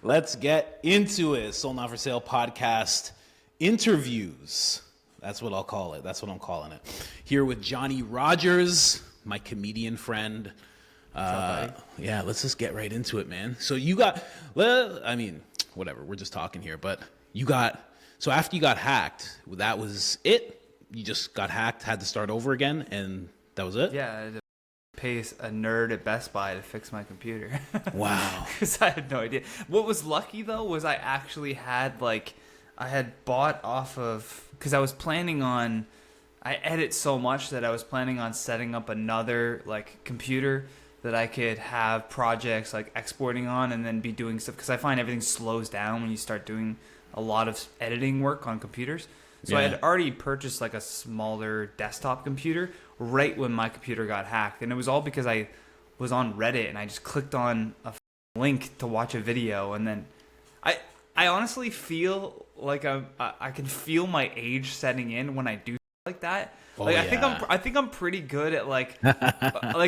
Let's get into it. Sold Not For Sale podcast interviews. That's what I'll call it. That's what I'm calling it. Here with Johnny Rogers, my comedian friend. Yeah, let's just get right into it, man. So you got, I mean, whatever. We're just talking here, but you got, so after you got hacked, that was it? You just got hacked, had to start over again, and that was it? Yeah, I had to pay a nerd at Best Buy to fix my computer. Wow. Because I had no idea. What was lucky, though, was I actually had, I had bought off of, because I was planning on, I edit so much that I was planning on setting up another, computer that I could have projects, exporting on and then be doing stuff. Because I find everything slows down when you start doing a lot of editing work on computers. So I had already purchased, a smaller desktop computer right when my computer got hacked. And it was all because I was on Reddit and I just clicked on a link to watch a video. And then I honestly feel like I can feel my age setting in when I do like that. Oh, I think I'm pretty good at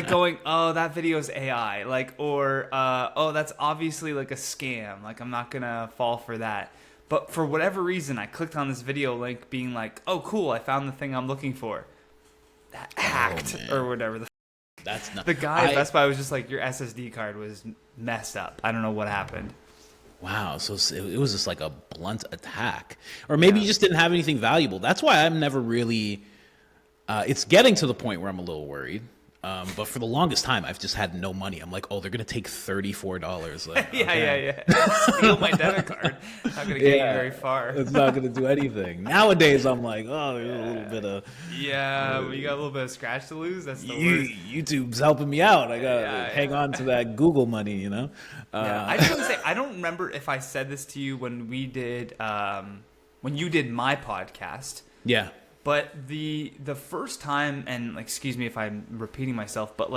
going, oh, that video's AI, oh, that's obviously a scam. I'm not gonna fall for that. But for whatever reason, I clicked on this video link being like, oh, cool, I found the thing I'm looking for. Hacked or whatever. That's not. The guy at Best Buy was just like, your SSD card was messed up. I don't know what happened. Wow, so it was just like a blunt attack. Or maybe you just didn't have anything valuable. That's why I'm never really... it's getting to the point where I'm a little worried. But for the longest time, I've just had no money. I'm like, oh, they're going to take $34. Yeah. Steal my debit card. Not going to get you very far. It's not going to do anything. Nowadays, I'm like, oh, there's a little bit of... Yeah, when you got a little bit of scratch to lose, that's the worst. YouTube's helping me out. I got to hang on to that Google money, you know? I just want to say, I don't remember if I said this to you when we did, when you did my podcast. Yeah. But the first time, and excuse me if I'm repeating myself, but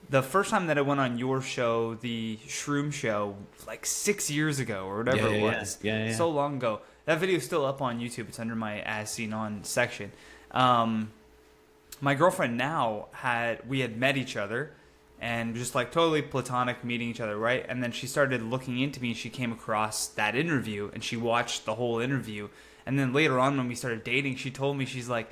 the first time that I went on your show, the Shroom Show, 6 years ago or whatever it was, so long ago. That video is still up on YouTube. It's under my As Seen On section. My girlfriend now we had met each other, and just totally platonic meeting each other, right? And then she started looking into me, and she came across that interview, and she watched the whole interview. And then later on when we started dating, she told me, she's like,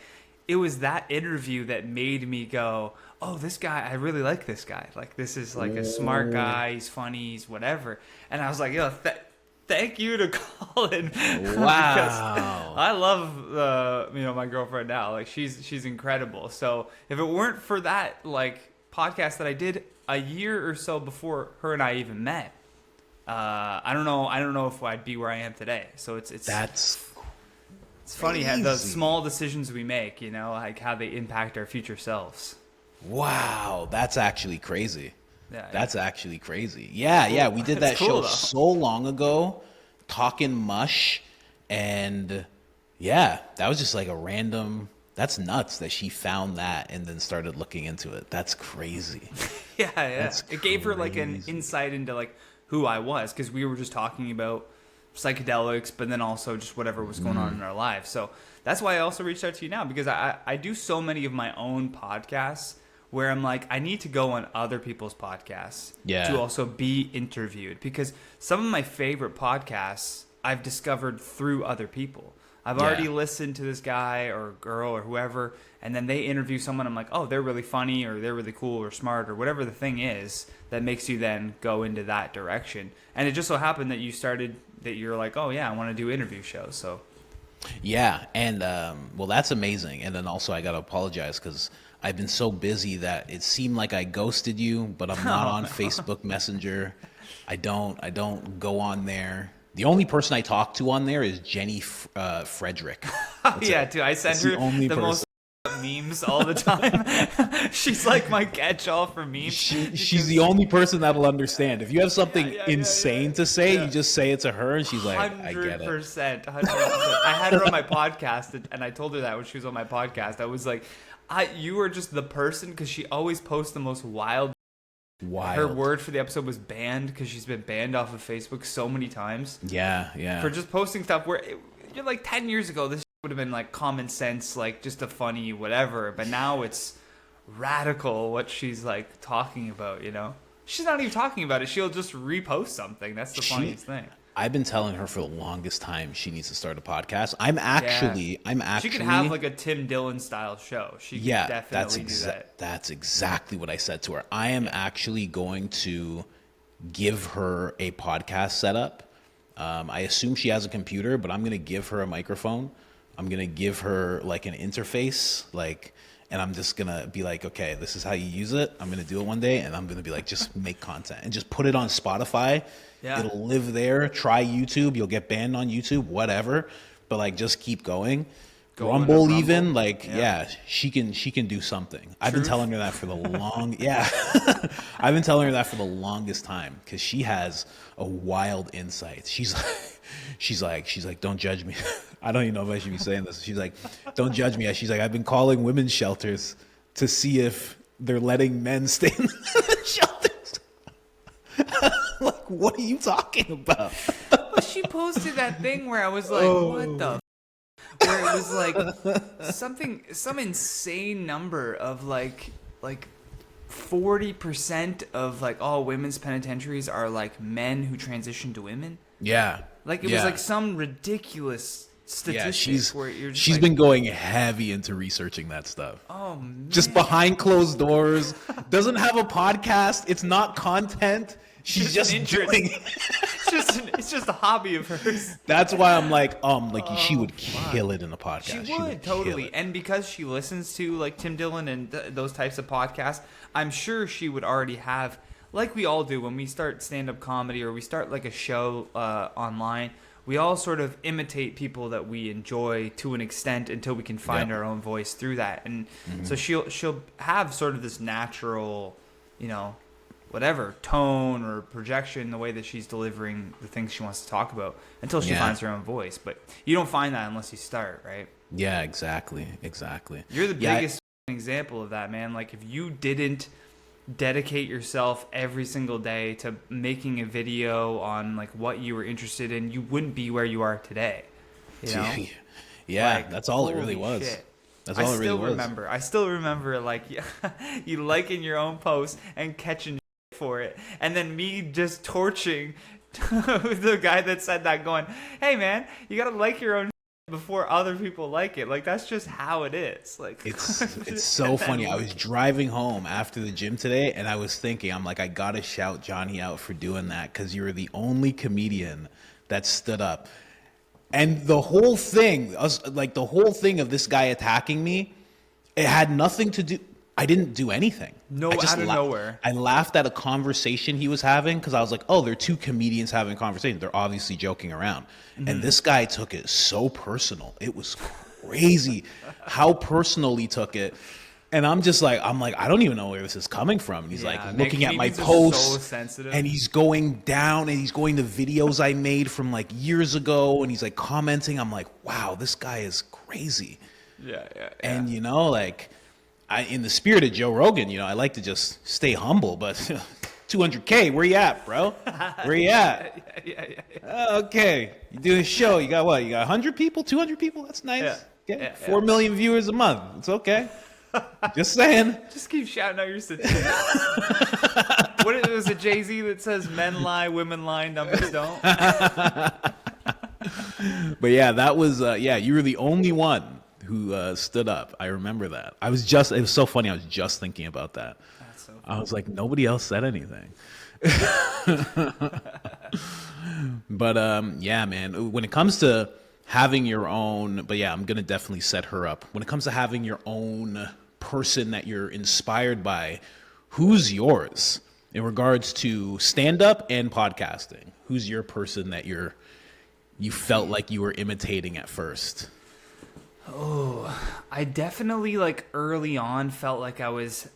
it was that interview that made me go, oh, this guy, I really like this guy. This is a smart guy. He's funny. He's whatever. And I was like, yo, thank you to Colin. Wow. I love, my girlfriend now. She's incredible. So if it weren't for that, podcast that I did a year or so before her and I even met, I don't know if I'd be where I am today. So it's funny how the small decisions we make, how they impact our future selves. Wow, that's actually crazy. Yeah, that's actually crazy. Yeah, we did that show so long ago, Talking Mush, and that was just a random... That's nuts that she found that and then started looking into it. That's crazy. Yeah. It gave her an insight into who I was, because we were just talking about psychedelics, but then also just whatever was going on in our lives. So that's why I also reached out to you now, because I do so many of my own podcasts where I'm I need to go on other people's podcasts to also be interviewed, because some of my favorite podcasts I've discovered through other people. I've already listened to this guy or girl or whoever, and then they interview someone. I'm like, oh, they're really funny, or they're really cool or smart, or whatever the thing is that makes you then go into that direction. And it just so happened that you're like, oh yeah, I want to do interview shows. So and well, that's amazing. And then also I got to apologize because I've been so busy that it seemed like I ghosted you, but I'm not on Facebook Messenger. I don't go on there. The only person I talk to on there is Jenny Frederick. Dude, I send her the most memes all the time. She's my catch-all for memes. She's the only person that'll understand. If you have something insane to say, you just say it to her, and she's like, 100%, I get it. 100%. I had her on my podcast, and I told her that when she was on my podcast. I was like, you are just the person, because she always posts the most wild. Her word for the episode was banned, because she's been banned off of Facebook so many times. Yeah. For just posting stuff where you're 10 years ago, this would have been common sense, just a funny whatever. But now it's radical what she's talking about, She's not even talking about it. She'll just repost something. That's the funniest thing. I've been telling her for the longest time she needs to start a podcast. I'm She could have like a Tim Dillon style show. She could definitely do that. That's exactly what I said to her. I am actually going to give her a podcast setup. I assume she has a computer, but I'm going to give her a microphone. I'm going to give her like an interface, and I'm just going to be like, okay, this is how you use it. I'm going to do it one day, and I'm going to be like, just make content and just put it on Spotify. Yeah. It'll live there. Try YouTube. You'll get banned on YouTube, whatever. But like, just keep going. Rumble even, she can do something. I've been telling her that for the I've been telling her that for the longest time because she has a wild insight. She's like, don't judge me. I don't even know if I should be saying this. She's like, don't judge me. She's like, I've been calling women's shelters to see if they're letting men stay in the shelters. Like, what are you talking about? Well, she posted that thing where I was like, what the where it was like some insane number of like 40% of like all women's penitentiaries are like men who transition to women. Yeah. Like it was like some ridiculous statistics where you're just she's been going heavy into researching that stuff. Oh man. Just behind closed doors. Doesn't have a podcast. It's not content. She's just doing it's just a hobby of hers. That's why I'm like, she would kill it in a podcast. She would totally. And because she listens to like Tim Dillon and those types of podcasts, I'm sure she would already have, like we all do when we start stand-up comedy or we start like a show online, we all sort of imitate people that we enjoy to an extent until we can find our own voice through that. And so she'll have sort of this natural, whatever tone or projection, the way that she's delivering the things she wants to talk about until she finds her own voice. But you don't find that unless you start, right? Yeah, exactly. You're the biggest example of that, man. Like if you didn't dedicate yourself every single day to making a video on like what you were interested in, you wouldn't be where you are today. That's all it really was. Shit. That's all it really was. I still remember like you liking your own post and catching for it, and then me just torching the guy that said that, going, hey man, you gotta like your own before other people like it. Like that's just how it is. Like it's so funny. I was driving home after the gym today and I was thinking, I'm like, I gotta shout Johnny out for doing that because you were the only comedian that stood up. And the whole thing of this guy attacking me, it had nothing to do. I didn't do anything. No, out of nowhere. I laughed at a conversation he was having because I was like, oh, they're two comedians having a conversation. They're obviously joking around. Mm-hmm. And this guy took it so personal. It was crazy how personal he took it. And I'm like, I don't even know where this is coming from. And he's like looking at my posts, so and he's going down and he's going to videos I made from like years ago. And he's like commenting. I'm like, wow, this guy is crazy. Yeah. And in the spirit of Joe Rogan, I like to just stay humble, but 200K, where you at, bro? Where you at? Yeah. Okay, you do a show. You got what? You got 100 people, 200 people? That's nice. Yeah. 4 million viewers a month. It's okay. Just saying. Just keep shouting out your statistics. What was it, Jay-Z that says men lie, women lie, numbers don't? But yeah, that was, you were the only one who stood up. I remember that. it was so funny. I was just thinking about that. That's so funny. I was like, nobody else said anything. But man, when it comes to having your own, I'm going to definitely set her up. When it comes to having your own person that you're inspired by, who's yours in regards to stand-up and podcasting? Who's your person that you felt like you were imitating at first? Oh, I definitely early on felt like I was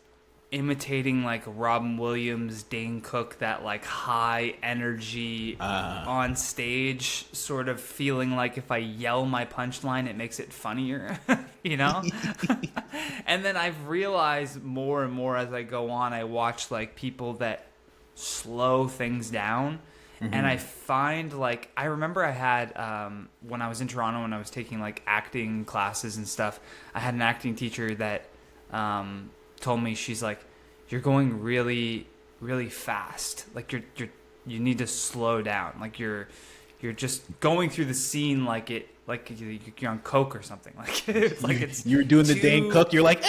imitating Robin Williams, Dane Cook, that high energy on stage, sort of feeling like if I yell my punchline, it makes it funnier, And then I've realized more and more as I go on, I watch people that slow things down. Mm-hmm. And I find I remember I had when I was in Toronto and I was taking acting classes and stuff, I had an acting teacher that told me, she's like, you're going really, really fast. You need to slow down. you're just going through the scene like you're on coke or something. Like it's like it's you're doing the Dane Cook. You're like,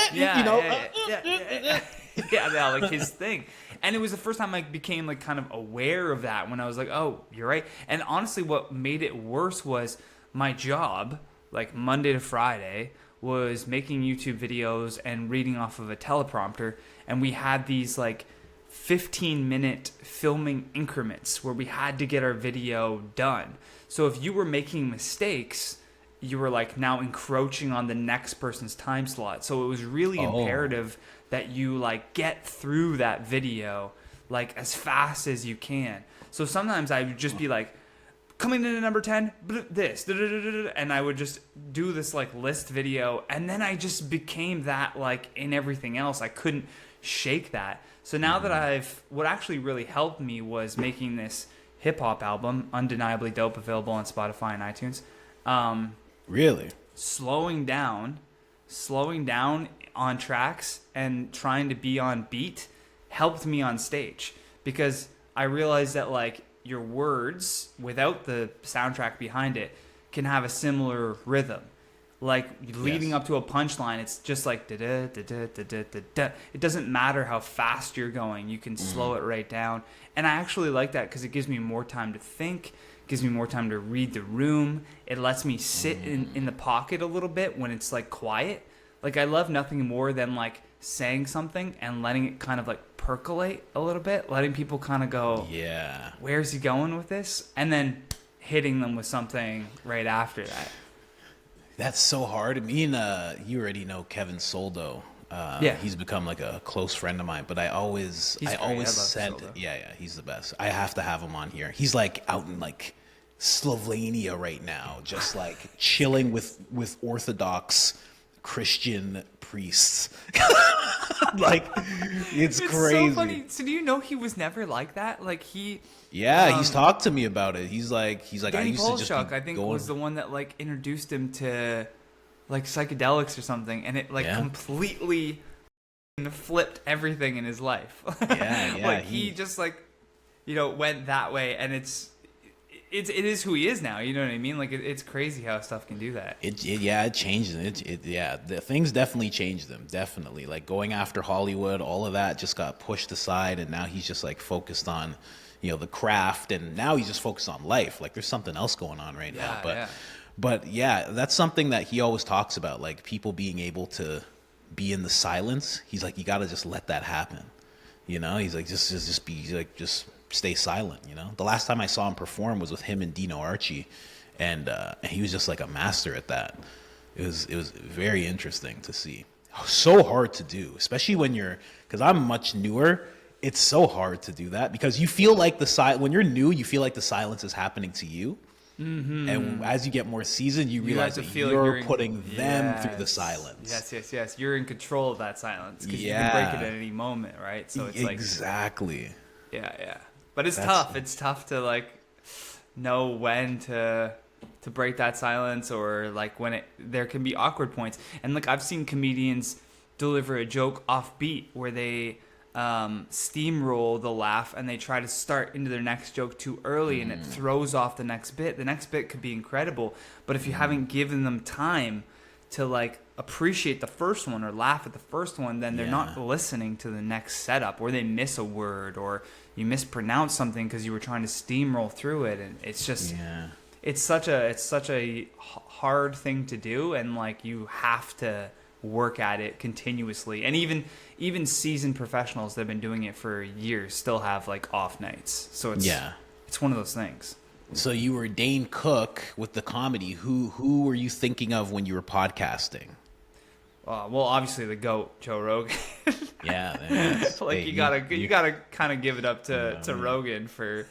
like his thing. And it was the first time I became like kind of aware of that when I was like, oh, you're right. And honestly, what made it worse was my job, like Monday to Friday, was making YouTube videos and reading off of a teleprompter. And we had these like 15-minute filming increments where we had to get our video done. So if you were making mistakes, you were like now encroaching on the next person's time slot. So it was really imperative that you like get through that video like as fast as you can. So sometimes I would just be like, coming in at number 10, this, and I would just do this like list video, and then I just became that like in everything else. I couldn't shake that. So now that what actually really helped me was making this hip hop album, Undeniably Dope, available on Spotify and iTunes. Really? Slowing down on tracks and trying to be on beat helped me on stage, because I realized that like your words without the soundtrack behind it can have a similar rhythm. Like leading up to a punchline, it's just like da da da da da da da. It doesn't matter how fast you're going, you can slow it right down. And I actually like that because it gives me more time to think, gives me more time to read the room. It lets me sit in the pocket a little bit when it's like quiet. Like I love nothing more than like saying something and letting it kind of like percolate a little bit, letting people kind of go, yeah, where's he going with this? And then hitting them with something right after that. That's so hard. Me and you already know Kevin Soldo. He's become like a close friend of mine. But I always said, he's the best. I have to have him on here. He's like out in like Slovenia right now, just like chilling with Orthodox Christian priests. Like it's crazy. So funny. So do you know he was never like that? Like he. Yeah, he's talked to me about it. He's like Danny I used to just I think was the one that like introduced him to like psychedelics or something, and it like completely flipped everything in his life. Like he just like went that way, and it is who he is now. You know what I mean? Like it's crazy how stuff can do that. It changed him. The things definitely changed him. Definitely, like going after Hollywood, all of that just got pushed aside, and now he's just like focused on the craft, and now he's just focused on life. Like there's something else going on right now. But that's something that he always talks about, like people being able to be in the silence. He's like, you got to just let that happen. He's like, just be like, just stay silent. The last time I saw him perform was with him and Dino Archie, and he was just like a master at that. It was very interesting to see. So hard to do, especially because I'm much newer. It's so hard to do that because you feel like when you're new, you feel like the silence is happening to you. Mm-hmm. And as you get more seasoned, you realize that you're putting them through the silence. Yes. You're in control of that silence because you can break it at any moment, right? So it's exactly. Yeah. But it's tough. It's tough to like know when to break that silence, or like when there can be awkward points. And like I've seen comedians deliver a joke off beat where they steamroll the laugh and they try to start into their next joke too early, and it throws off the next bit. The next bit could be incredible, but if you haven't given them time to like appreciate the first one or laugh at the first one, then they're not listening to the next setup, or they miss a word, or you mispronounce something because you were trying to steamroll through it. And it's just it's such a hard thing to do, and like you have to work at it continuously. And even seasoned professionals that have been doing it for years still have like off nights. So it's one of those things. So you were Dane Cook with the comedy. Who were you thinking of when you were podcasting? Well, obviously the GOAT, Joe Rogan. Like you gotta kind of give it up to Rogan for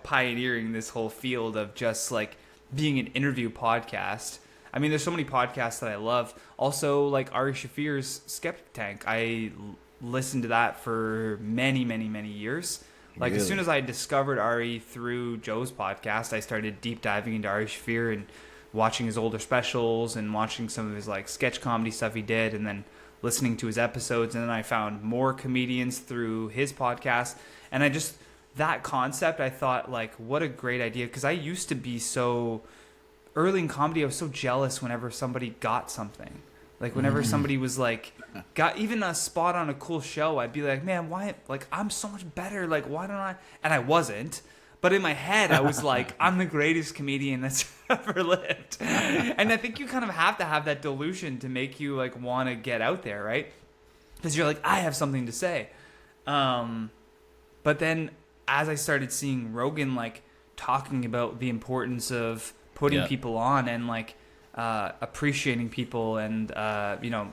pioneering this whole field of just like being an interview podcast. I mean, there's so many podcasts that I love. Also, like Ari Shafir's Skeptic Tank. I listened to that for many, many, many years. Like, as soon as I discovered Ari through Joe's podcast, I started deep diving into Ari Shafir and watching his older specials and watching some of his, like, sketch comedy stuff he did, and then listening to his episodes. And then I found more comedians through his podcast. And I just that concept, I thought, like, what a great idea. Because I used to be so, early in comedy, I was so jealous whenever somebody got something. Like, whenever somebody was, like, got even a spot on a cool show, I'd be like, man, why, like, I'm so much better. Like, why don't I? And I wasn't. But in my head, I was like, I'm the greatest comedian that's ever lived. And I think you kind of have to have that delusion to make you, like, want to get out there, right? Because you're like, I have something to say. But then as I started seeing Rogan, like, talking about the importance of putting people on and, like, appreciating people and, you know,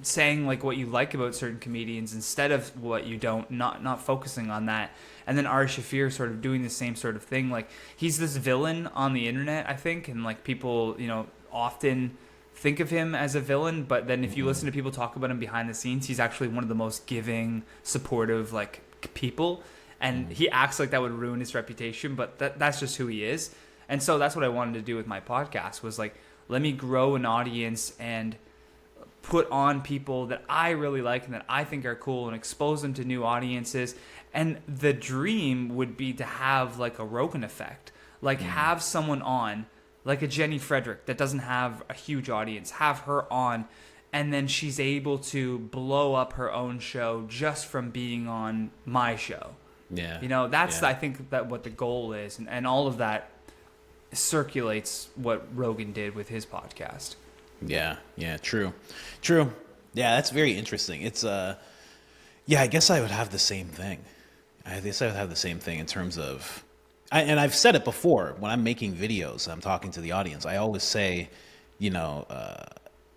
saying, like, what you like about certain comedians instead of what you don't, not focusing on that. And then Ari Shaffir sort of doing the same sort of thing. Like, he's this villain on the internet, I think, and, like, people, you know, often think of him as a villain, but then if you listen to people talk about him behind the scenes, he's actually one of the most giving, supportive, like, people. And he acts like that would ruin his reputation, but that's just who he is. And so that's what I wanted to do with my podcast, was, like, let me grow an audience and put on people that I really like and that I think are cool and expose them to new audiences. And the dream would be to have, like, a Rogan effect. Like, have someone on, like a Jenny Frederick that doesn't have a huge audience, have her on, and then she's able to blow up her own show just from being on my show. Yeah. You know, that's, I think, that what the goal is. And all of that circulates what Rogan did with his podcast. Yeah, true. Yeah, that's very interesting. It's I guess I would have the same thing. In terms of, and I've said it before, when I'm making videos, I'm talking to the audience, I always say, you know,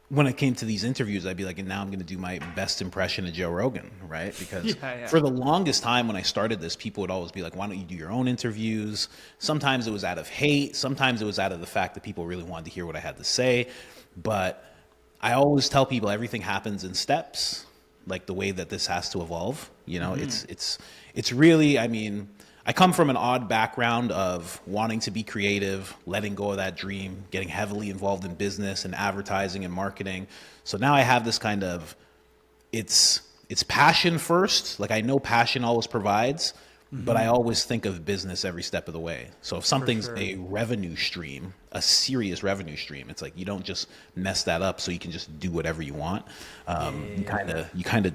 when it came to these interviews, I'd be like, and now I'm going to do my best impression of Joe Rogan, right? Because for the longest time when I started this, people would always be like, why don't you do your own interviews? Sometimes it was out of hate. Sometimes it was out of the fact that people really wanted to hear what I had to say. But I always tell people everything happens in steps, like the way that this has to evolve. You know, it's really, I mean, I come from an odd background of wanting to be creative, letting go of that dream, getting heavily involved in business and advertising and marketing. So now I have this kind of, it's passion first. Like, I know passion always provides, but I always think of business every step of the way. So if something's a revenue stream, a serious revenue stream, it's like you don't just mess that up so you can just do whatever you want. You kind of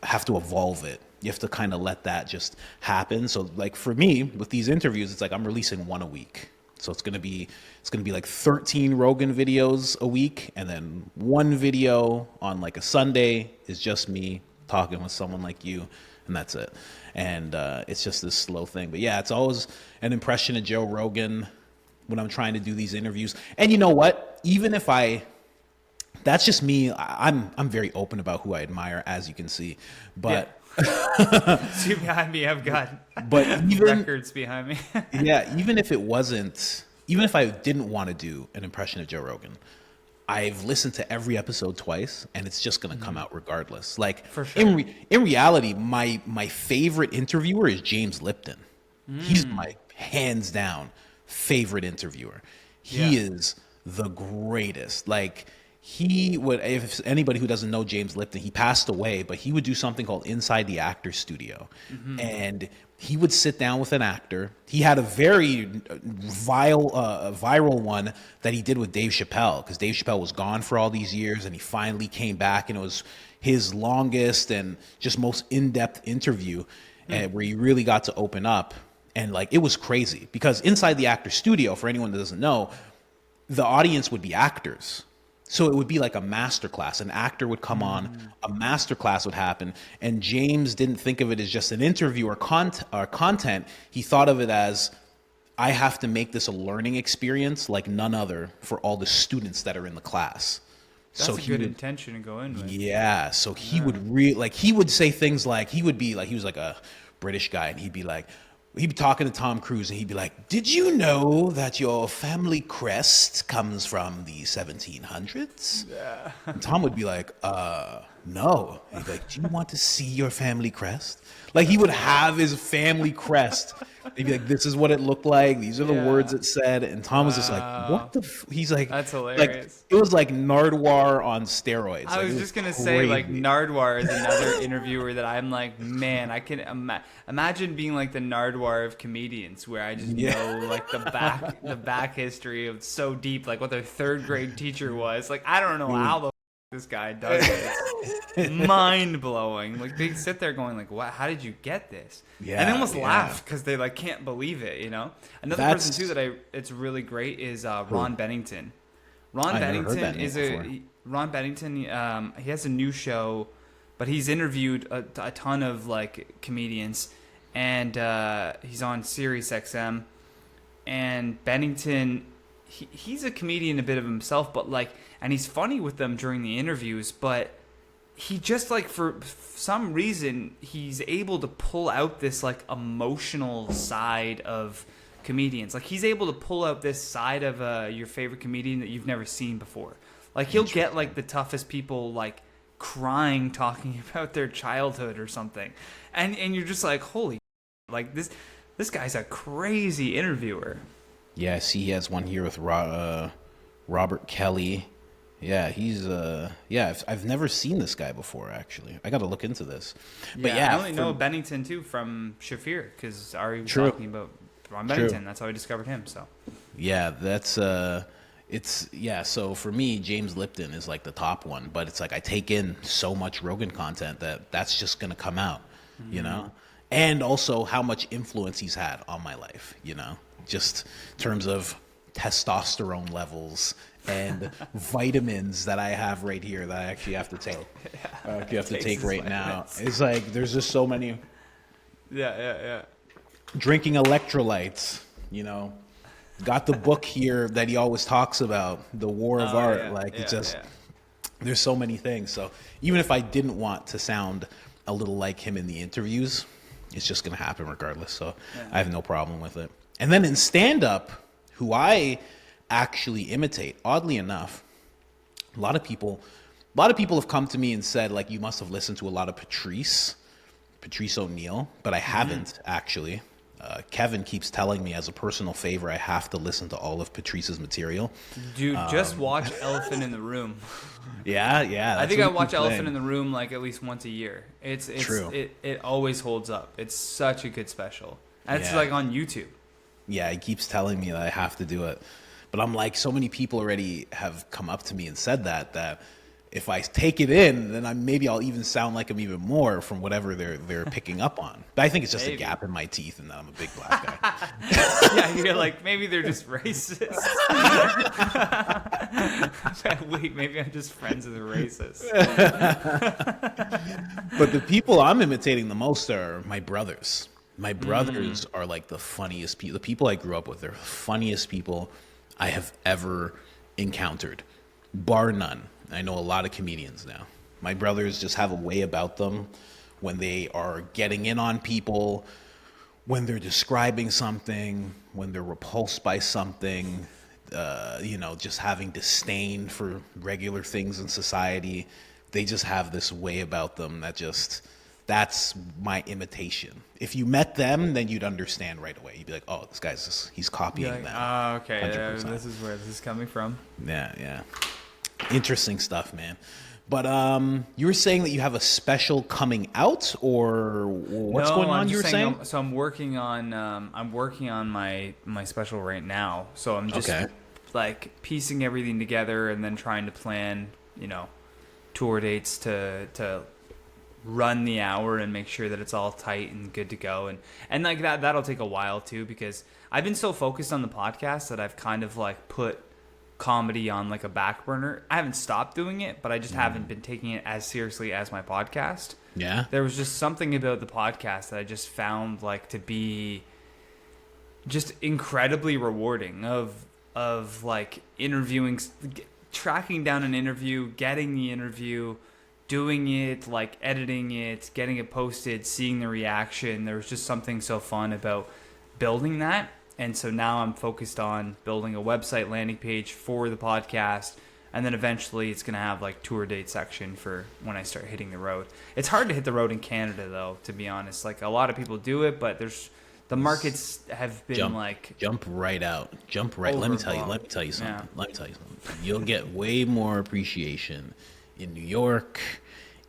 have to evolve it. You have to kind of let that just happen. So, like, for me with these interviews, it's like I'm releasing one a week. So it's gonna be like 13 Rogan videos a week, and then one video on, like, a Sunday is just me talking with someone like you, and that's it. And it's just this slow thing. But yeah, it's always an impression of Joe Rogan when I'm trying to do these interviews. And you know what? Even if that's just me. I'm very open about who I admire, as you can see. But See behind me, I've got even records behind me. even if I didn't want to do an impression of Joe Rogan, I've listened to every episode twice, and it's just going to come out regardless. Like, for sure. In reality, my favorite interviewer is James Lipton. He's my hands down favorite interviewer. He is the greatest. Like, he would, if anybody who doesn't know James Lipton, he passed away, but he would do something called Inside the Actor Studio. And he would sit down with an actor. He had a very viral one that he did with Dave Chappelle, because Dave Chappelle was gone for all these years, and he finally came back, and it was his longest and just most in-depth interview, and where he really got to open up. And, like, it was crazy, because Inside the Actor Studio, for anyone that doesn't know, the audience would be actors. So it would be like a masterclass. An actor would come on, a masterclass would happen, and James didn't think of it as just an interview or content. He thought of it as, I have to make this a learning experience like none other for all the students that are in the class. That's a good intention to go in with. Yeah. So he would he would say things like, he was like a British guy, and he'd be talking to Tom Cruise, and he'd be like, did you know that your family crest comes from the 1700s? Yeah. And Tom would be like, no. He'd be like, do you want to see your family crest? Like, he would have his family crest. He'd be like, this is what it looked like. These are the words it said. And Tom was just like, what the he's like, That's hilarious. Like, it was like Nardwuar on steroids. I Like, was it just going to crazy. say, like, Nardwuar is another interviewer that I'm like, man, I can imagine being like the Nardwuar of comedians, where I just know, like, the back history of so deep, like what their third grade teacher was. Like, I don't know how the this guy does it. It's mind blowing. Like, they sit there going like, "What? How did you get this?" Yeah, and they almost laugh because they like can't believe it. You know, another person too that it's really great is Ron Bennington. Ron Bennington is Ron Bennington. He has a new show, but he's interviewed a ton of like comedians, and he's on Sirius XM. And Bennington, he's a comedian a bit of himself, but like. And he's funny with them during the interviews, but he just like for some reason he's able to pull out this like emotional side of comedians. Like he's able to pull out this side of your favorite comedian that you've never seen before. Like he'll get like the toughest people like crying talking about their childhood or something, and you're just like, holy, like this guy's a crazy interviewer. Yeah, I see he has one here with Robert Kelly. Yeah, he's I've never seen this guy before, actually. I got to look into this. But I only know Bennington too from Shafir, because Ari was talking about Ron Bennington. That's how I discovered him. So yeah, that's so for me, James Lipton is like the top one, but it's like I take in so much Rogan content that's just gonna come out, you know, and also how much influence he's had on my life, you know, just in terms of testosterone levels and vitamins that I have right here that I actually have to take. You have to take right now. It's like there's just so many. Yeah. Drinking electrolytes, you know. Got the book here that he always talks about, The War of Art. There's so many things. So even if I didn't want to sound a little like him in the interviews, it's just going to happen regardless. So I have no problem with it. And then in stand-up, who I actually imitate, oddly enough, a lot of people have come to me and said, like, you must have listened to a lot of Patrice O'Neill, but I haven't actually. Kevin keeps telling me as a personal favor I have to listen to all of Patrice's material. Dude, just watch Elephant in the Room. Yeah. I think I watch Elephant in the Room like at least once a year. It's true. It always holds up. It's such a good special. And it's like on YouTube. Yeah, he keeps telling me that I have to do it. But I'm like, so many people already have come up to me and said that if I take it in, then maybe I'll even sound like him even more from whatever they're picking up on. But I think it's just a gap in my teeth and that I'm a big black guy. Yeah, you're like, maybe they're just racist. Wait, maybe I'm just friends with a racist. But the people I'm imitating the most are my brothers. My brothers are like the funniest people. The people I grew up with, they're the funniest people I have ever encountered, bar none. I know a lot of comedians now. My brothers just have a way about them when they are getting in on people, when they're describing something, when they're repulsed by something, just having disdain for regular things in society. They just have this way about them that's my imitation. If you met them, then you'd understand right away. You'd be like, oh, this guy's he's copying them. Oh, okay. This is where this is coming from. Yeah. Interesting stuff, man. But you were saying that you have a special coming out, or what's going on? You were saying. So I'm working on my special right now. So I'm just like piecing everything together and then trying to plan, tour dates to run the hour and make sure that it's all tight and good to go, and like that'll take a while too, because I've been so focused on the podcast that I've kind of like put comedy on like a back burner. I haven't stopped doing it, but I just haven't been taking it as seriously as my podcast. Yeah, there was just something about the podcast that I just found like to be just incredibly rewarding of like interviewing, tracking down an interview, getting the interview, doing it, like editing it, getting it posted, seeing the reaction. There was just something so fun about building that. And so now I'm focused on building a website landing page for the podcast, And then eventually it's going to have like tour date section for when I start hitting the road. It's hard to hit the road in Canada though, to be honest. Like a lot of people do it, but the markets have been jump right out. Jump right. Let me tell you something. Yeah. Let me tell you something. You'll get way more appreciation in New York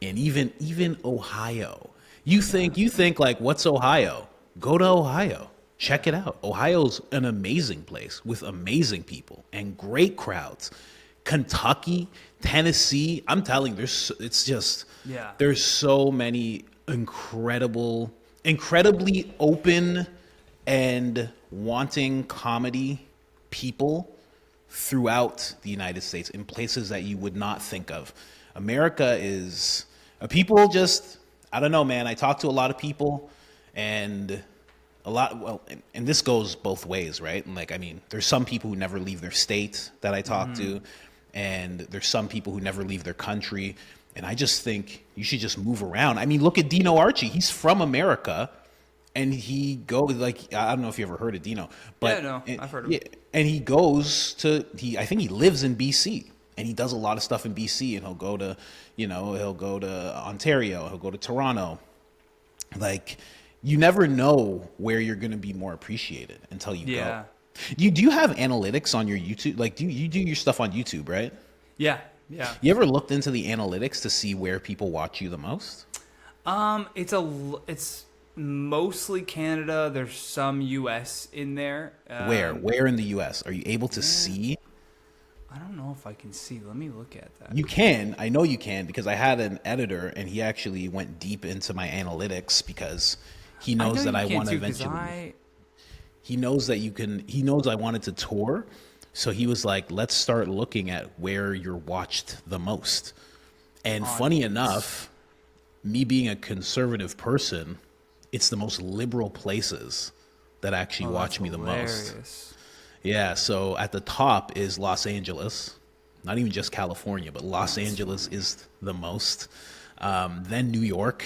and even Ohio. You think like, what's Ohio? Go to Ohio. Check it out. Ohio's an amazing place with amazing people and great crowds. Kentucky, Tennessee, I'm telling you, there's so many incredibly open and wanting comedy people throughout the United States in places that you would not think of. America is people just, I don't know, man. I talk to a lot of people and and this goes both ways, right? And like, I mean, there's some people who never leave their state that I talk to, and there's some people who never leave their country. And I just think you should just move around. I mean, look at Dino Archie. He's from America, and he goes, like, I don't know if you ever heard of Dino, but I've heard of him. And he goes to, I think he lives in BC, and he does a lot of stuff in BC, and he'll go to Ontario, he'll go to Toronto. Like, you never know where you're going to be more appreciated until you go. Do you have analytics on your YouTube? Like, you do your stuff on YouTube, right? Yeah. You ever looked into the analytics to see where people watch you the most? It's mostly Canada. There's some US in there. Where in the US? Are you able to see? I don't know if I can see. Let me look at that. You can. I know you can, because I had an editor and he actually went deep into my analytics because he knows that I want to eventually. He knows that you can. He knows I wanted to tour, so he was like, "Let's start looking at where you're watched the most." And funny enough, me being a conservative person, it's the most liberal places that actually watch me the most. Yeah, so at the top is Los Angeles, not even just California, but Los Angeles is the most. Then New York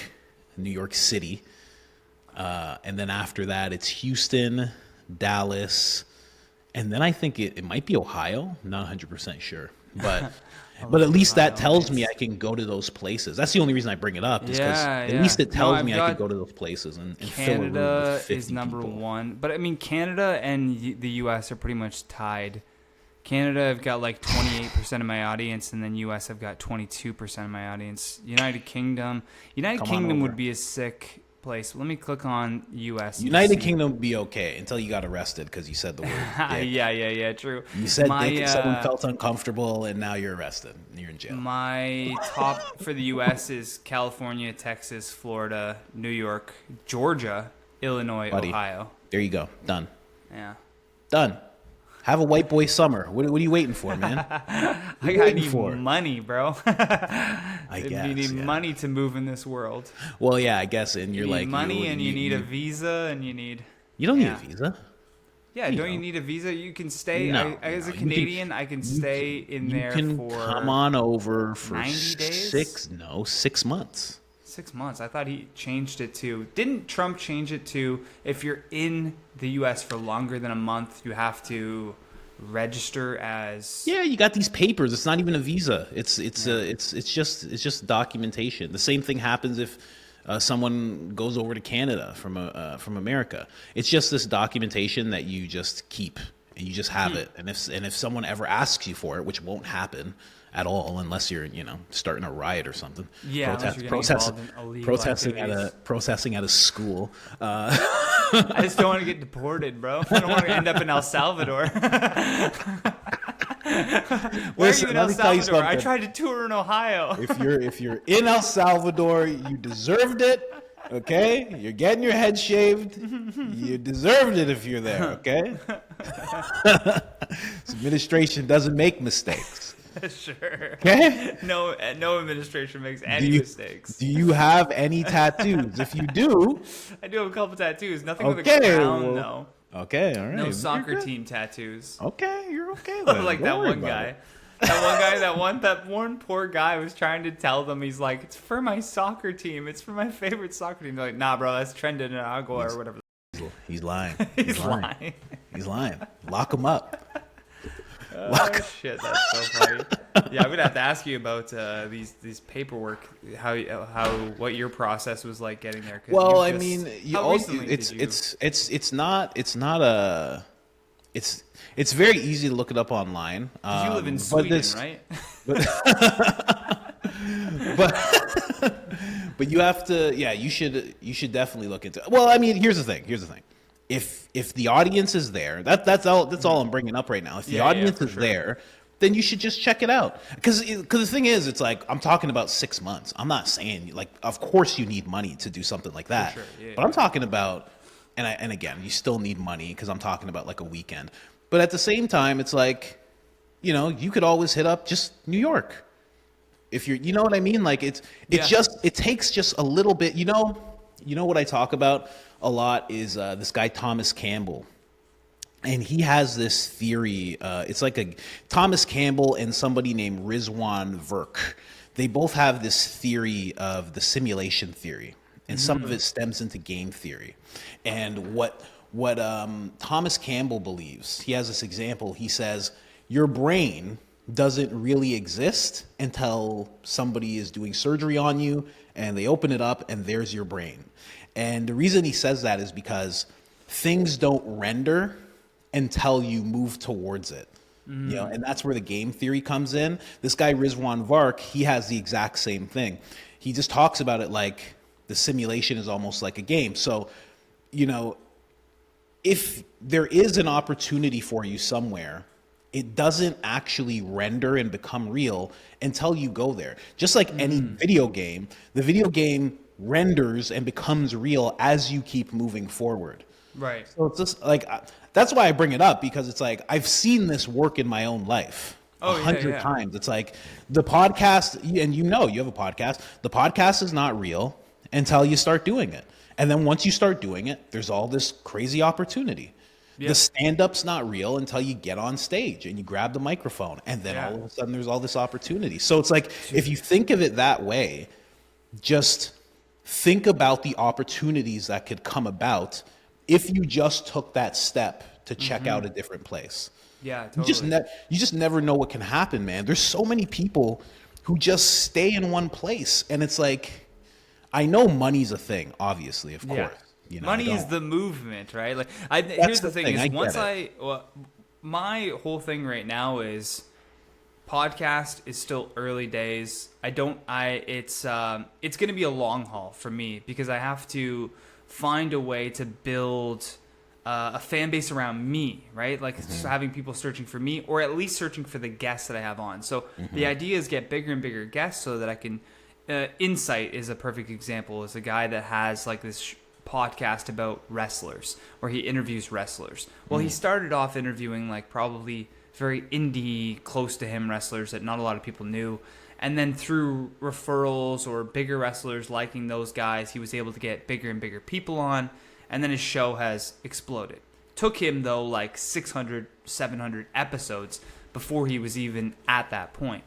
City. And then after that, it's Houston, Dallas, and then I think it might be Ohio. Not 100% sure, but at least that tells me I can go to those places. That's the only reason I bring it up, is because at least it tells me I can go to those places and fill a room with 50 is number people. one, but I mean Canada and the U.S. are pretty much tied. Canada, I've got like 28% of my audience, and then U.S. I've got 22% of my audience. United Kingdom would be a sick place. Let me click on U.S. United Kingdom would be okay until you got arrested because you said the word dick. Yeah, true. You said dick and someone felt uncomfortable, and now you're arrested. You're in jail. My top for the U.S. is California, Texas, Florida, New York, Georgia, Illinois, Ohio. There you go. Done. Yeah. Done. Have a white boy summer. What are you waiting for, man? I need money, bro. I guess. You need money to move in this world. Well, yeah, I guess. And you're like, money, and you need a visa, and you need. You don't need a visa. Yeah, don't you need a visa? You can stay. As a Canadian, I can stay in there for. You can come on over for 90 days? 6 months. 6 months. I thought he changed it to. Didn't Trump change it to if you're in the U.S. for longer than a month, you have to register as? Yeah, you got these papers. It's not even a visa. It's just documentation. The same thing happens if someone goes over to Canada from America. It's just this documentation that you just keep and you just have it. And if someone ever asks you for it, which won't happen at all unless you're starting a riot or something. Yeah, protesting at a school. I just don't want to get deported, bro. I don't want to end up in El Salvador. Where are you in El Salvador? I tried to tour in Ohio. If you're in El Salvador, you deserved it. Okay, you're getting your head shaved. You deserved it if you're there. Okay. This administration doesn't make mistakes. Sure. Okay. No administration makes any mistakes. Do you have any tattoos? If you do, I do have a couple tattoos. Nothing with a crown, though. Okay, all right. No soccer team tattoos. Okay, you're okay. Then. Like that one guy. That one poor guy was trying to tell them, he's like, it's for my soccer team. It's for my favorite soccer team. They're like, nah, bro, that's Trinidad or whatever. He's lying. He's lying. He's lying. Lock him up. Oh, shit, that's so funny. Yeah, I'm gonna have to ask you about these paperwork, what your process was like getting there. 'Cause Well, I just, mean, how recently did you? it's very easy to look it up online. 'Cause you live in But Sweden, this, right? but but you have to, yeah, you should definitely look into. Well, I mean, here's the thing. If the audience is there, that's all I'm bringing up right now. If the audience is there, then you should just check it out. Because the thing is, it's like, I'm talking about 6 months. I'm not saying, like, of course you need money to do something like that. For sure, yeah, but I'm talking about, and again, you still need money because I'm talking about like a weekend. But at the same time, it's like, you could always hit up just New York. If you know what I mean? Like, it takes just a little bit. You know what I talk about a lot is this guy Thomas Campbell. And he has this theory. It's like Thomas Campbell and somebody named Rizwan Virk. They both have this theory of the simulation theory, and some of it stems into game theory. And what Thomas Campbell believes, he has this example. He says your brain doesn't really exist until somebody is doing surgery on you, and they open it up, and there's your brain. And the reason he says that is because things don't render until you move towards it. And that's where the game theory comes in. This guy Rizwan Vark, he has the exact same thing. He just talks about it like the simulation is almost like a game. So, if there is an opportunity for you somewhere, it doesn't actually render and become real until you go there. Just like any video game, the video game renders and becomes real as you keep moving forward. Right. So it's just like, that's why I bring it up, because it's like, I've seen this work in my own life 100 times. It's like the podcast, and you have a podcast. The podcast is not real until you start doing it. And then once you start doing it, there's all this crazy opportunity. Yeah. The stand-up's not real until you get on stage and you grab the microphone. And then all of a sudden there's all this opportunity. So it's like, if you think of it that way, just think about the opportunities that could come about if you just took that step to check out a different place. Yeah, totally. You just never know what can happen, man. There's so many people who just stay in one place, and it's like, I know money's a thing, obviously, of course. Money is the movement, right? Like, here's the thing: my whole thing right now is podcast is still early days. It's going to be a long haul for me, because I have to find a way to build a fan base around me, right? Like having people searching for me, or at least searching for the guests that I have on. So the idea is get bigger and bigger guests so that I can. Insight is a perfect example. Is a guy that has like this podcast about wrestlers, where he interviews wrestlers. Well, he started off interviewing like probably very indie, close to him wrestlers that not a lot of people knew. And then through referrals or bigger wrestlers liking those guys, he was able to get bigger and bigger people on. And then his show has exploded. Took him, though, like 600, 700 episodes before he was even at that point.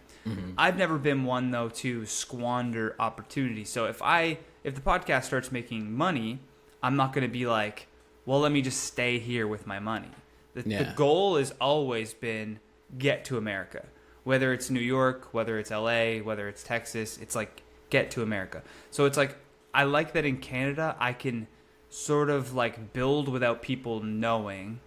I've never been one, though, to squander opportunity. So if the podcast starts making money, I'm not going to be like, well, let me just stay here with my money. The goal has always been get to America. Whether it's New York, whether it's LA, whether it's Texas, it's like get to America. So it's like, I like that in Canada, I can sort of like build without people knowing,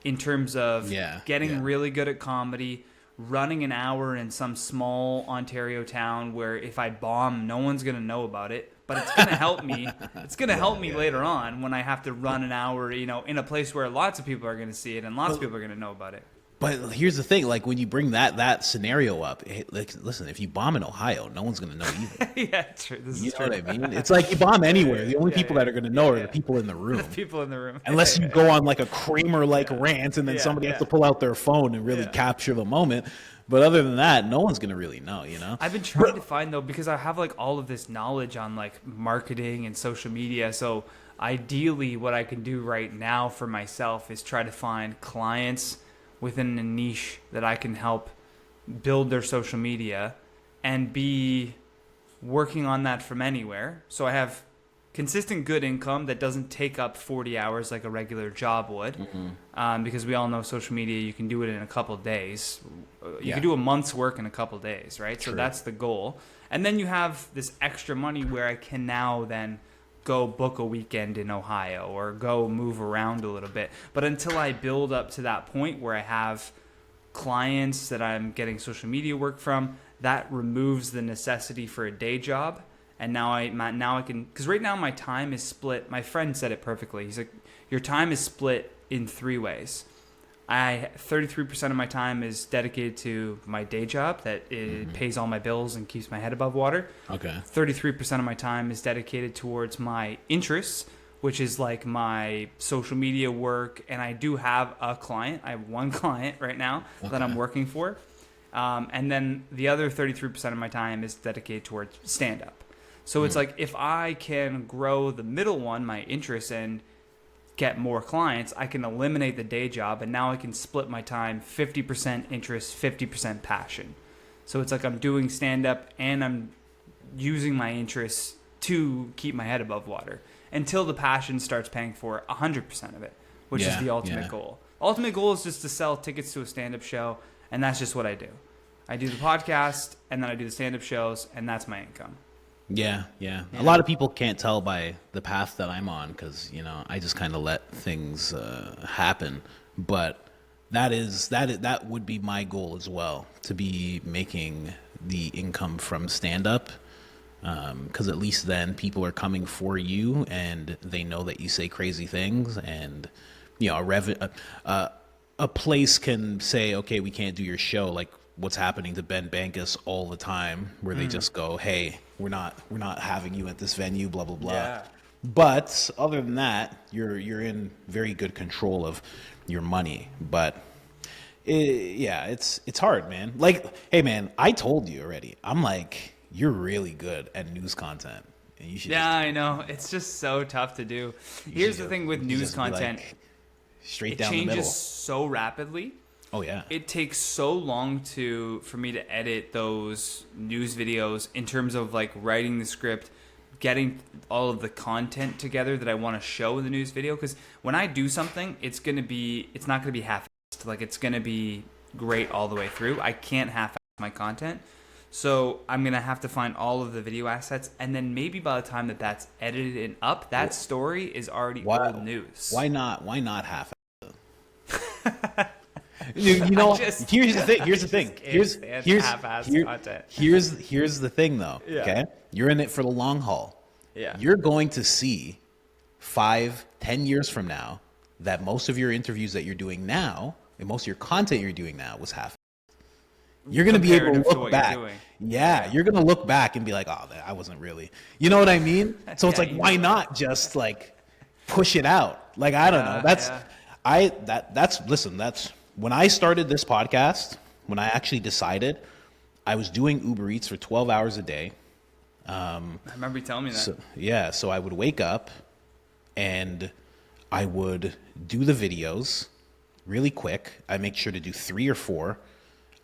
in terms of getting really good at comedy, running an hour in some small Ontario town where if I bomb, no one's going to know about it, but it's going to help me. It's going to help me later on when I have to run an hour, in a place where lots of people are going to see it and lots of people are going to know about it. But here's the thing, like when you bring that scenario up, listen, if you bomb in Ohio, no one's going to know either. Yeah, true. This is true. You know what I mean? It's like you bomb anywhere. The only people that are going to know are the people in the room. The people in the room. Unless you go on like a Kramer-like rant, and then somebody has to pull out their phone and really capture the moment. But other than that, no one's going to really know, I've been trying to find, though, because I have like all of this knowledge on like marketing and social media. So ideally what I can do right now for myself is try to find clients within a niche that I can help build their social media and be working on that from anywhere. So I have consistent good income that doesn't take up 40 hours like a regular job would. Because we all know social media, you can do it in a couple of days. You can do a month's work in a couple of days, right? True. So that's the goal. And then you have this extra money where I can now then go book a weekend in Ohio or go move around a little bit. But until I build up to that point where I have clients that I'm getting social media work from, that removes the necessity for a day job. And now I can, because right now my time is split. My friend said it perfectly. He's like, your time is split in 3 ways. 33% of my time is dedicated to my day job that it pays all my bills and keeps my head above water. Okay. 33% of my time is dedicated towards my interests, which is like my social media work. And I do have a client. I have one client right now that I'm working for. And then the other 33% of my time is dedicated towards stand-up. So it's like, if I can grow the middle one, my interests, and get more clients, I can eliminate the day job, and now I can split my time 50% interest, 50% passion. So it's like I'm doing stand-up and I'm using my interests to keep my head above water until the passion starts paying for 100% of it, which is the ultimate goal. Ultimate goal is just to sell tickets to a stand-up show, and that's just what I do. I do the podcast, and then I do the stand-up shows, and that's my income. Yeah. A lot of people can't tell by the path that I'm on because, you know, I just kind of let things happen. But that would be my goal as well, to be making the income from stand-up, because at least then people are coming for you and they know that you say crazy things, and, you know, a place can say, okay, we can't do your show, like what's happening to Ben Bankus all the time, where they just go, hey, we're not having you at this venue, blah blah blah. Yeah. But other than that, you're in very good control of your money. But it's hard, man. Like, hey man, I told you already, I'm like, you're really good at news content, and you should. Yeah, I know, it's just so tough to do. Here's the thing with news content, like, straight down the middle. It changes so rapidly. Oh yeah. It takes so long for me to edit those news videos, in terms of like writing the script, getting all of the content together that I want to show in the news video. Because when I do something, it's not going to be half-assed. Like, it's going to be great all the way through. I can't half-ass my content. So I'm going to have to find all of the video assets. And then maybe by the time that's edited and up, that story is already old news. Why not half-ass it? You know, here's the thing. Here's the thing, though. Yeah. Okay, you're in it for the long haul. Yeah. You're going to see 5-10 years from now that most of your interviews that you're doing now, and most of your content you're doing now, was half. You're going to be able to look back. Yeah, you're going to look back and be like, oh, I wasn't really. You know what I mean? So it's like, why not just like push it out? Like, I don't know. That's when I started this podcast, when I actually decided, I was doing Uber Eats for 12 hours a day. I remember you telling me that. So I would wake up and I would do the videos really quick. I make sure to do 3 or 4.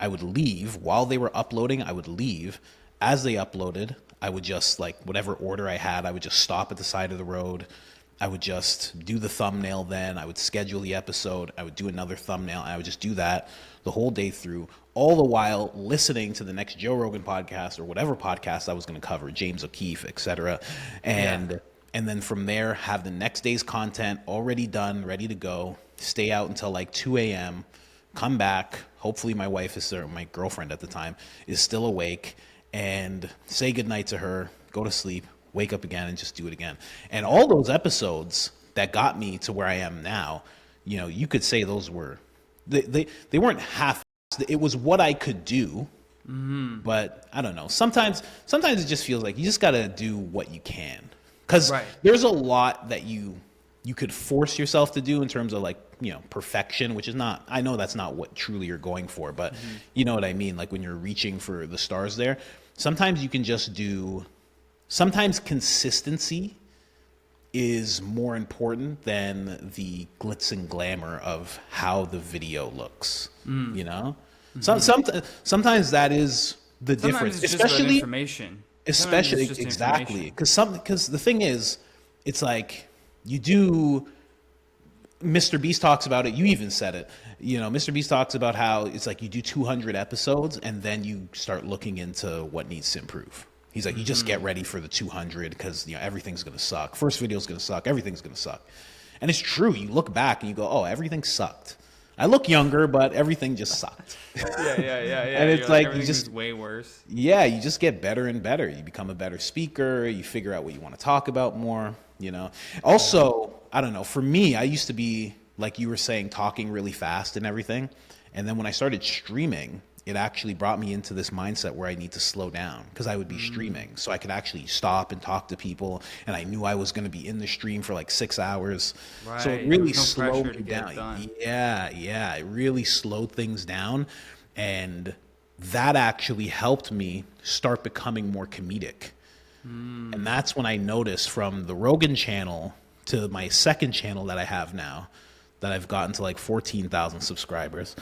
I would leave while they were uploading. I would leave. As they uploaded, I would just, like, whatever order I had, I would just stop at the side of the road. I would just do the thumbnail then. I would schedule the episode. I would do another thumbnail. And I would just do that the whole day through, all the while listening to the next Joe Rogan podcast or whatever podcast I was going to cover, James O'Keefe, etc. And then from there, have the next day's content already done, ready to go, stay out until like 2 a.m., come back. Hopefully my wife is there, my girlfriend at the time, is still awake, and say goodnight to her, go to sleep, wake up again, and just do it again. And all those episodes that got me to where I am now, you know, you could say those were, they weren't half. It was what I could do, but I don't know. Sometimes it just feels like you just got to do what you can, because there's a lot that you could force yourself to do in terms of, like, you know, perfection, which is not, I know that's not what truly you're going for, but you know what I mean? Like when you're reaching for the stars there, sometimes you can just do. Sometimes consistency is more important than the glitz and glamour of how the video looks. You know, sometimes that is the difference, especially information. Especially exactly, because the thing is, it's like you do. Mr. Beast talks about it. You even said it. Mr. Beast talks about how it's like you do 200 episodes and then you start looking into what needs to improve. He's like, you just get ready for the 200 because everything's gonna suck. First video's gonna suck. Everything's gonna suck. And it's true. You look back and you go, oh, everything sucked. I look younger, but everything just sucked. Yeah. And it's like you just way worse. Yeah, you just get better and better. You become a better speaker. You figure out what you want to talk about more. Also, I don't know. For me, I used to be like you were saying, talking really fast and everything. And then when I started streaming, it actually brought me into this mindset where I need to slow down because I would be streaming. So I could actually stop and talk to people. And I knew I was going to be in the stream for like 6 hours. Right. So it really No slowed pressure me to get it down. done. Yeah. It really slowed things down. And that actually helped me start becoming more comedic. And that's when I noticed from the Rogan channel to my second channel that I have now, that I've gotten to like 14,000 subscribers.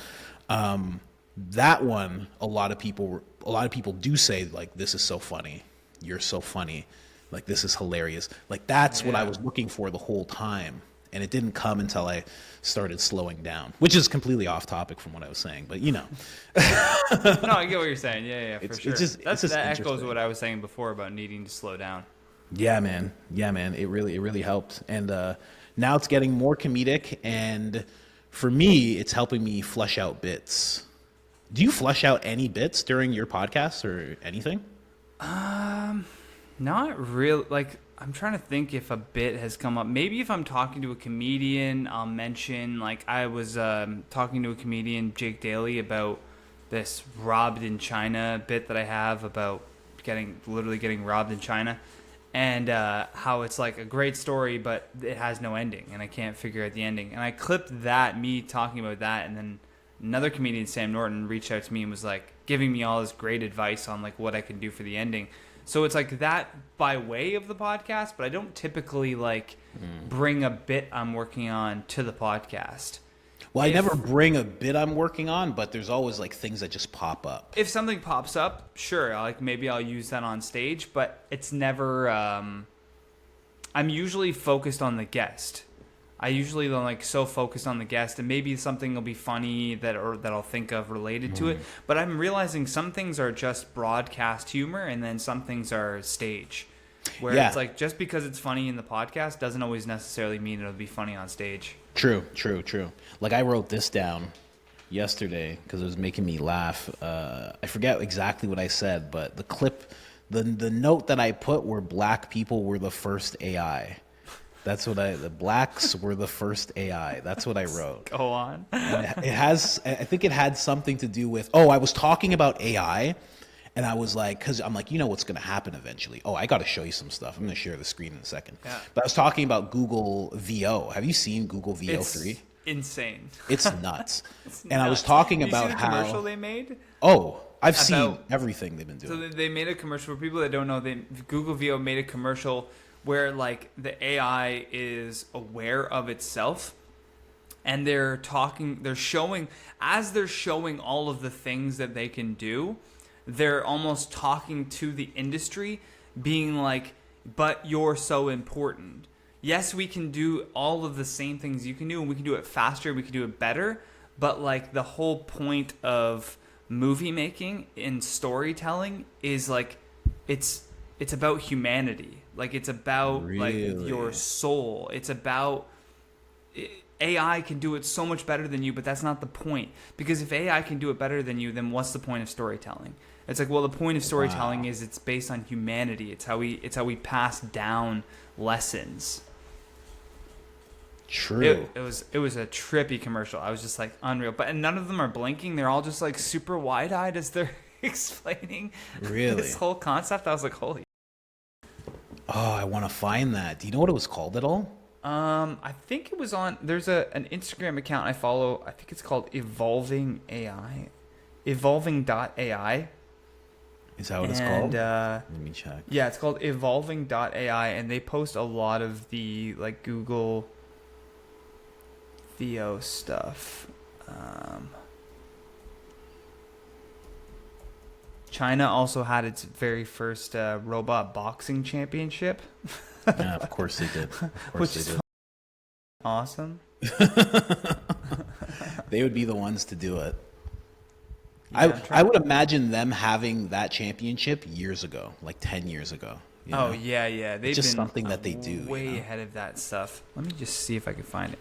That one, a lot of people do say like, this is so funny. You're so funny. Like, this is hilarious. Like, that's what I was looking for the whole time. And it didn't come until I started slowing down, which is completely off topic from what I was saying, but No, I get what you're saying. Yeah, for sure. That echoes what I was saying before about needing to slow down. Yeah, man. It really helped. And now it's getting more comedic. And for me, it's helping me flesh out bits. Do you flesh out any bits during your podcast or anything? Not really. Like, I'm trying to think if a bit has come up. Maybe if I'm talking to a comedian, I'll mention, like, I was talking to a comedian, Jake Daly, about this robbed in China bit that I have about literally getting robbed in China. And how it's like a great story, but it has no ending, and I can't figure out the ending. And I clipped that, me talking about that, and then another comedian, Sam Norton, reached out to me and was like giving me all this great advice on like what I can do for the ending. So it's like that by way of the podcast, but I don't typically like bring a bit I'm working on to the podcast. Well, I never bring a bit I'm working on, but there's always like things that just pop up. If something pops up, sure, like maybe I'll use that on stage, but it's never. I'm usually focused on the guest. I usually like so focused on the guest, and maybe something will be funny that I'll think of related to it. But I'm realizing some things are just broadcast humor, and then some things are stage. Where it's like just because it's funny in the podcast doesn't always necessarily mean it'll be funny on stage. True. Like I wrote this down yesterday because it was making me laugh. I forget exactly what I said, but the clip, the note that I put were black people were the first AI. That's what the blacks were the first AI. That's what I wrote. Go on. And I think it had something to do with, I was talking about AI. And I was like, because I'm like, what's going to happen eventually? Oh, I got to show you some stuff. I'm going to share the screen in a second. Yeah. But I was talking about Google VO. Have you seen Google VO 3? It's insane. It's nuts. I was talking about how... the commercial they made? Oh, I've seen everything they've been doing. So they made a commercial. For people that don't know, Google VO made a commercial where like the AI is aware of itself. And they're showing all of the things that they can do, they're almost talking to the industry, being like, but you're so important. Yes, we can do all of the same things you can do, and we can do it faster, we can do it better, but like the whole point of movie making and storytelling is like, it's about humanity. Like it's about like your soul. It's about... AI can do it so much better than you, but that's not the point. Because if AI can do it better than you, then what's the point of storytelling? It's like, well, the point of storytelling is it's based on humanity. It's how we pass down lessons. True. It was a trippy commercial. I was just like, unreal. But none of them are blinking. They're all just like super wide-eyed as they're explaining this whole concept. I was like, holy. Oh, I want to find that. Do you know what it was called at all? I think it was on. There's an Instagram account I follow. I think it's called Evolving AI, Evolving.ai. Is that what it's called? Let me check. Yeah, it's called Evolving.ai, and they post a lot of the like Google VO stuff. China also had its very first robot boxing championship. Yeah, of course they did. Of course Which they is did. awesome. They would be the ones to do it. Yeah, I would imagine them having that championship years ago, like 10 years ago. You know? Yeah. They've just been something that they do. way ahead of that stuff. Let me just see if I can find it.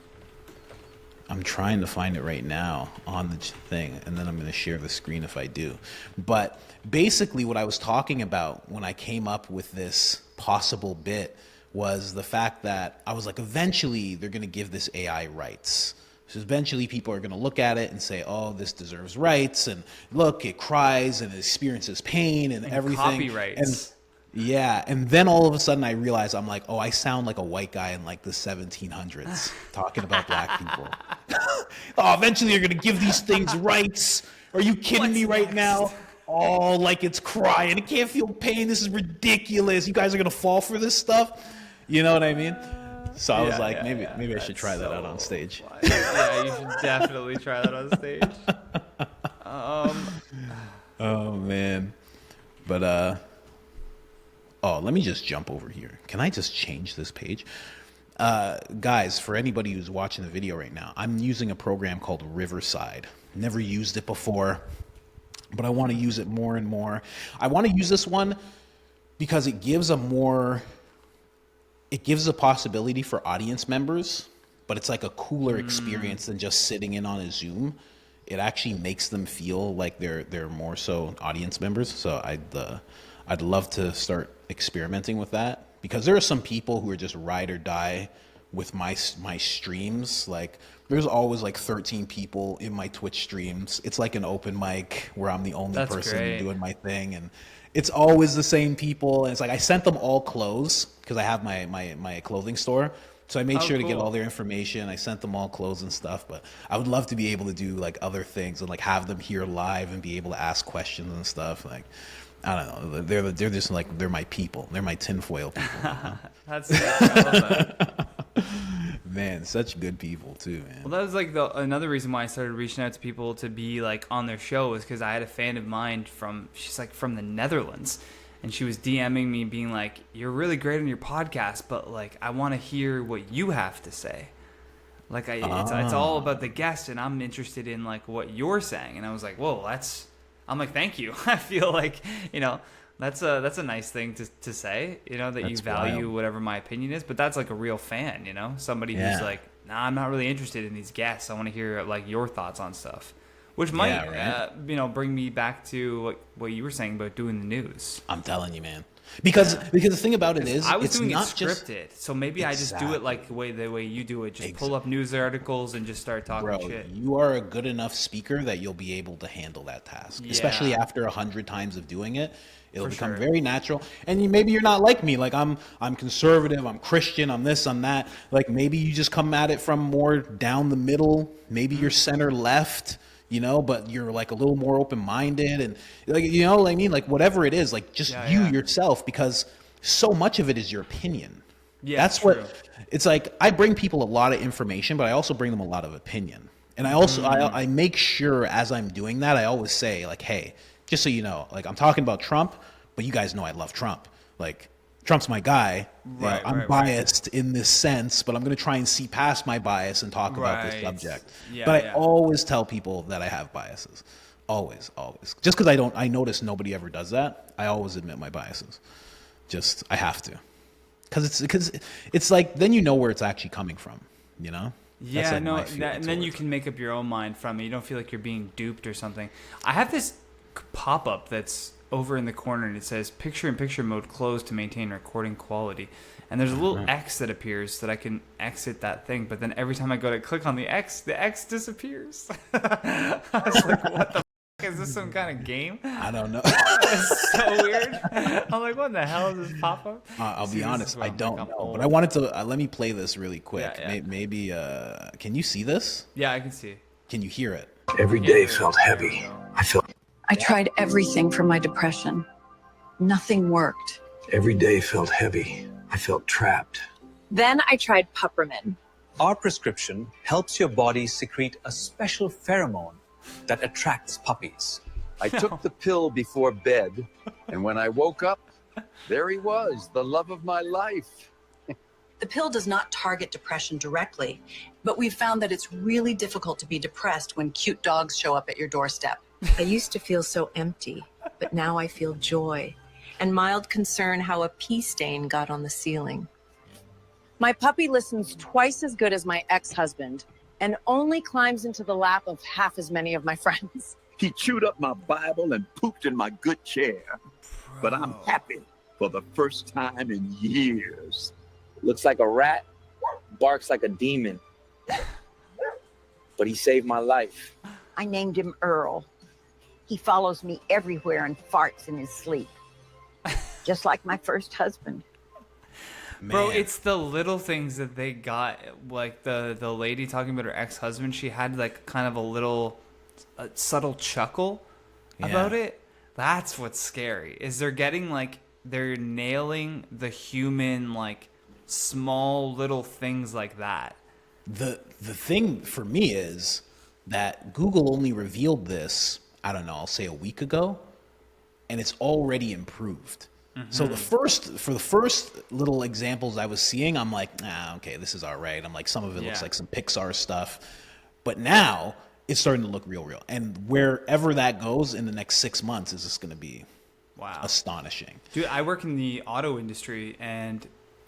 I'm trying to find it right now on the thing, and then I'm going to share the screen if I do. But basically what I was talking about when I came up with this possible bit was the fact that I was like, eventually they're going to give this AI rights. So eventually people are going to look at it and say, oh, this deserves rights, and look, it cries and it experiences pain and everything. Copyrights. Yeah, and then all of a sudden I realized, I'm like, oh, I sound like a white guy in like the 1700s talking about black people. Oh, eventually you're going to give these things rights. Are you kidding me right now? Oh, like it's crying. It can't feel pain. This is ridiculous. You guys are going to fall for this stuff? You know what I mean? So I was like, maybe I should try that out on stage. Yeah, you should definitely try that on stage. Oh, man. But, oh, let me just jump over here. Can I just change this page? Guys, for anybody who's watching the video right now, I'm using a program called Riverside. Never used it before, but I want to use it more and more. I want to use this one because it gives a possibility for audience members, but it's like a cooler experience than just sitting in on a Zoom. It actually makes them feel like they're more so audience members. So I'd love to start experimenting with that, because there are some people who are just ride or die with my streams. Like there's always like 13 people in my Twitch streams. It's like an open mic where I'm the only person doing my thing, and it's always the same people. And it's like I sent them all clothes because I have my clothing store. So I made sure to get all their information. I sent them all clothes and stuff, but I would love to be able to do like other things and like have them here live and be able to ask questions and stuff. Like, I don't know. They're just like, they're my people. They're my tinfoil people. You know? That's sick. I love that. Man, such good people too, man. Well, that was like another reason why I started reaching out to people to be like on their show, was because I had a fan of mine she's like from the Netherlands, and she was DMing me being like, you're really great on your podcast, but like I want to hear what you have to say. Like it's all about the guest, and I'm interested in like what you're saying. And I was like, whoa, I'm like, thank you. I feel like, that's a nice thing to say, that that's you value wild. Whatever my opinion is, but that's like a real fan, somebody who's like, nah, I'm not really interested in these guests. I want to hear like your thoughts on stuff, which might, bring me back to what you were saying about doing the news. I'm telling you, man. Because the thing about it is, I was it's doing not it scripted, so maybe I just do it like the way you do it. Just pull up news articles and just start talking shit. You are a good enough speaker that you'll be able to handle that task, especially after 100 times of doing it. It'll become very natural. And maybe you're not like me. Like I'm conservative, I'm Christian, I'm this, I'm that. Like maybe you just come at it from more down the middle. Maybe you're center left. But you're like a little more open-minded, and like, what I mean? Like whatever it is, like just yourself, because so much of it is your opinion. Yeah, that's what it's like. I bring people a lot of information, but I also bring them a lot of opinion. And I also, I make sure as I'm doing that, I always say like, hey, just so you know, like I'm talking about Trump, but you guys know I love Trump. Like, Trump's my guy. I'm biased in this sense, but I'm going to try and see past my bias and talk about this subject. But I always tell people that I have biases. Always. Just because I notice nobody ever does that. I always admit my biases. I have to. Because it's like, then you know where it's actually coming from, Yeah, like and then you can make up your own mind from it. You don't feel like you're being duped or something. I have this pop-up that's over in the corner, and it says picture-in-picture mode closed to maintain recording quality. And there's a little X that appears that I can exit that thing, but then every time I go to click on the X disappears. I was like, what the f***? Is this some kind of game? I don't know. It's so weird. I'm like, what the hell is this pop-up? I'll be honest, I don't know. But I wanted to, let me play this really quick. Maybe, can you see this? Yeah, I can see. Can you hear it? Every day felt heavy. I tried everything for my depression. Nothing worked. Every day felt heavy. I felt trapped. Then I tried Puppermin. Our prescription helps your body secrete a special pheromone that attracts puppies. I took the pill before bed, and when I woke up, there he was, the love of my life. The pill does not target depression directly, but we've found that it's really difficult to be depressed when cute dogs show up at your doorstep. I used to feel so empty, but now I feel joy and mild concern how a pee stain got on the ceiling. My puppy listens twice as good as my ex-husband and only climbs into the lap of half as many of my friends. He chewed up my Bible and pooped in my good chair. But I'm happy for the first time in years. Looks like a rat, barks like a demon. But he saved my life. I named him Earl. He follows me everywhere and farts in his sleep. Just like my first husband. Man. Bro, it's the little things that they got. Like the lady talking about her ex-husband, she had like kind of a subtle chuckle about it. That's what's scary. Is they're nailing the human, like, small little things like that. The thing for me is that Google only revealed this, I don't know, I'll say a week ago, and it's already improved. So the first little examples I was seeing, I'm like, okay, this is all right. I'm like, some of it looks like some Pixar stuff. But now it's starting to look real. And wherever that goes in the next 6 months is just going to be astonishing. Dude, I work in the auto industry, and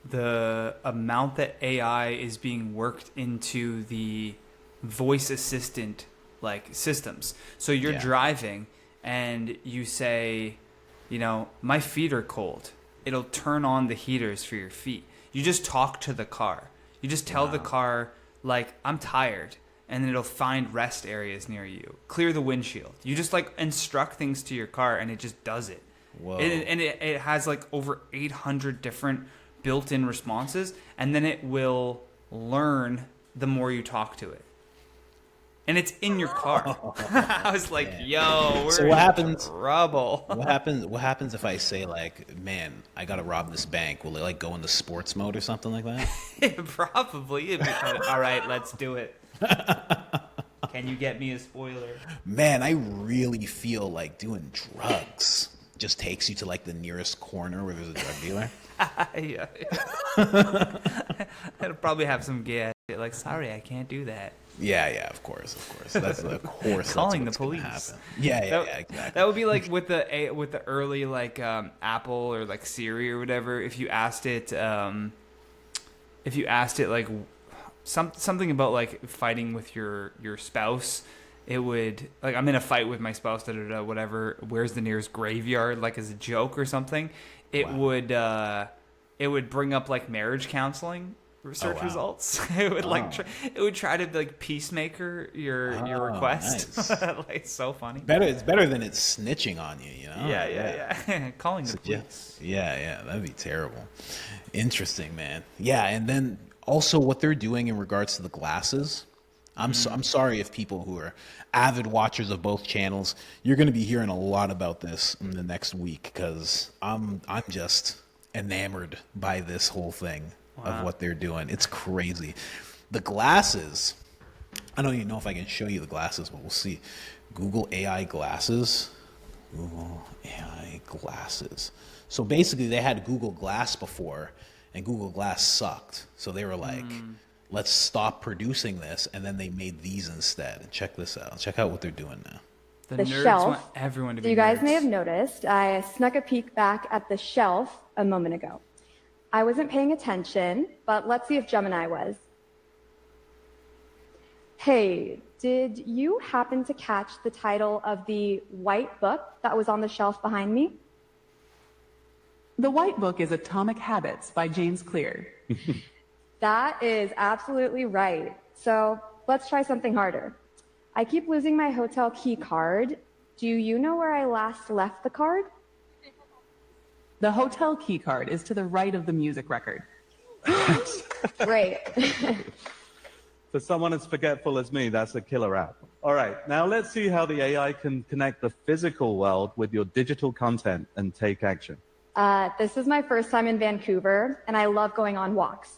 the amount that AI is being worked into the voice assistant like systems. So you're driving and you say, you know, my feet are cold. It'll turn on the heaters for your feet. You just talk to the car. You just tell the car, like, I'm tired. And then it'll find rest areas near you. Clear the windshield. You just, like, instruct things to your car, and it just does it. Whoa. And it has, like, over 800 different built-in responses. And then it will learn the more you talk to it. And it's in your car. I was like, yo, we're in trouble. What happens if I say, like, man, I gotta rob this bank? Will it, like, go into sports mode or something like that? Probably. It'd be kind of, all right, let's do it. Can you get me a spoiler? Man, I really feel like doing drugs just takes you to, like, the nearest corner where there's a drug dealer. Yeah. It'll probably have some gay shit like, sorry, I can't do that. Yeah, of course. That's calling the that's police. Happen. Yeah, exactly. That would be like with the early like Apple or like Siri or whatever. If you asked it like something about like fighting with your spouse, it would like, I'm in a fight with my spouse, whatever. Where's the nearest graveyard? Like as a joke or something. It would bring up like marriage counseling search results. It would it would try to like peacemaker your request. Nice. Like, so funny. It's better than it's snitching on you, you know? Yeah. Calling the police. Yeah, that'd be terrible. Interesting, man. Yeah, and then also what they're doing in regards to the glasses. I'm sorry if people who are avid watchers of both channels, you're going to be hearing a lot about this in the next week, because I'm just enamored by this whole thing. Of what they're doing. It's crazy. The glasses, I don't even know if I can show you the glasses, but we'll see. Google AI glasses. So basically they had Google Glass before, and Google Glass sucked. So they were like, let's stop producing this, and then they made these instead. And check this out. Check out what they're doing now. The nerds shelf. Want everyone to be So you guys nerds. may have noticed, I snuck a peek back at the shelf a moment ago. I wasn't paying attention, but let's see if Gemini was. Hey, did you happen to catch the title of the white book that was on the shelf behind me? The white book is Atomic Habits by James Clear. That is absolutely right. So let's try something harder. I keep losing my hotel key card. Do you know where I last left the card? The hotel key card is to the right of the music record. Great. For someone as forgetful as me, that's a killer app. All right, now let's see how the AI can connect the physical world with your digital content and take action. This is my first time in Vancouver, and I love going on walks.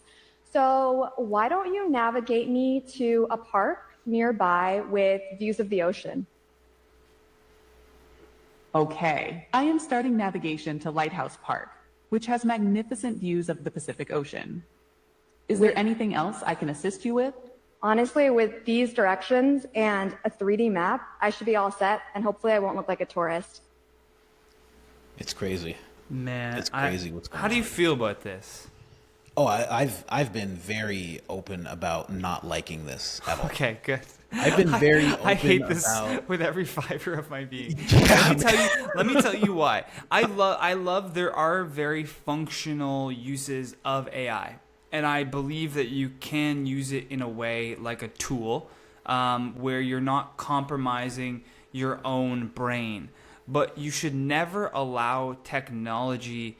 So why don't you navigate me to a park nearby with views of the ocean? Okay, I am starting navigation to Lighthouse Park, which has magnificent views of the Pacific Ocean. Is there anything else I can assist you with? Honestly, with these directions and a 3D map, I should be all set, and hopefully I won't look like a tourist. It's crazy. Man, it's crazy what's going on. How do you feel about this? Oh, I've been very open about not liking this at all. Okay, good. I've been very open I hate this about... with every fiber of my being. Yeah, let me tell you why. I love there are very functional uses of AI, and I believe that you can use it in a way like a tool, where you're not compromising your own brain. But you should never allow technology.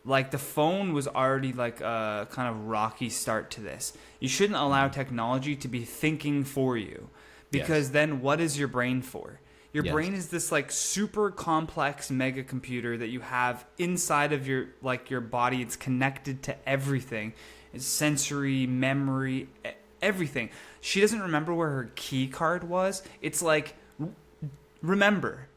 Like the phone was already like a kind of rocky start to this. You shouldn't allow technology to be thinking for you, because then what is your brain for? Your brain is this like super complex mega computer that you have inside of your body. It's connected to everything. It's sensory, memory, everything. She doesn't remember where her key card was. It's like, remember.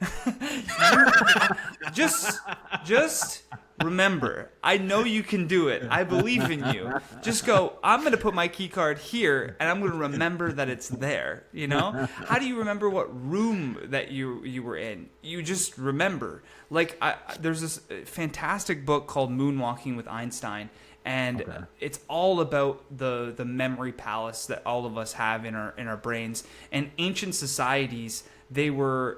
just remember. I know you can do it. I believe in you. Just go, I'm going to put my key card here, and I'm going to remember that it's there. You know? How do you remember what room that you were in? You just remember. Like, there's this fantastic book called Moonwalking with Einstein, and it's all about the memory palace that all of us have in our brains. And ancient societies, they were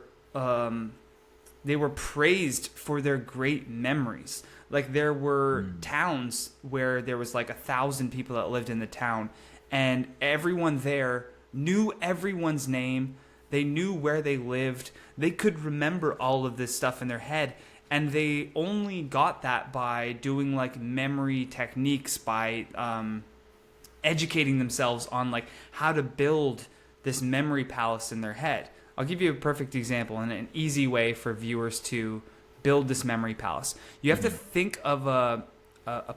praised for their great memories. Like there were towns where there was like 1,000 people that lived in the town, and everyone there knew everyone's name. They knew where they lived. They could remember all of this stuff in their head, and they only got that by doing like memory techniques, by educating themselves on like how to build this memory palace in their head. I'll give you a perfect example and an easy way for viewers to build this memory palace. You have to think of a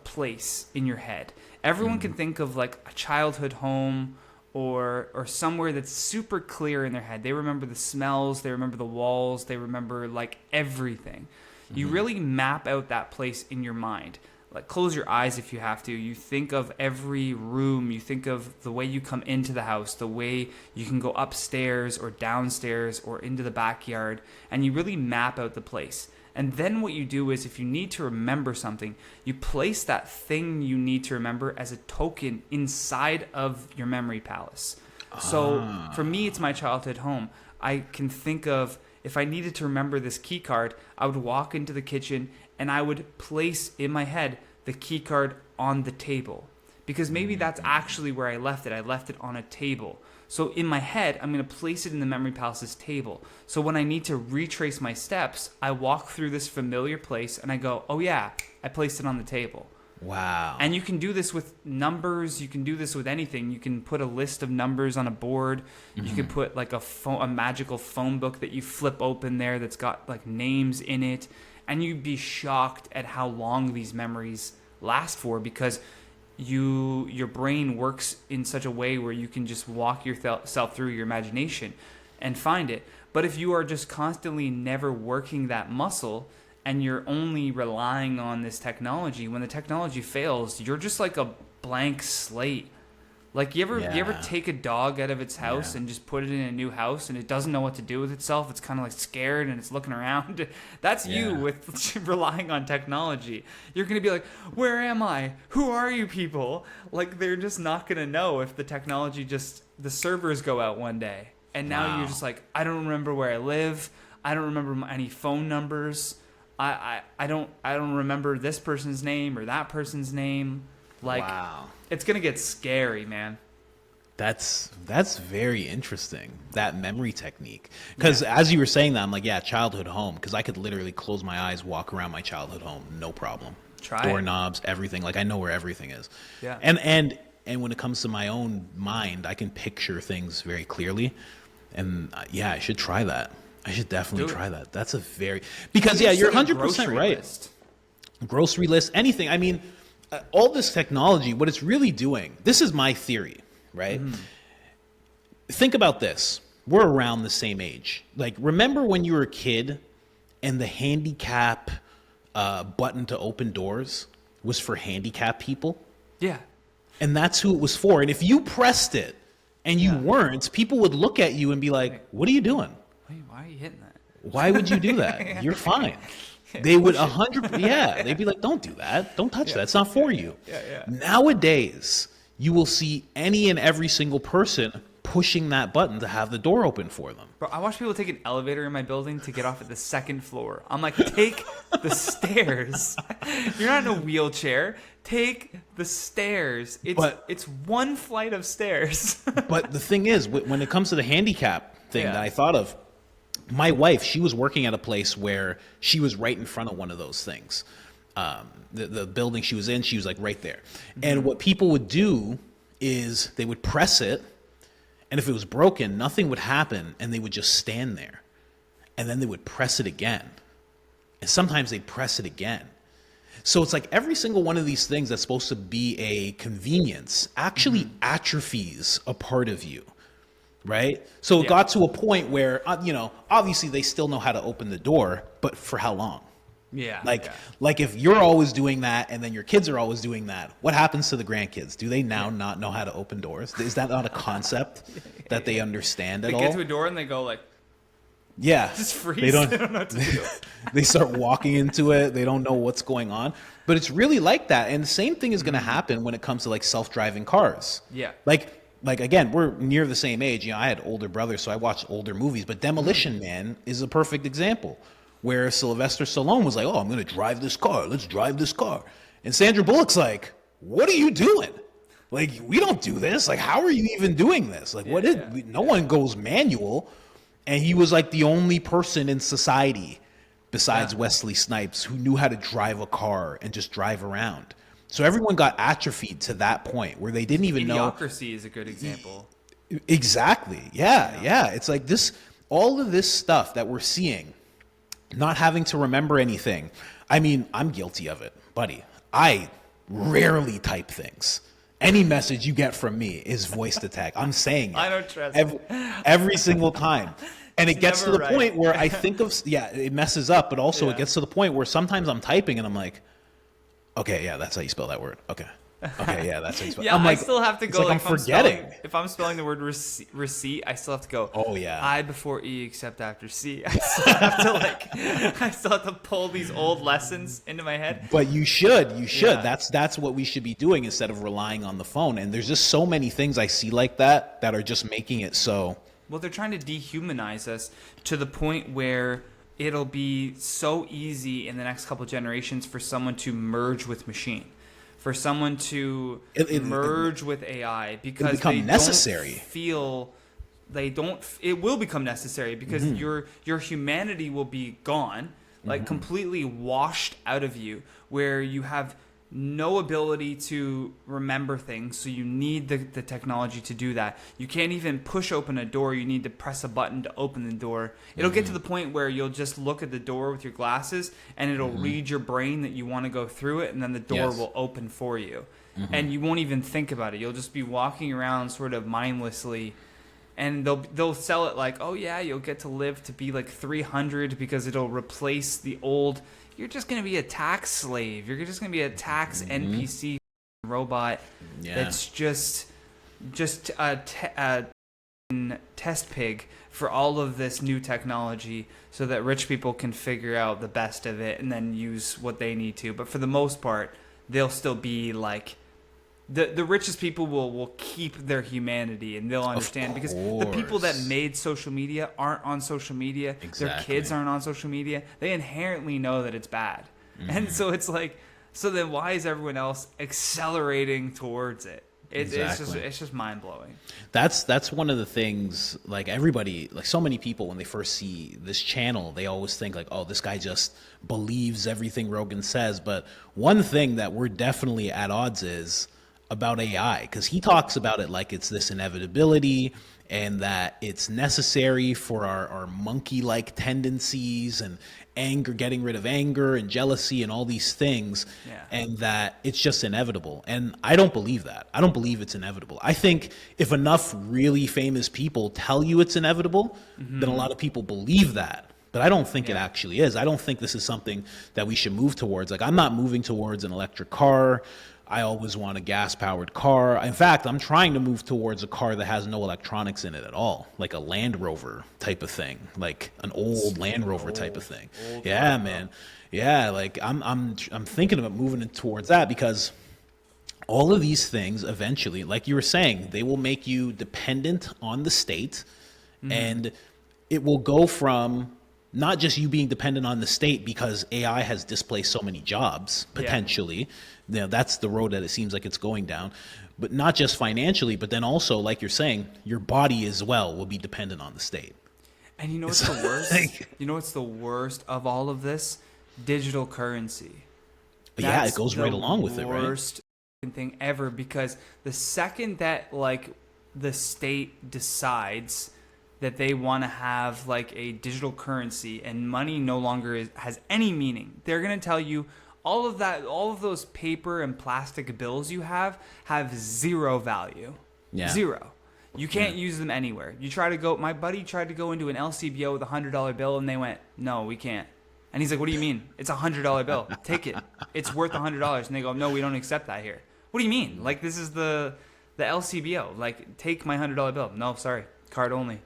place in your head. Everyone can think of like a childhood home or somewhere that's super clear in their head. They remember the smells, they remember the walls, they remember like everything. You really map out that place in your mind. Like close your eyes if you have to. You think of every room. You think of the way you come into the house, the way you can go upstairs or downstairs or into the backyard, and you really map out the place. And then what you do is, if you need to remember something, you place that thing you need to remember as a token inside of your memory palace. So for me, it's my childhood home. I can think of, if I needed to remember this key card, I would walk into the kitchen and I would place in my head the key card on the table, because maybe that's actually where I left it. I left it on a table. So in my head, I'm going to place it in the memory palace's table. So when I need to retrace my steps, I walk through this familiar place and I go, oh yeah, I placed it on the table. Wow. And you can do this with numbers. You can do this with anything. You can put a list of numbers on a board. You can put like a magical phone book that you flip open there that's got like names in it. And you'd be shocked at how long these memories last for, because your brain works in such a way where you can just walk yourself through your imagination and find it. But if you are just constantly never working that muscle and you're only relying on this technology, when the technology fails, you're just like a blank slate. Like you ever take a dog out of its house and just put it in a new house and it doesn't know what to do with itself? It's kind of like scared and it's looking around. That's you with relying on technology. You're going to be like, where am I? Who are you people? Like they're just not going to know if the technology the servers go out one day. And now you're just like, I don't remember where I live. I don't remember any phone numbers. I don't remember this person's name or that person's name. Like, it's going to get scary, man. That's very interesting, that memory technique. Because as you were saying that, I'm like, childhood home. Because I could literally close my eyes, walk around my childhood home, no problem. Doorknobs, everything. Like, I know where everything is. Yeah. And when it comes to my own mind, I can picture things very clearly. And I should try that. I should definitely try that. That's a very... Because, you're 100% right. Grocery list, anything. I mean... all this technology, what it's really doing, this is my theory, right? Think about this. We're around the same age. Like, remember when you were a kid and the handicap button to open doors was for handicapped people? Yeah. And that's who it was for. And if you pressed it and you weren't, people would look at you and be like, what are you doing? Why are you hitting that? Why would you do that? You're fine. They would 100%, they'd be like, don't do that. Don't touch that. It's not for you. Nowadays, you will see any and every single person pushing that button to have the door open for them. Bro, I watch people take an elevator in my building to get off at the second floor. I'm like, take the stairs. You're not in a wheelchair. Take the stairs. It's one flight of stairs. But the thing is, when it comes to the handicap thing that I thought of, my wife, she was working at a place where she was right in front of one of those things. The building she was in, she was like right there. And what people would do is they would press it, and if it was broken, nothing would happen, and they would just stand there. And then they would press it again. And sometimes they'd press it again. So it's like every single one of these things that's supposed to be a convenience actually atrophies a part of you, right? So it got to a point where, obviously they still know how to open the door, but for how long? Like if you're always doing that and then your kids are always doing that, what happens to the grandkids? Do they now not know how to open doors? Is that not a concept that they understand at all? They get to a door and they go like, just freeze. They don't know what to do. They start walking into it. They don't know what's going on. But it's really like that. And the same thing is going to happen when it comes to like self-driving cars. Yeah. Like again, we're near the same age. I had older brothers, so I watched older movies. But Demolition Man is a perfect example, where Sylvester Stallone was like, "Oh, I'm going to drive this car. Let's drive this car." And Sandra Bullock's like, "What are you doing? Like, we don't do this. Like, how are you even doing this? Like, no one goes manual." And he was like the only person in society besides Wesley Snipes who knew how to drive a car and just drive around. So everyone got atrophied to that point where they didn't even know. Idiocracy is a good example. Exactly. Yeah. It's like all of this stuff that we're seeing, not having to remember anything. I mean, I'm guilty of it, buddy. I rarely type things. Any message you get from me is voice to text. I'm saying it. I don't trust every single time. And it gets to the point where I think of, it messes up, but also it gets to the point where sometimes I'm typing and I'm like, okay, yeah, that's how you spell that word. Okay, yeah, that's how you spell it. Yeah, I'm like, I still have to go. Like I'm forgetting. If I'm spelling the word receipt, I still have to go. Oh yeah. I before E except after C. I still have to I still have to pull these old lessons into my head. But you should. Yeah. That's what we should be doing instead of relying on the phone. And there's just so many things I see like that are just making it so. Well, they're trying to dehumanize us to the point where it'll be so easy in the next couple of generations for someone to merge with machine, for someone to merge with AI, because they necessary. Don't feel it will become necessary because your humanity will be gone, like completely washed out of you, where you have no ability to remember things, so you need the technology to do that. You can't even push open a door. You need to press a button to open the door. It'll get to the point where you'll just look at the door with your glasses and it'll read your brain that you want to go through it, and then the door will open for you. And you won't even think about it. You'll just be walking around sort of mindlessly, and they'll sell it like, oh yeah, you'll get to live to be like 300 because it'll replace the old. You're just going to be a tax slave. You're just going to be a tax NPC robot that's just a test pig for all of this new technology so that rich people can figure out the best of it and then use what they need to. But for the most part, they'll still be like... The richest people will keep their humanity, and they'll understand, because the people that made social media aren't on social media. Exactly. Their kids aren't on social media. They inherently know that it's bad. And so it's like, so then why is everyone else accelerating towards it? It's just mind blowing. That's one of the things, like everybody, like so many people, when they first see this channel, they always think like, oh, this guy just believes everything Rogan says. But one thing that we're definitely at odds is about AI, because he talks about it like it's this inevitability and that it's necessary for our monkey-like tendencies and anger, getting rid of anger and jealousy and all these things, and that it's just inevitable. And I don't believe that. I don't believe it's inevitable. I think if enough really famous people tell you it's inevitable, then a lot of people believe that. But I don't think it actually is. I don't think this is something that we should move towards. Like, I'm not moving towards an electric car. I always want a gas-powered car. In fact, I'm trying to move towards a car that has no electronics in it at all, like a Land Rover type of thing, like an old Land Rover type of thing. Yeah, man. Yeah, like I'm thinking about moving it towards that, because all of these things eventually, like you were saying, they will make you dependent on the state, and it will go from not just you being dependent on the state because AI has displaced so many jobs, potentially. You know, that's the road that it seems like it's going down. But not just financially, but then also, like you're saying, your body as well will be dependent on the state. And you know what's the worst? You know what's the worst of all of this? Digital currency. Yeah, it goes right along with it, right? Worst thing ever, because the second that like the state decides that they want to have like a digital currency and money no longer has any meaning, they're going to tell you all of those paper and plastic bills you have zero value. Yeah. Zero. You can't use them anywhere. You try to go, my buddy tried to go into an LCBO with a $100 bill and they went, no, we can't. And he's like, what do you mean? It's a $100 bill. Take it. It's worth $100. And they go, no, we don't accept that here. What do you mean? Like, this is the LCBO. Like, take my $100 bill. No, sorry. Card only.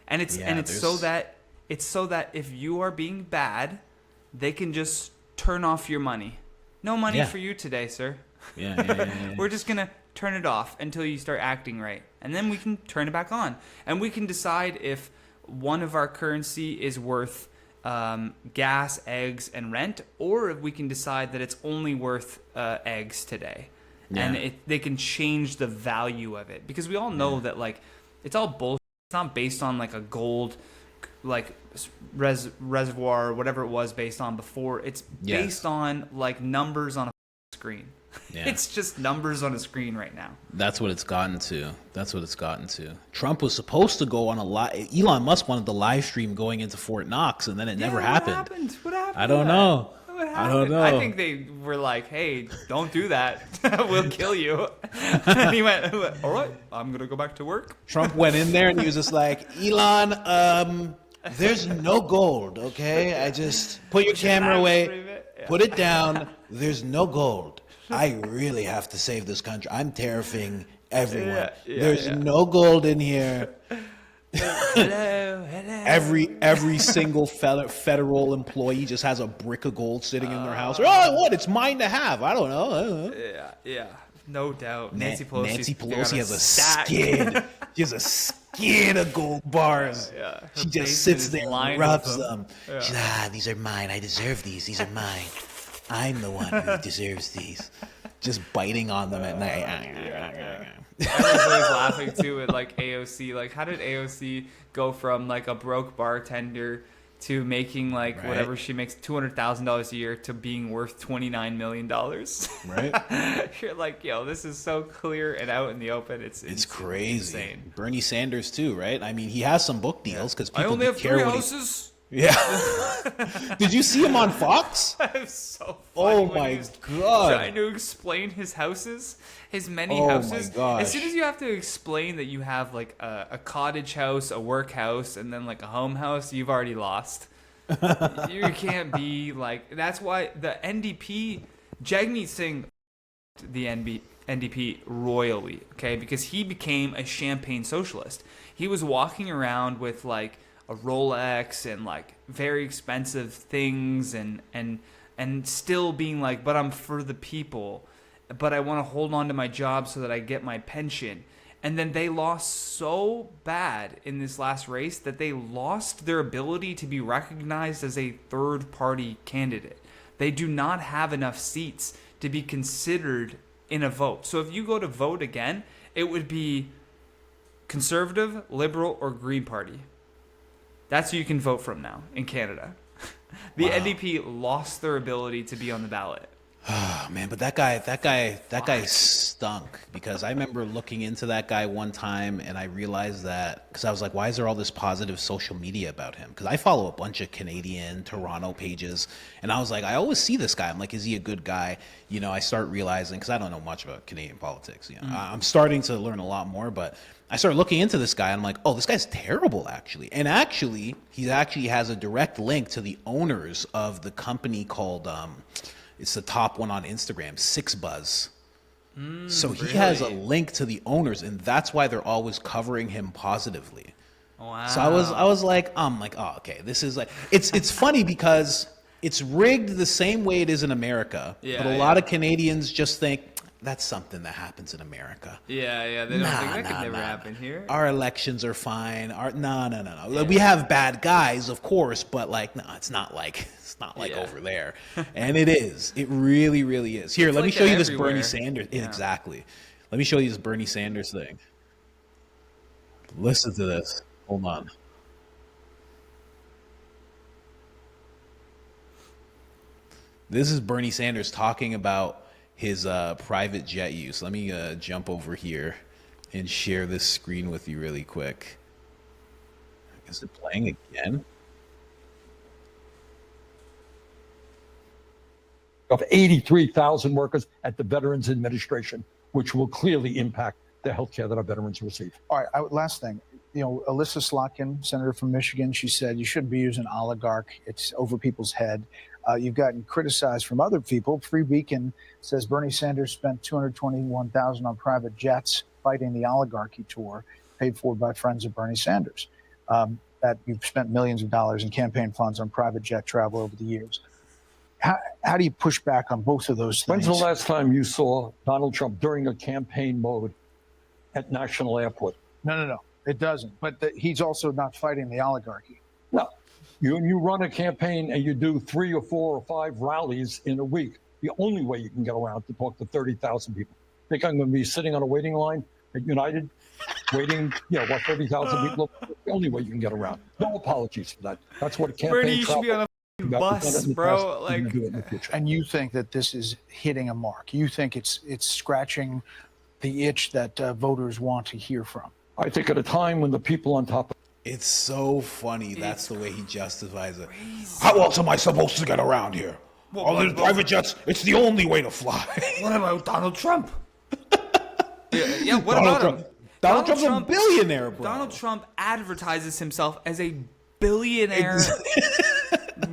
And it's so that if you are being bad, they can just turn off your money. No money for you today, sir. Yeah. We're just going to turn it off until you start acting right. And then we can turn it back on. And we can decide if one of our currency is worth gas, eggs, and rent, or if we can decide that it's only worth eggs today. Yeah. And they can change the value of it. Because we all know that, like, it's all bullshit. It's not based on, like, a gold, like, reservoir or whatever it was based on before. It's based on, like, numbers on a screen. Yeah. It's just numbers on a screen right now. That's what it's gotten to. Trump was supposed to go on Elon Musk wanted the live stream going into Fort Knox, and then it never happened. What happened? I don't know. I think they were like, hey, don't do that. We'll kill you. And he went, all right, I'm going to go back to work. Trump went in there and he was just like, Elon, there's no gold, okay? I just put your camera away, put it down. There's no gold. I really have to save this country. I'm tariffing everyone. There's no gold in here. Hello. Every single federal employee just has a brick of gold sitting in their house. Oh, what? It's mine to have. I don't know. Yeah. No doubt. Nancy Pelosi has a skid. She has a skid of gold bars. Yeah. She just sits there and rubs them. Yeah. She's these are mine. I deserve these. These are mine. I'm the one who deserves these. Just biting on them at night. I was always laughing too at like AOC. Like, how did AOC go from like a broke bartender to making like whatever she makes, $200,000 a year, to being worth $29 million? Right. You're like, yo, this is so clear and out in the open. It's crazy. Insane. Bernie Sanders too, right? I mean, he has some book deals because people I only have care 3 what houses. Yeah. Did you see him on Fox? That was so funny. Oh my god. Trying to explain his houses, his many houses. My gosh. As soon as you have to explain that you have like a cottage house, a work house, and then like a home house, you've already lost. You can't be like. That's why the NDP, Jagmeet Singh, the NDP royally, okay, because he became a champagne socialist. He was walking around with like a Rolex and like very expensive things and still being like, but I'm for the people, but I want to hold on to my job so that I get my pension. And then they lost so bad in this last race that they lost their ability to be recognized as a third party candidate. They do not have enough seats to be considered in a vote. So if you go to vote again, it would be Conservative, Liberal, or Green Party. That's who you can vote from now in Canada. The NDP lost their ability to be on the ballot. Oh man, but that guy stunk, because I remember looking into that guy one time and I realized that, because I was like, why is there all this positive social media about him? Because I follow a bunch of Canadian Toronto pages, and I was like, I always see this guy. I'm like, is he a good guy? You know, I start realizing, because I don't know much about Canadian politics. You know, I'm starting to learn a lot more, but I started looking into this guy and I'm like, oh, this guy's terrible actually. And actually, he actually has a direct link to the owners of the company called, it's the top one on Instagram, 6buzz. So he has a link to the owners, and that's why they're always covering him positively. Wow. So I was like, oh, okay, this is like, it's funny because it's rigged the same way it is in America, but a lot of Canadians just think that's something that happens in America. Yeah, they don't think that could never happen here. Our elections are fine. No. Yeah. We have bad guys, of course, but like, no, it's not like over there. And it is. It really, really is. Here, let me show you this Bernie Sanders. Yeah. Exactly. Let me show you this Bernie Sanders thing. Listen to this. Hold on. This is Bernie Sanders talking about his private jet use. Let me jump over here and share this screen with you really quick. Is it playing again? Of 83,000 workers at the Veterans Administration, which will clearly impact the health care that our veterans receive. All right, last thing. Alyssa Slotkin, senator from Michigan, she said you shouldn't be using oligarch. It's over people's head. You've gotten criticized from other people. Free Beacon says Bernie Sanders spent $221,000 on private jets fighting the oligarchy tour, paid for by friends of Bernie Sanders. That you've spent millions of dollars in campaign funds on private jet travel over the years. How do you push back on both of those things? When's the last time you saw Donald Trump during a campaign mode at National Airport? No, it doesn't. But he's also not fighting the oligarchy. No. You run a campaign and you do 3 or 4 or 5 rallies in a week. The only way you can get around to talk to 30,000 people. Think I'm going to be sitting on a waiting line at United, waiting, 30,000 people? The only way you can get around. No apologies for that. That's what a campaign Bernie, you should be on a bus, bro. And you think that this is hitting a mark? You think it's scratching the itch that voters want to hear from? I think at a time when the people on top of it's so funny. That's the way he justifies it. How else am I supposed to get around here? All these private jets, it's the only way to fly. What about Donald Trump? What about him? Donald Trump's a billionaire, bro. Donald Trump advertises himself as a billionaire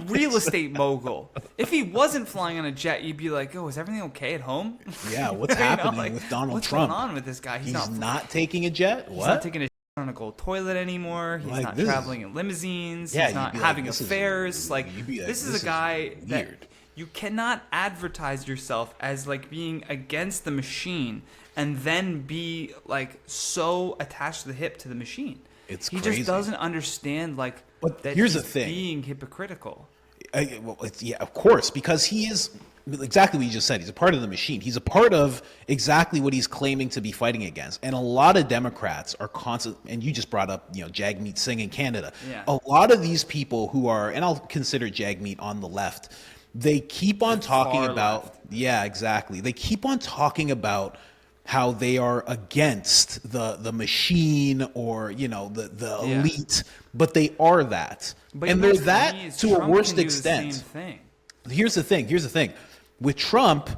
real estate mogul. If he wasn't flying on a jet, you'd be like, "Oh, is everything okay at home?" Yeah, what's happening with Donald Trump? What's going on with this guy? He's not taking a jet? He's not taking a on a gold toilet anymore. He's not traveling in limousines. He's not having affairs. This is a guy that you cannot advertise yourself as like being against the machine and then be like so attached to the hip to the machine. He just doesn't understand that here's he's the thing. being hypocritical. Of course, because he is exactly what you just said. He's a part of the machine. He's a part of exactly what he's claiming to be fighting against. And a lot of Democrats are constant. And you just brought up, Jagmeet Singh in Canada. Yeah. A lot of these people who are, and I'll consider Jagmeet on the left, they keep on talking about, exactly. They keep on talking about how they are against the machine or, the elite, but they are that. And they're that to a worst extent. Here's the thing. With Trump,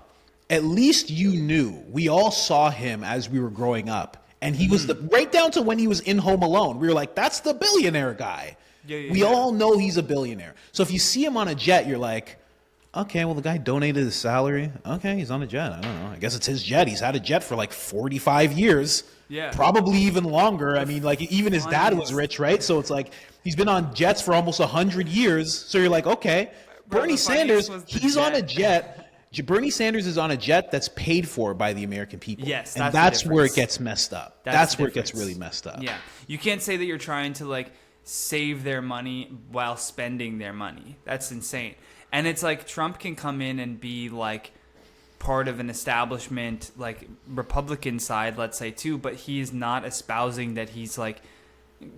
at least you knew. We all saw him as we were growing up. And he was right down to when he was in Home Alone. We were like, that's the billionaire guy. We all know he's a billionaire. So if you see him on a jet, you're like, okay, well, the guy donated his salary. Okay, he's on a jet. I don't know. I guess it's his jet. He's had a jet for like 45 years. Yeah. Probably even longer. I mean, like, even his dad was rich, right? So it's like he's been on jets for almost 100 years. So you're like, okay, Bernie Sanders, he's on a jet. Bernie Sanders is on a jet that's paid for by the American people. Yes, and that's where it gets messed up. That's where it gets really messed up. Yeah, you can't say that you're trying to save their money while spending their money. That's insane. And it's like Trump can come in and be like part of an establishment, like Republican side, let's say too, but he's not espousing that he's like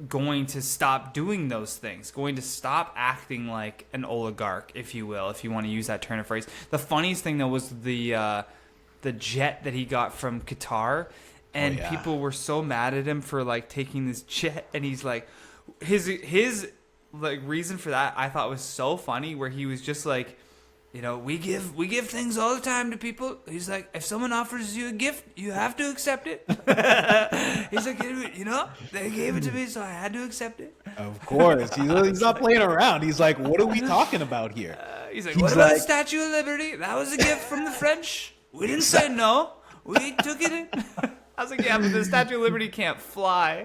going to stop doing those things, going to stop acting like an oligarch, if you will, if you want to use that turn of phrase. The funniest thing though was the jet that he got from Qatar, and people were so mad at him for like taking this jet, and he's like his like reason for that I thought was so funny, where he was just like, we give things all the time to people. He's like, if someone offers you a gift, you have to accept it. He's like, they gave it to me, so I had to accept it. Of course. He's not playing around. He's like, what are we talking about here? He's like, what about the Statue of Liberty? That was a gift from the French. We didn't say no. We took it in. I was like, yeah, but the Statue of Liberty can't fly.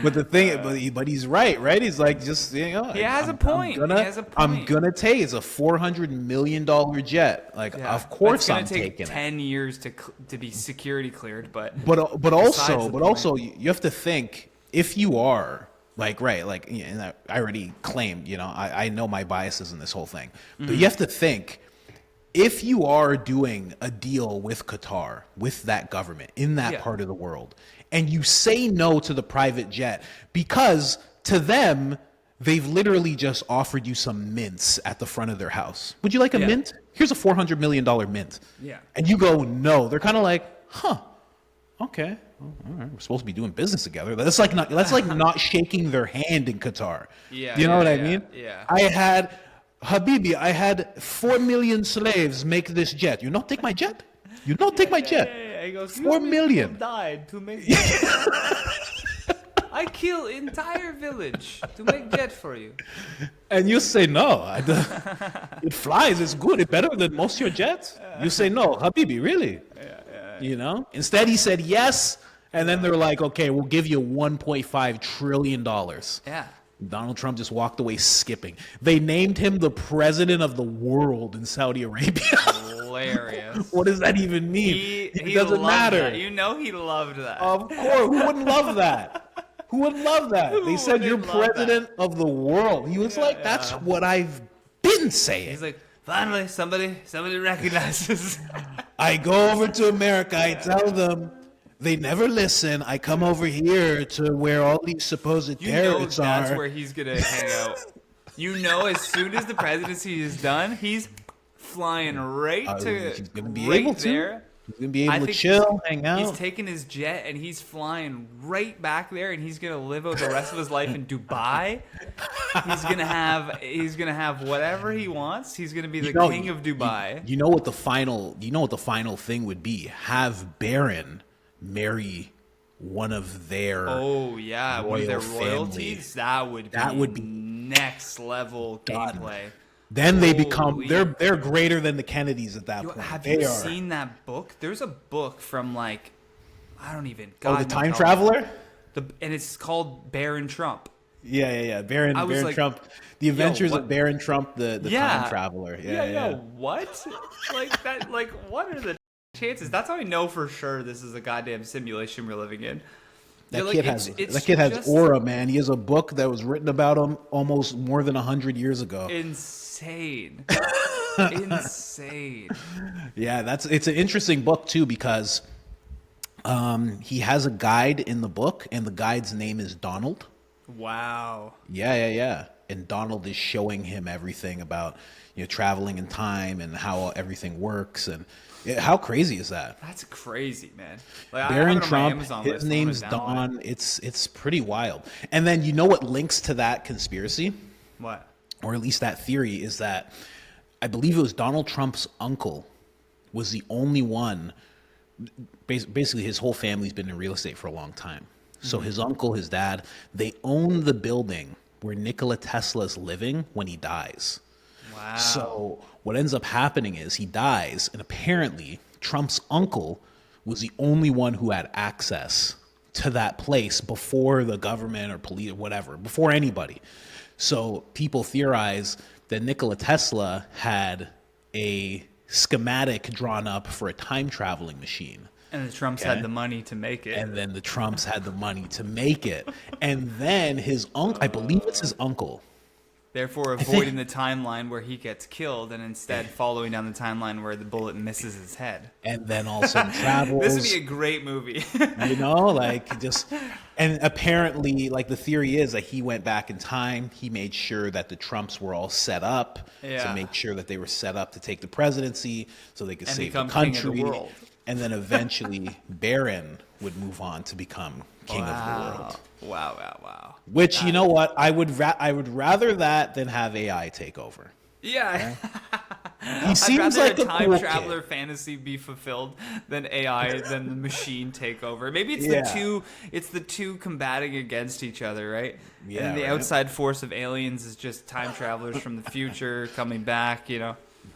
But the thing, but he's right? He's like, just he has a point. I'm gonna take it's a $400 million jet. Like, of course I'm taking it. It's gonna take 10 years to be security cleared, but also you have to think, if you are like, right, like, and I already claimed, I know my biases in this whole thing, but you have to think, if you are doing a deal with Qatar, with that government in that part of the world, and you say no to the private jet because to them, they've literally just offered you some mints at the front of their house. Would you like a mint? Here's a $400 million mint. Yeah. And you go, no. They're kind of like, huh, okay. All right. We're supposed to be doing business together. That's like not shaking their hand in Qatar. Yeah. You know what I mean? Yeah. Habibi, I had 4 million slaves make this jet. You not take my jet? You not take my jet? He goes, 4 million. Died to make I kill entire village to make jet for you. And you say no. It flies. It's good. It's better than most of your jets. You say no, Habibi. Really? Instead, he said yes, and then they're like, okay, we'll give you $1.5 trillion. Yeah. Donald Trump just walked away skipping. They named him the president of the world in Saudi Arabia. Hilarious. What does that even mean? It doesn't matter. That. You know he loved that. Of course. Who wouldn't love that? Who wouldn't love that? They said you're president of the world. He was like, that's what I've been saying. He's like, finally, somebody recognizes. I go over to America. I tell them. They never listen. I come over here to where all these supposed terrorists are. That's where he's going to hang out. As soon as the presidency is done, he's flying right to he's gonna be right able to. there. He's going to be able to chill, hang out. He's taking his jet and he's flying right back there, and he's going to live out the rest of his life in Dubai. He's going to have whatever he wants. He's going to be the king of Dubai. You know what the final thing would be? Have Barron marry one of their one of their royalties. That would be next level gameplay. Then they become they're greater than the Kennedys at that point. Have you seen that book? There's a book from the Time Traveler, and it's called Baron Trump. Yeah. Baron Trump, The Adventures of Baron Trump, the Time Traveler. Yeah. What? Like that? Like what are the chances? That's how I know for sure this is a goddamn simulation we're living in. That kid has aura, man. He has a book that was written about him almost more than 100 years ago. Insane. Yeah, it's an interesting book too, because he has a guide in the book, and the guide's name is Donald. Wow. Yeah. And Donald is showing him everything about traveling in time and how everything works, and how crazy is that? That's crazy, man. Like, Baron Trump, his name's Don. It's pretty wild. And then you know what links to that conspiracy? What? Or at least that theory is that I believe it was Donald Trump's uncle was the only one. Basically, his whole family's been in real estate for a long time. So his uncle, his dad, they own the building where Nikola Tesla's living when he dies. Wow. So what ends up happening is he dies, and apparently Trump's uncle was the only one who had access to that place before the government or police or whatever, before anybody. So people theorize that Nikola Tesla had a schematic drawn up for a time traveling machine. And the Trumps had the money to make it. And then the Trumps had the money to make it. And then his uncle, I believe it's his uncle. Therefore, avoiding the timeline where he gets killed and instead following down the timeline where the bullet misses his head. And then also travels. This would be a great movie. And apparently, the theory is that he went back in time. He made sure that the Trumps were all set up to make sure that they were set up to take the presidency so they could save the country. King of the world. And then eventually Barron would move on to become king of the world. Wow. Which, you know what? I would rather that than have AI take over. Yeah. He seems like a time traveler fantasy be fulfilled than AI, than the machine take over. Maybe it's the two combating against each other, right? Yeah. And the outside force of aliens is just time travelers from the future coming back,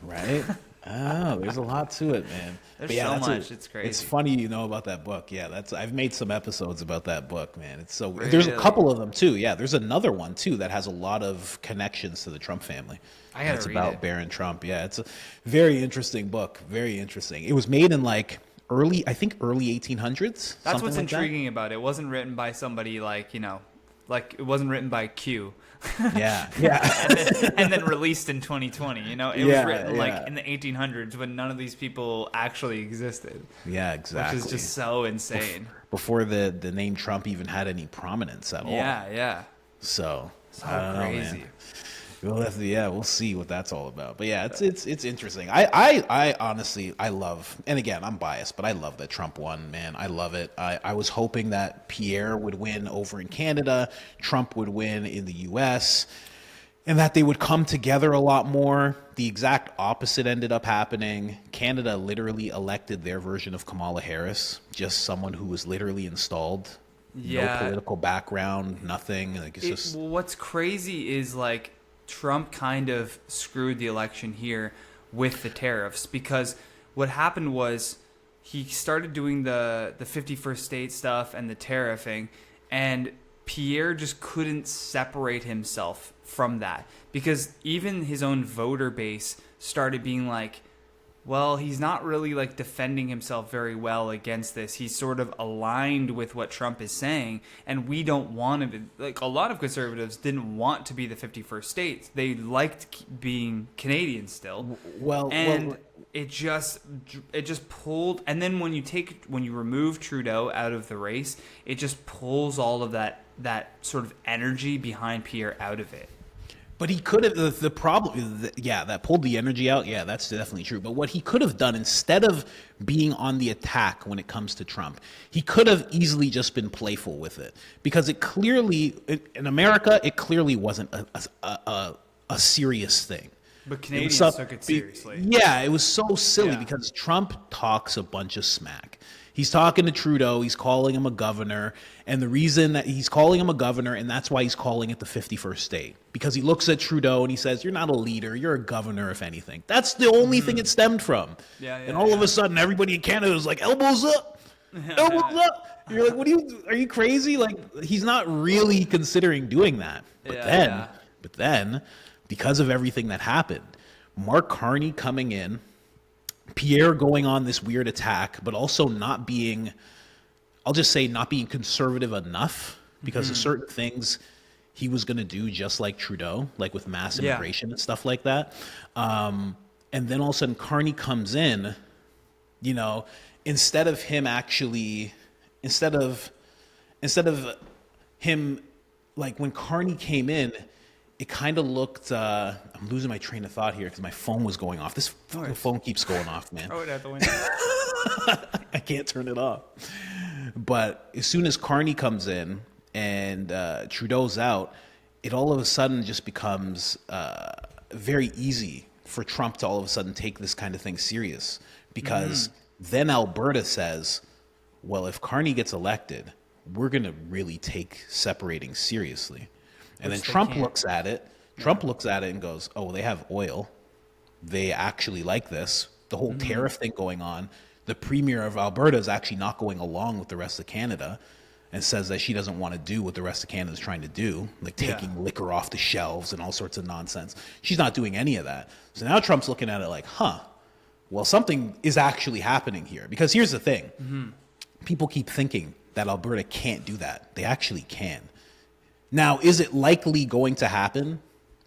Right. Oh, there's a lot to it, man. There's But yeah, so that's much. It's crazy. It's funny you know about that book. Yeah, I've made some episodes about that book, man. It's so Really? there's a couple of them too. Yeah, there's another one too that has a lot of connections to the Trump family. I gotta It's read about it. Barron Trump. Yeah, it's a very interesting book. Very interesting. It was made in like early 1800s. That's what's something like that. intriguing about it. It wasn't written by somebody like it wasn't written by Q. Yeah. and then released in 2020. It was Yeah, written yeah. like in the 1800s when none of these people actually existed. Yeah, exactly. Which is just so insane. Before the name Trump even had any prominence at all. Yeah. So So I don't know, crazy. man. We'll see what that's all about. But yeah, it's interesting. I honestly love, and again I'm biased, but I love that Trump won, man. I love it. I was hoping that Pierre would win over in Canada, Trump would win in the US, and that they would come together a lot more. The exact opposite ended up happening. Canada literally elected their version of Kamala Harris, just someone who was literally installed. Yeah. No political background, nothing. Like it's just What's crazy is like Trump kind of screwed the election here with the tariffs, because what happened was he started doing the 51st state stuff and the tariffing, and Pierre just couldn't separate himself from that, because even his own voter base started being like, well, he's not really like defending himself very well against this. He's sort of aligned with what Trump is saying, and we don't want him to. Like, a lot of conservatives didn't want to be the 51st state. They liked being Canadian still. It just pulled. And then when you remove Trudeau out of the race, it just pulls all of that sort of energy behind Pierre out of it. But he could have, the problem, that pulled the energy out. Yeah, that's definitely true. But what he could have done, instead of being on the attack when it comes to Trump, he could have easily just been playful with it. Because in America, it clearly wasn't a serious thing. But Canadians took it seriously. Yeah, it was so silly because Trump talks a bunch of smack. He's talking to Trudeau. He's calling him a governor. And the reason that he's calling him a governor, and that's why he's calling it the 51st state, because he looks at Trudeau and he says, you're not a leader. You're a governor, if anything. That's the only thing it stemmed from. And all of a sudden, everybody in Canada is like, elbows up. Elbows up. You're like, are you crazy? Like, he's not really considering doing that. But then, because of everything that happened, Mark Carney coming in, Pierre going on this weird attack, but also not being conservative enough, because of certain things he was going to do just like Trudeau, like with mass immigration and stuff like that. And then all of a sudden Carney comes in, instead of him, like when Carney came in, it kind of looked, I'm losing my train of thought here because my phone was going off. This phone keeps going off, man. Throw it out the window. I can't turn it off. But as soon as Carney comes in and Trudeau's out, it all of a sudden just becomes very easy for Trump to all of a sudden take this kind of thing serious. Because then Alberta says, well, if Carney gets elected, we're going to really take separating seriously. And then Trump looks at it. Trump looks at it and goes, oh, well, they have oil. They actually like this. The whole tariff thing going on. The premier of Alberta is actually not going along with the rest of Canada and says that she doesn't want to do what the rest of Canada is trying to do, like taking liquor off the shelves and all sorts of nonsense. She's not doing any of that. So now Trump's looking at it like, well, something is actually happening here. Because here's the thing. People keep thinking that Alberta can't do that. They actually can. Now, is it likely going to happen?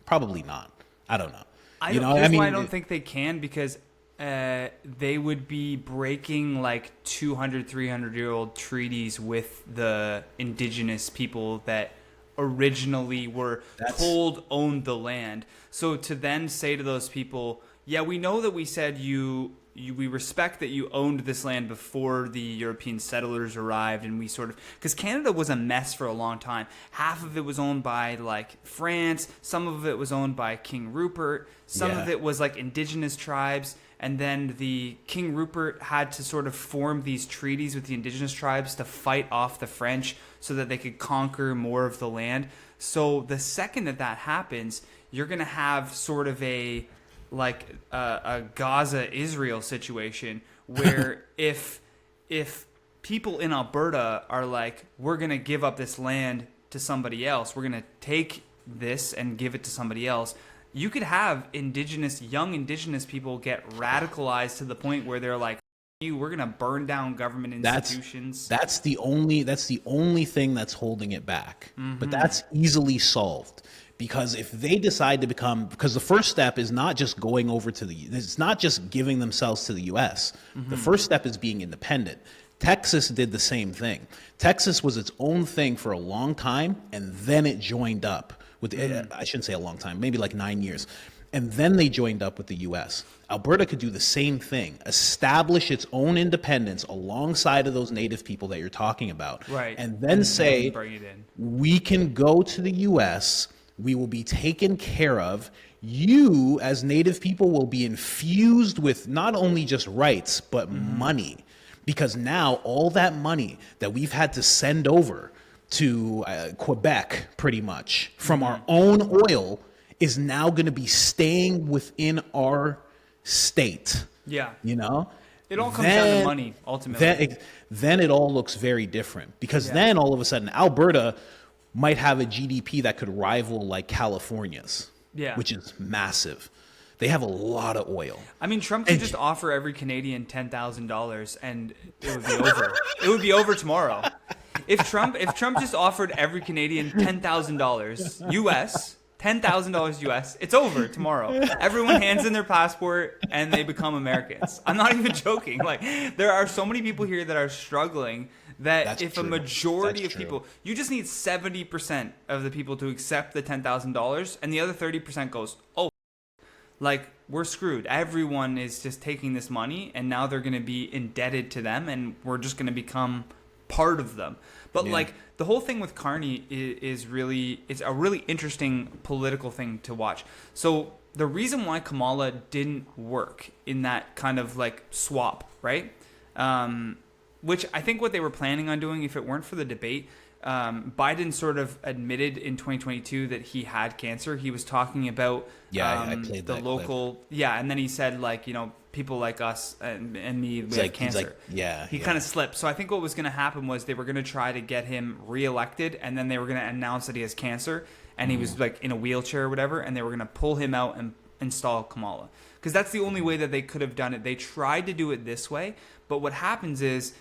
Probably not. I don't know. Here's why I don't think they can, because they would be breaking like 200, 300-year-old treaties with the indigenous people that originally were told owned the land. So to then say to those people, yeah, we know that we said we respect that you owned this land before the European settlers arrived, and we sort of, because Canada was a mess for a long time. Half of it was owned by like France, some of it was owned by King Rupert, some of it was like indigenous tribes, and then the King Rupert had to sort of form these treaties with the indigenous tribes to fight off the French so that they could conquer more of the land. So the second that happens, you're going to have sort of a like a Gaza-Israel situation where if people in Alberta are like, we're going to give up this land to somebody else, we're going to take this and give it to somebody else, you could have young indigenous people get radicalized to the point where they're like, we're going to burn down government institutions. That's the only thing that's holding it back. But that's easily solved. Because if they decide to because the first step is not just going over it's not just giving themselves to the U.S. The first step is being independent. Texas did the same thing. Texas was its own thing for a long time, and then it joined up with, I shouldn't say a long time, maybe like 9 years. And then they joined up with the U.S. Alberta could do the same thing, establish its own independence alongside of those native people that you're talking about. Right. And then say, bring it in. We can go to the U.S., we will be taken care of. You, as native people, will be infused with not only just rights, but money. Because now all that money that we've had to send over to Quebec, pretty much, from our own oil is now going to be staying within our state. Yeah. You know? It all comes down to money, ultimately. Then it all looks very different. Because then all of a sudden, Alberta might have a GDP that could rival like California's, which is massive. They have a lot of oil. I mean, Trump could just offer every Canadian $10,000 and it would be over. It would be over tomorrow. If Trump just offered every Canadian $10,000 US, $10,000 US, it's over tomorrow. Everyone hands in their passport and they become Americans. I'm not even joking. Like, there are so many people here that are struggling that That's if true. a majority That's of people, you just need 70% of the people to accept the $10,000 and the other 30% goes, oh, like, we're screwed. Everyone is just taking this money and now they're going to be indebted to them and we're just going to become part of them. But like, the whole thing with Carney is really, it's a really interesting political thing to watch. So the reason why Kamala didn't work in that kind of like swap, right? Which I think what they were planning on doing, if it weren't for the debate, Biden sort of admitted in 2022 that he had cancer. He was talking about I played the that local clip. And then he said, like, you know, people like us and me, we have cancer. He kind of slipped. So I think what was going to happen was they were going to try to get him reelected, and then they were going to announce that he has cancer and he was like in a wheelchair or whatever, and they were going to pull him out and install Kamala, because that's the only way that they could have done it. They tried to do it this way, but what happens is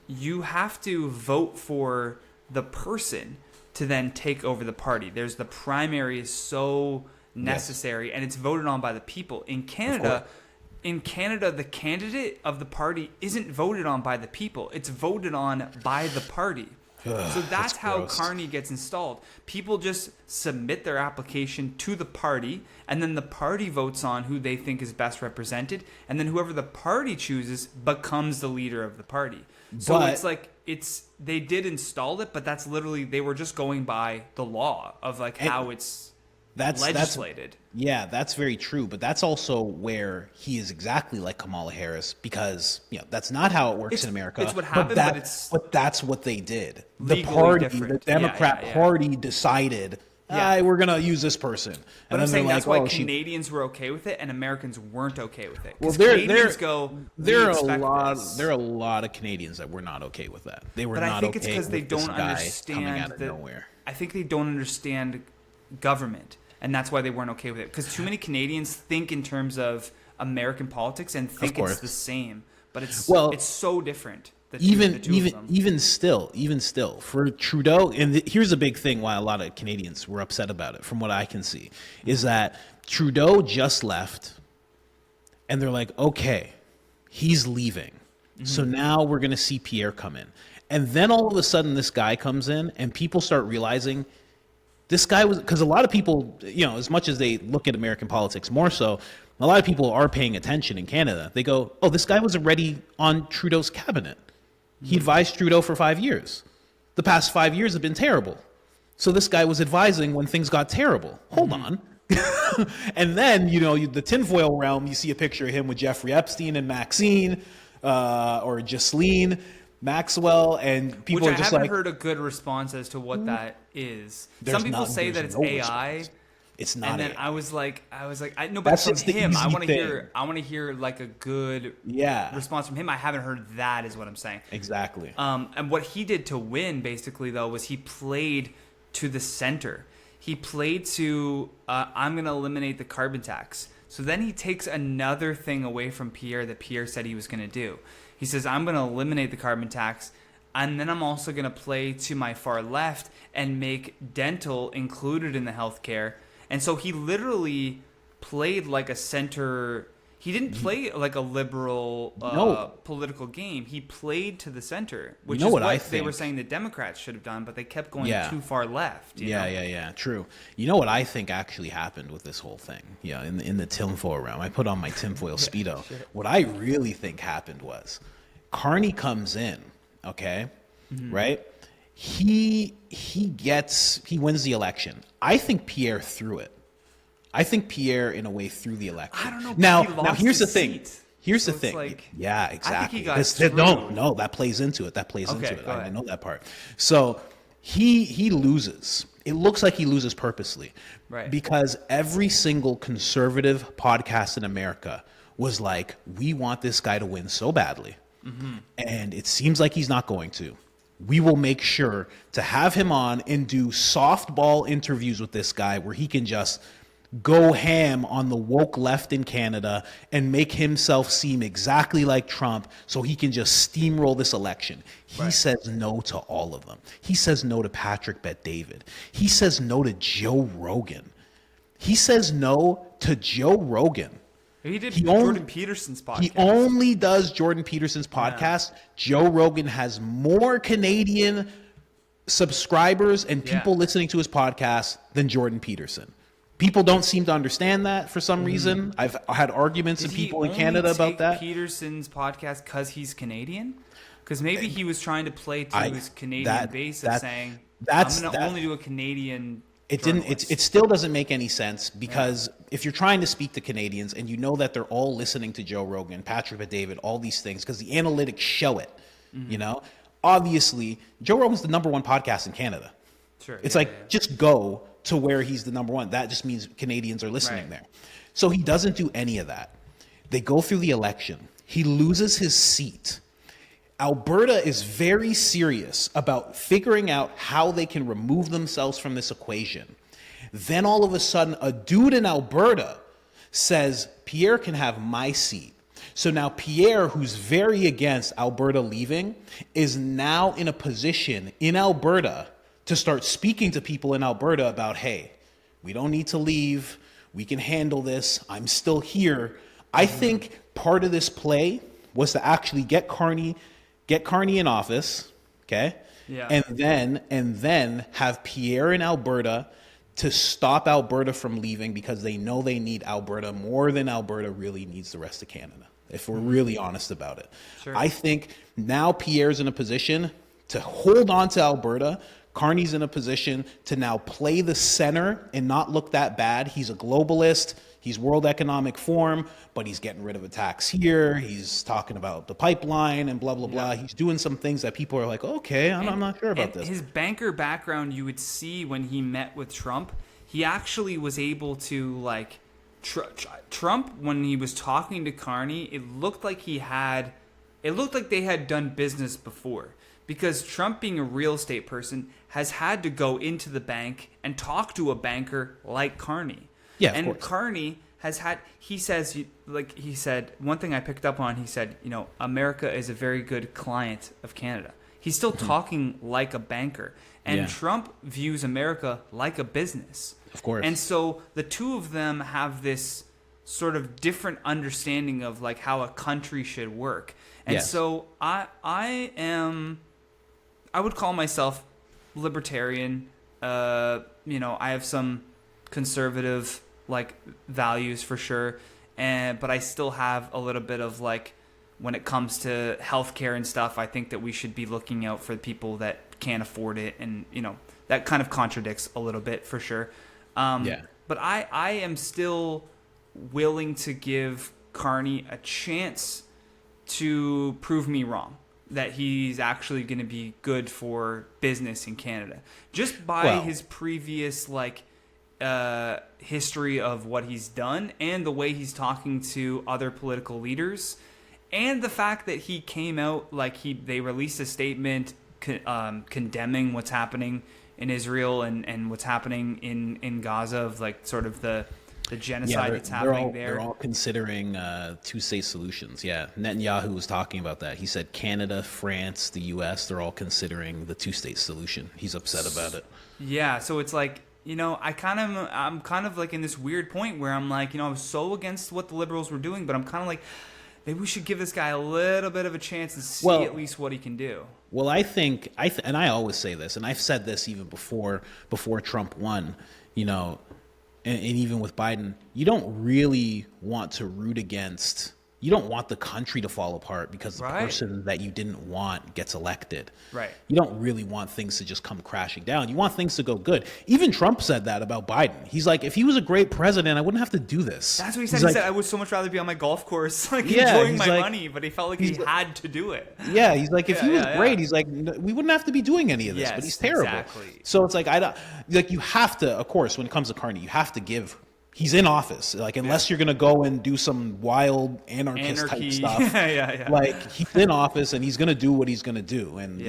you have to vote for the person to then take over the party. There's the primary is so necessary, and it's voted on by the people. In Canada, the candidate of the party isn't voted on by the people. It's voted on by the party. So that's how gross. Carney gets installed. People just submit their application to the party, and then the party votes on who they think is best represented, and then whoever the party chooses becomes the leader of the party. So it's like, they did install it, but that's literally, they were just going by the law of like how it's legislated. That's very true. But that's also where he is exactly like Kamala Harris, because that's not how it works in America. It's what happened, but that's what they did. The Democrat Party decided, we're gonna use this person. But And I'm saying they're that's like, why Canadians were okay with it and Americans weren't okay with it. Well, there are a lot of Canadians that were not okay with that. They were but not I think okay it's because they with don't this guy coming out understand of nowhere. I think they don't understand government, and that's why they weren't okay with it. Because too many Canadians think in terms of American politics and think it's the same, but it's so different. Even still, for Trudeau, and here's a big thing why a lot of Canadians were upset about it, from what I can see, is that Trudeau just left, and they're like, okay, he's leaving. So now we're going to see Pierre come in. And then all of a sudden this guy comes in, and people start realizing this guy was, because a lot of people, as much as they look at American politics more so, a lot of people are paying attention in Canada. They go, oh, this guy was already on Trudeau's cabinet. He advised Trudeau for 5 years. The past 5 years have been terrible. So this guy was advising when things got terrible. Hold on. And then, the tinfoil realm, you see a picture of him with Jeffrey Epstein and Maxine, or Ghislaine Maxwell, and people are just like... Which I haven't heard a good response as to what that is. Some people say that it's AI. It's not And then it. I was like, I know, but That's from just the him, I easy want to thing. hear like a good Yeah. response from him. I haven't heard that, is what I'm saying. Exactly. And what he did to win, basically, though, was he played to the center. He played to, I'm going to eliminate the carbon tax. So then he takes another thing away from Pierre that Pierre said he was going to do. He says, I'm going to eliminate the carbon tax, and then I'm also going to play to my far left and make dental included in the healthcare. And so he literally played like a center. He didn't play like a liberal political game. He played to the center, which is what they were saying the Democrats should have done, but they kept going too far left. You know? Yeah. True. You know what I think actually happened with this whole thing? Yeah, in the tinfoil realm. I put on my tinfoil Speedo. What I really think happened was Carney comes in, okay? Right? He wins the election. I think Pierre threw it. I think Pierre, in a way, threw the election. I don't know. Now here's the thing. Here's the So it's thing. like, Yeah, I think exactly. he got No, that plays into it. Okay, go I ahead. know that part. So he loses. It looks like he loses purposely. Right. Because every single conservative podcast in America was like, we want this guy to win so badly. And it seems like he's not going to. We will make sure to have him on and do softball interviews with this guy where he can just go ham on the woke left in Canada and make himself seem exactly like Trump so he can just steamroll this election. He says no to all of them. He says no to Patrick Bet-David. He says no to Joe Rogan. He says no to Joe Rogan. He did Jordan Peterson's podcast. He only does Jordan Peterson's podcast. Yeah. Joe Rogan has more Canadian subscribers and people listening to his podcast than Jordan Peterson. People don't seem to understand that for some reason. I've had arguments with people in Canada about that. Peterson's podcast because he's Canadian? Because maybe he was trying to play to his Canadian base of saying, I'm going to only do a Canadian. It still doesn't make any sense because if you're trying to speak to Canadians and you know that they're all listening to Joe Rogan, Patrick Bet-David, all these things, because the analytics show it, you know, obviously Joe Rogan's the number one podcast in Canada. Sure. It's just go to where he's the number one. That just means Canadians are listening there. So he doesn't do any of that. They go through the election. He loses his seat. Alberta is very serious about figuring out how they can remove themselves from this equation. Then all of a sudden, a dude in Alberta says, Pierre can have my seat. So now Pierre, who's very against Alberta leaving, is now in a position in Alberta to start speaking to people in Alberta about, hey, we don't need to leave. We can handle this. I'm still here. I think part of this play was to actually get Carney in office, okay? Yeah. And then have Pierre in Alberta to stop Alberta from leaving because they know they need Alberta more than Alberta really needs the rest of Canada, if we're really honest about it. Sure. I think now Pierre's in a position to hold on to Alberta. Carney's in a position to now play the center and not look that bad. He's a globalist. He's World Economic Forum, but he's getting rid of a tax here. He's talking about the pipeline and blah, blah, blah. He's doing some things that people are like, okay, I'm not sure about this. His banker background, you would see when he met with Trump, he actually was able to, like, Trump, when he was talking to Carney, it looked like they had done business before. Because Trump, being a real estate person, has had to go into the bank and talk to a banker like Carney. Yeah, and of course. Carney has had, he said, one thing I picked up on, he said, America is a very good client of Canada. He's still talking like a banker. And Trump views America like a business. Of course. And so the two of them have this sort of different understanding of like how a country should work. And so I would call myself libertarian. I have some conservative like values for sure, but I still have a little bit of like, when it comes to healthcare and stuff, I think that we should be looking out for the people that can't afford it, and that kind of contradicts a little bit for sure. But I am still willing to give Carney a chance to prove me wrong, that he's actually going to be good for business in Canada, just by his previous like history of what he's done and the way he's talking to other political leaders, and the fact that he came out like they released a statement condemning what's happening in Israel and what's happening in Gaza, of like sort of the genocide that's happening there. They're all considering two-state solutions. Yeah, Netanyahu was talking about that. He said Canada, France, the U.S., they're all considering the two-state solution. He's upset about it. Yeah, so it's like, I'm kind of like in this weird point where I'm like, I was so against what the liberals were doing, but I'm kind of like, maybe we should give this guy a little bit of a chance and see at least what he can do. Well, I think, and I always say this, and I've said this even before Trump won, and even with Biden, you don't really want to root against. You don't want the country to fall apart because the person that you didn't want gets elected. Right. You don't really want things to just come crashing down. You want things to go good. Even Trump said that about Biden. He's like, if he was a great president, I wouldn't have to do this. That's what he said. He said, I would so much rather be on my golf course, enjoying my money, but he felt like he had to do it. Yeah, he's like, if he was great, he's like, we wouldn't have to be doing any of this, but he's terrible. Exactly. So it's like, you have to, of course, when it comes to Carney, you have to give. He's in office. Like, unless you're going to go and do some wild anarchist type stuff. Like, he's in office and he's going to do what he's going to do. And,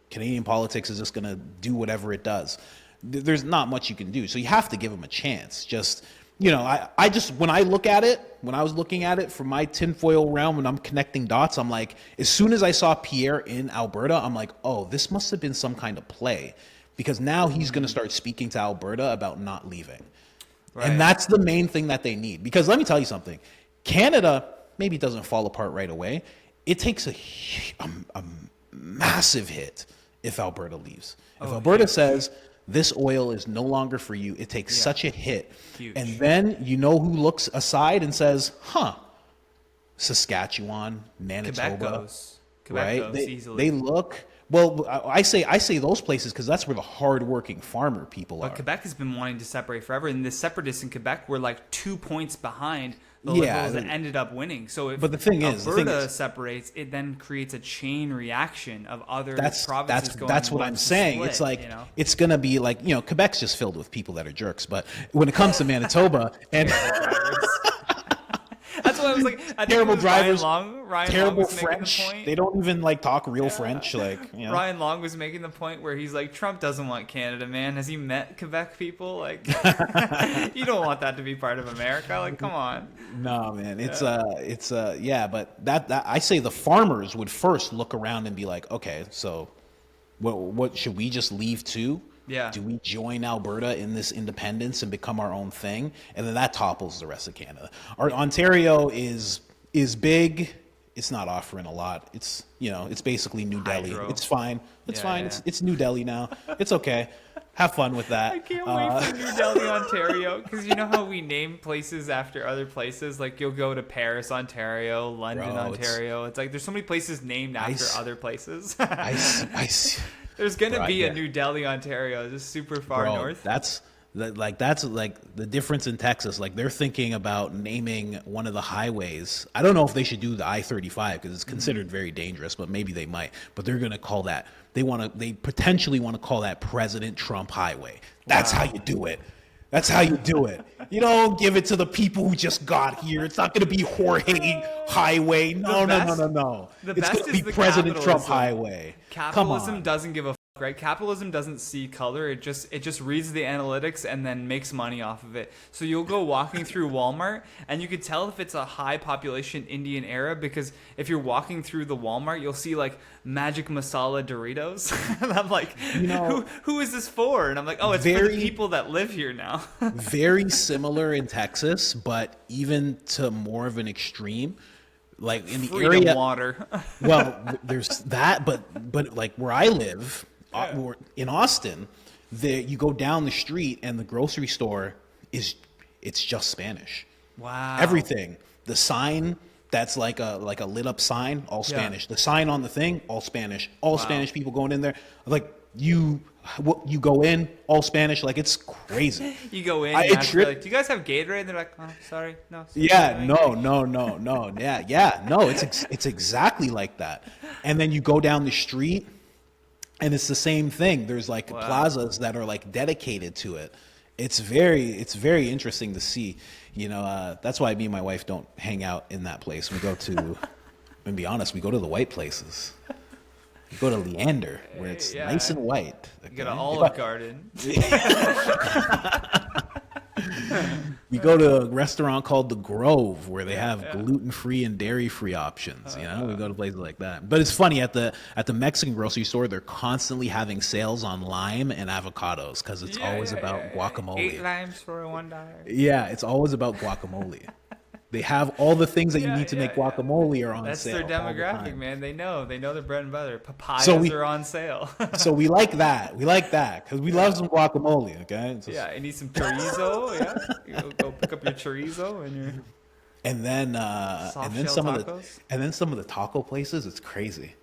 Canadian politics is just going to do whatever it does. There's not much you can do. So you have to give him a chance. Just, I just, when I look at it, when I was looking at it from my tinfoil realm, when I'm connecting dots, I'm like, as soon as I saw Pierre in Alberta, I'm like, oh, this must have been some kind of play. Because now he's going to start speaking to Alberta about not leaving. Right. And that's the main thing that they need. Because let me tell you something. Canada maybe doesn't fall apart right away. It takes a massive hit if Alberta leaves. If Alberta says, this oil is no longer for you, it takes such a hit. Huge. And then who looks aside and says, Saskatchewan, Manitoba. Quebec goes easily. They look... Well, I say those places because that's where the hardworking farmer people are. But Quebec has been wanting to separate forever, and the separatists in Quebec were like 2 points behind the Liberals and ended up winning. So if Alberta separates, it then creates a chain reaction of other provinces going. That's what I'm saying. Split, it's like it's gonna be like Quebec's just filled with people that are jerks. But when it comes to Manitoba and that's why I was like, I terrible drivers, Ryan terrible Long was French. The point. They don't even talk real French. Ryan Long was making the point where he's like, Trump doesn't want Canada, man. Has he met Quebec people? Like, you don't want that to be part of America. Like, come on. No, man. But that I say the farmers would first look around and be like, okay, so what should we just leave too? Yeah. Do we join Alberta in this independence and become our own thing? And then that topples the rest of Canada. Ontario is big. It's not offering a lot. It's it's basically New Delhi. It's fine. It's fine. Yeah. It's New Delhi now. It's okay. Have fun with that. I can't wait for New Delhi, Ontario, because you know how we name places after other places. Like you'll go to Paris, Ontario, London, Ontario. It's like there's so many places named after other places. I see. There's gonna be a New Delhi, Ontario, just super far north. That's the difference in Texas. Like they're thinking about naming one of the highways. I don't know if they should do the I-35 because it's considered very dangerous, but maybe they might. But they're gonna call that. They potentially want to call that President Trump Highway. That's how you do it. That's how you do it. You don't give it to the people who just got here. It's not going to be Jorge Highway. No. It's going to be President Trump Highway. Capitalism doesn't give a fuck, right? Capitalism doesn't see color. It just reads the analytics and then makes money off of it. So you'll go walking through Walmart and you could tell if it's a high population Indian era because if you're walking through the Walmart, you'll see like Magic Masala Doritos. And I'm like, who is this for? And I'm like, oh, it's for the people that live here now. Very similar in Texas, but even to more of an extreme. Like in the Freedom area, water. Well, there's that, but like where I live, in Austin, you go down the street and the grocery store it's just Spanish. Wow. Everything. The sign that's like a lit up sign, all Spanish. The sign on the thing, all Spanish. All Spanish people going in there. Like you go in, all Spanish. Like it's crazy. You go in, like, do you guys have Gatorade? And they're like, oh, sorry, no. Yeah, no. Yeah, no. It's exactly like that. And then you go down the street, and it's the same thing. There's like plazas that are like dedicated to it, It's very interesting to see. That's why me and my wife don't hang out in that place. We go to, and be honest, we go to the white places. We go to Leander, where it's nice and white. You get an Olive Garden. We go to a restaurant called The Grove, where they have gluten-free and dairy-free options. We go to places like that. But it's funny, at the Mexican grocery store, they're constantly having sales on lime and avocados because it's always about guacamole. 8 limes for $1. Yeah, it's always about guacamole. They have all the things that you need to make guacamole are on That's sale. That's their demographic, man. They know their bread and butter. Papayas are on sale. So we like that. We like that because we love some guacamole. Okay. Yeah, you need some chorizo. Yeah, you go pick up your chorizo and your. And then some tacos? of the taco places. It's crazy,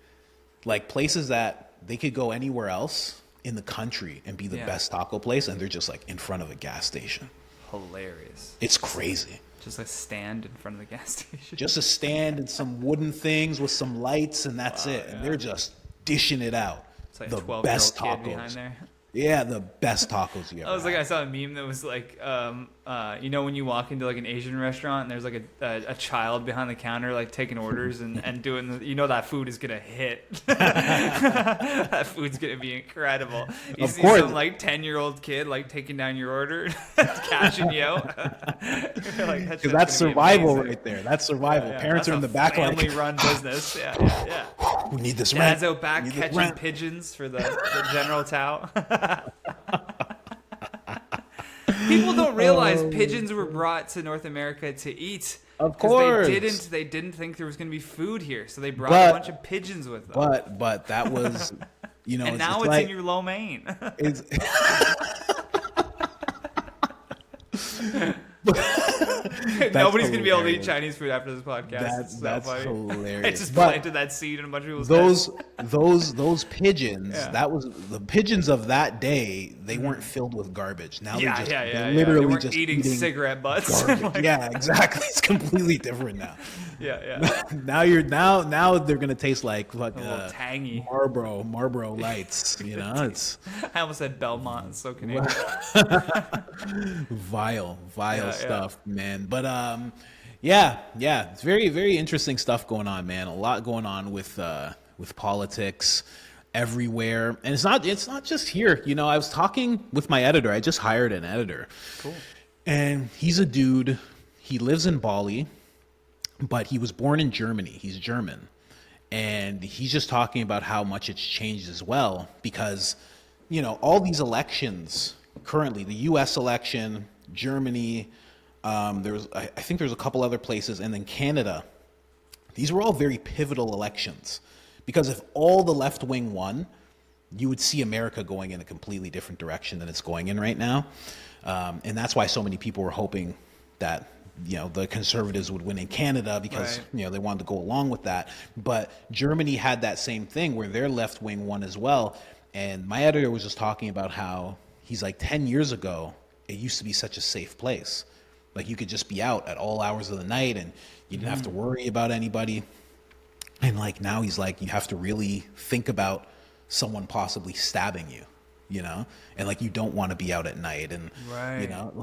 like places that they could go anywhere else in the country and be the best taco place, and they're just like in front of a gas station. Hilarious. It's crazy. Just a stand in front of the gas station. Just a stand and some wooden things with some lights, and that's it. And they're just dishing it out. It's like the a 12-year-old best kid tacos. behind there. Yeah, the best tacos you ever I saw a meme that was like, when you walk into like an Asian restaurant and there's like a child behind the counter like taking orders and doing that food is gonna hit. That food's gonna be incredible. You Of see course. some like 10-year-old kid like taking down your order, cashing you out. Because that's survival right there. That's survival. Parents are in the back family-run business. Yeah. We need this rent. Dad's out back catching pigeons for the General Tao. People don't realize pigeons were brought to North America to eat. Of course. They didn't think there was going to be food here, so they brought a bunch of pigeons with them. But that was, and now it's in your lo mein. Nobody's gonna be able to eat Chinese food after this podcast. That's hilarious. I just planted that seed in a bunch of people's heads. Those pigeons. That was the pigeons of that day. They weren't filled with garbage. Now they're literally They weren't just eating cigarette butts. Yeah, exactly. It's completely different now. Yeah. now they're gonna taste like tangy Marlboro Lights. It's. I almost said Belmont. It's so Canadian. Vile stuff, man. But it's very, very interesting stuff going on, man. A lot going on with politics everywhere, and it's not just here. I was talking with my editor. I just hired an editor. Cool. And he's a dude. He lives in Bali, but he was born in Germany. He's German, and he's just talking about how much it's changed as well because all these elections currently, the U.S. election, Germany. I think there's a couple other places, and then Canada. These were all very pivotal elections because if all the left wing won, you would see America going in a completely different direction than it's going in right now. And that's why so many people were hoping that the conservatives would win in Canada because they wanted to go along with that. But Germany had that same thing where their left wing won as well. And my editor was just talking about how he's like 10 years ago, it used to be such a safe place. Like you could just be out at all hours of the night and you didn't have to worry about anybody. And like now he's like, you have to really think about someone possibly stabbing you, and like you don't want to be out at night. And,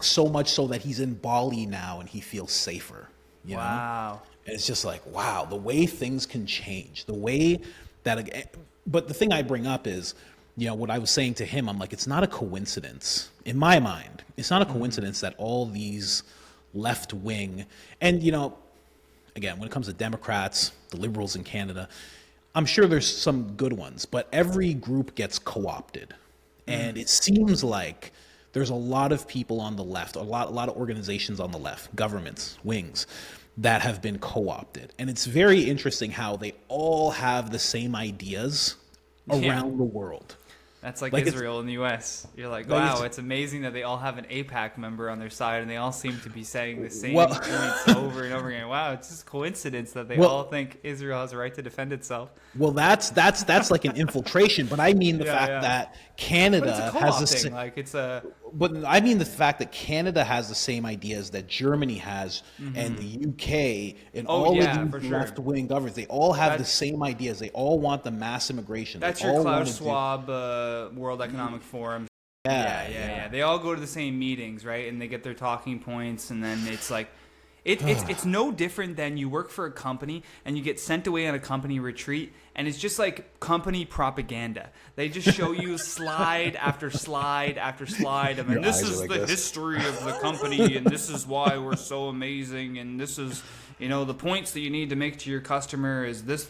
so much so that he's in Bali now and he feels safer, Wow. And it's just like, wow, the way things can change, the way that, but the thing I bring up is, what I was saying to him, I'm like, it's not a coincidence in my mind. It's not a coincidence that all these left wing and, again, when it comes to Democrats, the liberals in Canada, I'm sure there's some good ones, but every group gets co-opted. And it seems like there's a lot of people on the left, a lot of organizations on the left, governments, wings, that have been co-opted. And it's very interesting how they all have the same ideas around the world. That's like Israel in the U.S. You're like, wow, it's amazing that they all have an AIPAC member on their side and they all seem to be saying the same points over and over again. Wow, it's just coincidence that they all think Israel has a right to defend itself. Well, that's like an infiltration, but I mean the fact that Canada has the same. But I mean the fact that Canada has the same ideas that Germany has, and the UK, and all of these left-wing governments. They all have the same ideas. They all want the mass immigration. That's your Klaus Schwab World Economic Forum Yeah. They all go to the same meetings, right? And they get their talking points, and then it's like, it's no different than you work for a company and you get sent away on a company retreat, and it's just like company propaganda. They just show you slide after slide after slide. I mean, this is like the history of the company, and this is why we're so amazing, and this is, you know, the points that you need to make to your customer is this,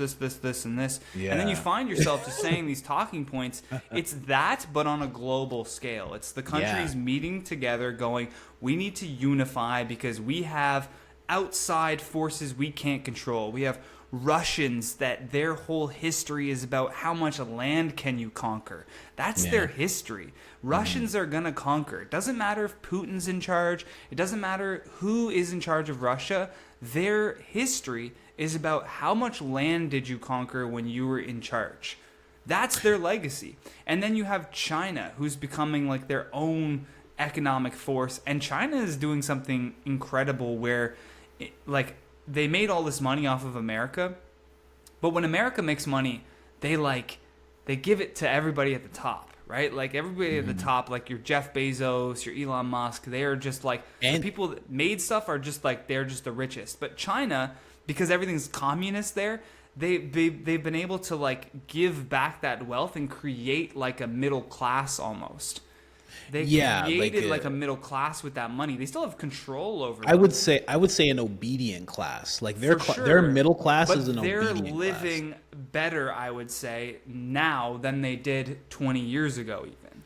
and this. Yeah. And then you find yourself just saying these talking points. It's that, but on a global scale. It's the countries meeting together going, we need to unify because we have outside forces we can't control. We have Russians that their whole history is about how much land can you conquer. That's their history. Russians are going to conquer. It doesn't matter if Putin's in charge. It doesn't matter who is in charge of Russia. Their history is about how much land did you conquer when you were in charge. That's their legacy. And then you have China, who's becoming like their own economic force. And China is doing something incredible where like they made all this money off of America, but when America makes money, they give it to everybody at the top, right? Like everybody at the top, like your Jeff Bezos, your Elon Musk, they are just like, the people that made stuff are just like, they're just the richest. But China, because everything's communist there, they've been able to like give back that wealth and create like a middle class almost. They created like a middle class with that money. They still have control over it. I would say an obedient class. Like their middle class is an obedient class. They're living better, I would say, now than they did 20 years ago even.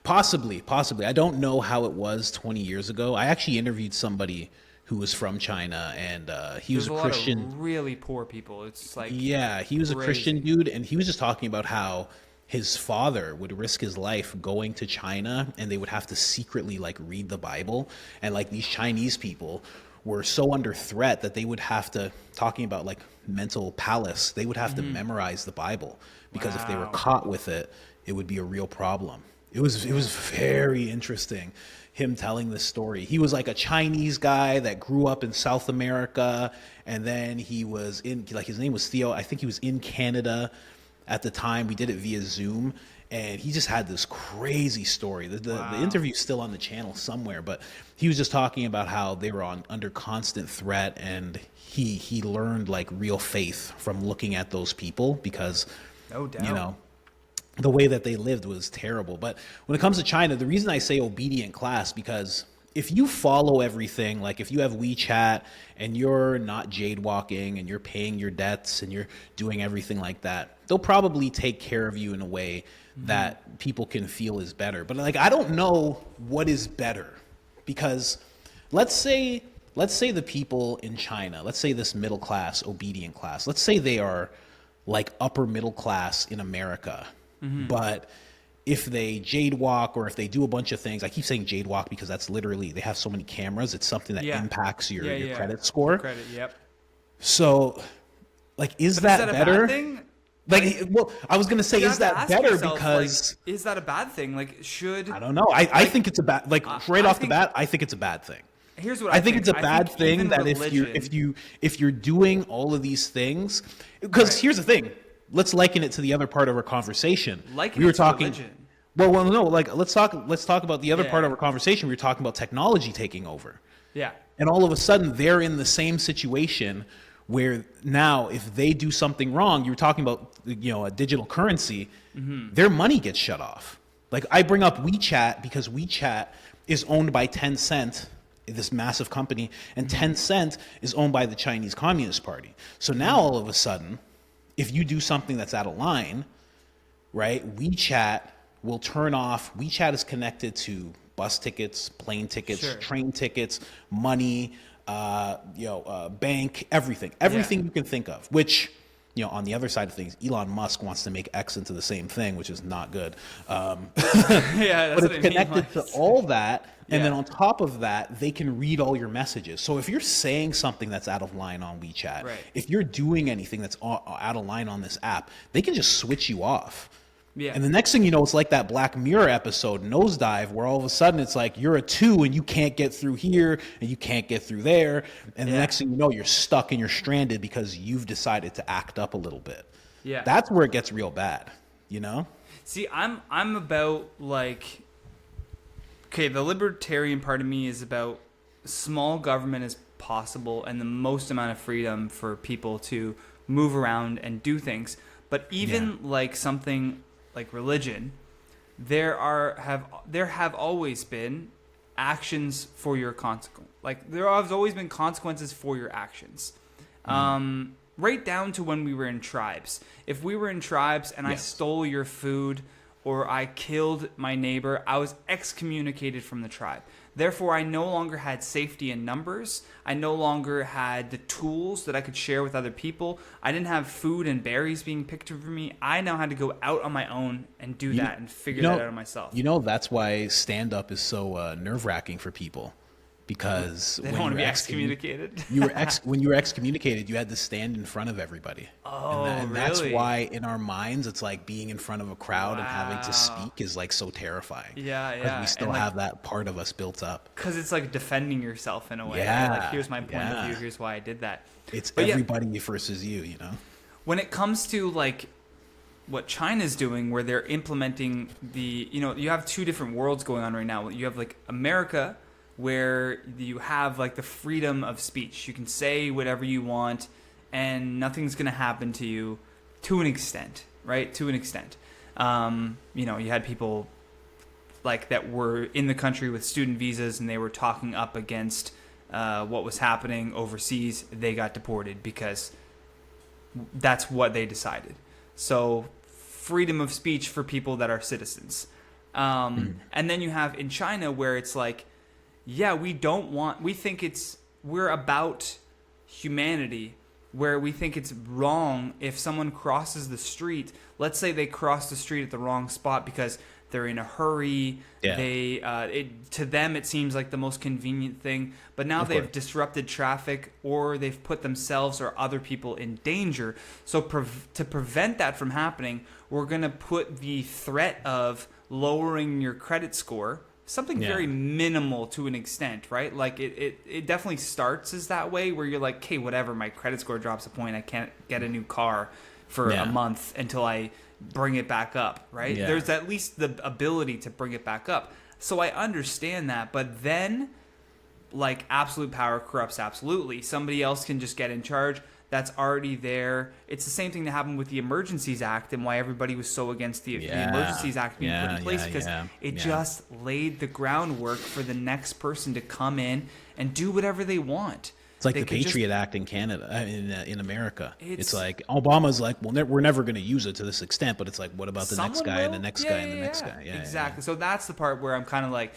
Possibly. I don't know how it was 20 years ago. I actually interviewed somebody who was from China, and he was a Christian. Lot of really poor people. It's like he was a Christian dude, and he was just talking about how his father would risk his life going to China, and they would have to secretly like read the Bible. And like these Chinese people were so under threat that they would have to, talking about like mental palace, they would have to memorize the Bible because if they were caught with it, it would be a real problem. It was very interesting, him telling this story. He was like a Chinese guy that grew up in South America, and then he was in, like his name was Theo. I think he was in Canada at the time. We did it via Zoom, and he just had this crazy story. The interview's still on the channel somewhere, but he was just talking about how they were under constant threat, and he learned like real faith from looking at those people because, no doubt, you know, the way that they lived was terrible. But when it comes to China, the reason I say obedient class, because if you follow everything, like if you have WeChat and you're not jade walking and you're paying your debts and you're doing everything like that, they'll probably take care of you in a way that people can feel is better. But like, I don't know what is better, because let's say the people in China, let's say this middle class, obedient class, let's say they are like upper middle class in America, but if they jade walk or if they do a bunch of things, I keep saying jade walk because that's literally, they have so many cameras. It's something that impacts your credit score. So like, is that better? A bad thing? Like, well, I was going to say, is that better yourself, because... Like, is that a bad thing? Like, should... I don't know. I think it's a bad... Like, right off the bat, I think it's a bad thing. Here's what I think it's a bad thing that if you're doing all of these things... Because here's the thing. Let's liken it to the other part of our conversation. We were talking... Well, no. Like, let's talk about the other part of our conversation. We were talking about technology taking over. Yeah. And all of a sudden, they're in the same situation where now if they do something wrong, you were talking about, you know, a digital currency, their money gets shut off. Like, I bring up WeChat because WeChat is owned by Tencent, this massive company, and Tencent is owned by the Chinese Communist Party. So now all of a sudden, if you do something that's out of line, right, WeChat will turn off. WeChat is connected to bus tickets, plane tickets, train tickets, money, bank, everything you can think of, which, you know, on the other side of things, Elon Musk wants to make X into the same thing, which is not good. That's but it's connected to all that. And then on top of that, they can read all your messages. So if you're saying something that's out of line on WeChat, if you're doing anything that's out of line on this app, they can just switch you off. Yeah. And the next thing you know, it's like that Black Mirror episode, Nosedive, where all of a sudden it's like you're a 2 and you can't get through here and you can't get through there. And the next thing you know, you're stuck and you're stranded because you've decided to act up a little bit. Yeah. That's where it gets real bad, you know? See, I'm about like okay, the libertarian part of me is about small government as possible and the most amount of freedom for people to move around and do things. But even like something like religion, there have always been actions for your consequence. Like there have always been consequences for your actions. Right down to when we were in tribes. If we were in tribes and I stole your food or I killed my neighbor, I was excommunicated from the tribe. Therefore, I no longer had safety in numbers. I no longer had the tools that I could share with other people. I didn't have food and berries being picked for me. I now had to go out on my own and do that and figure that out myself. You know, that's why stand-up is so nerve-wracking for people. Because they don't want to be excommunicated. When you were excommunicated, you had to stand in front of everybody. Oh, and really? That's why in our minds, it's like being in front of a crowd and having to speak is like so terrifying. Yeah. Because we still have that part of us built up. Because it's like defending yourself in a way. Yeah. Right? Like, here's my point of view. Here's why I did that. It's everybody versus you, you know? When it comes to like what China's doing, where they're implementing you have two different worlds going on right now. You have like America, where you have like the freedom of speech. You can say whatever you want and nothing's going to happen to you to an extent, right? To an extent. You had people like that were in the country with student visas and they were talking up against what was happening overseas. They got deported because that's what they decided. So freedom of speech for people that are citizens. And then you have in China where it's like, we're about humanity, where we think it's wrong if someone crosses the street. Let's say they cross the street at the wrong spot because they're in a hurry. Yeah. To them it seems like the most convenient thing, but now they've disrupted traffic or they've put themselves or other people in danger. So to prevent that from happening, we're going to put the threat of lowering your credit score. Something very minimal to an extent, right? Like it definitely starts as that way where you're like, okay, whatever, my credit score drops a point. I can't get a new car for a month until I bring it back up, right? Yeah. There's at least the ability to bring it back up. So I understand that. But then, like, absolute power corrupts absolutely. Somebody else can just get in charge. That's already there. It's the same thing that happened with the Emergencies Act and why everybody was so against the Emergencies Act being put in place because it just laid the groundwork for the next person to come in and do whatever they want. It's like the Patriot Act in Canada, in America. It's like Obama's like, well, we're never going to use it to this extent, but it's like, what about the next guy and the next guy and the next guy? Yeah, exactly. So that's the part where I'm kind of like,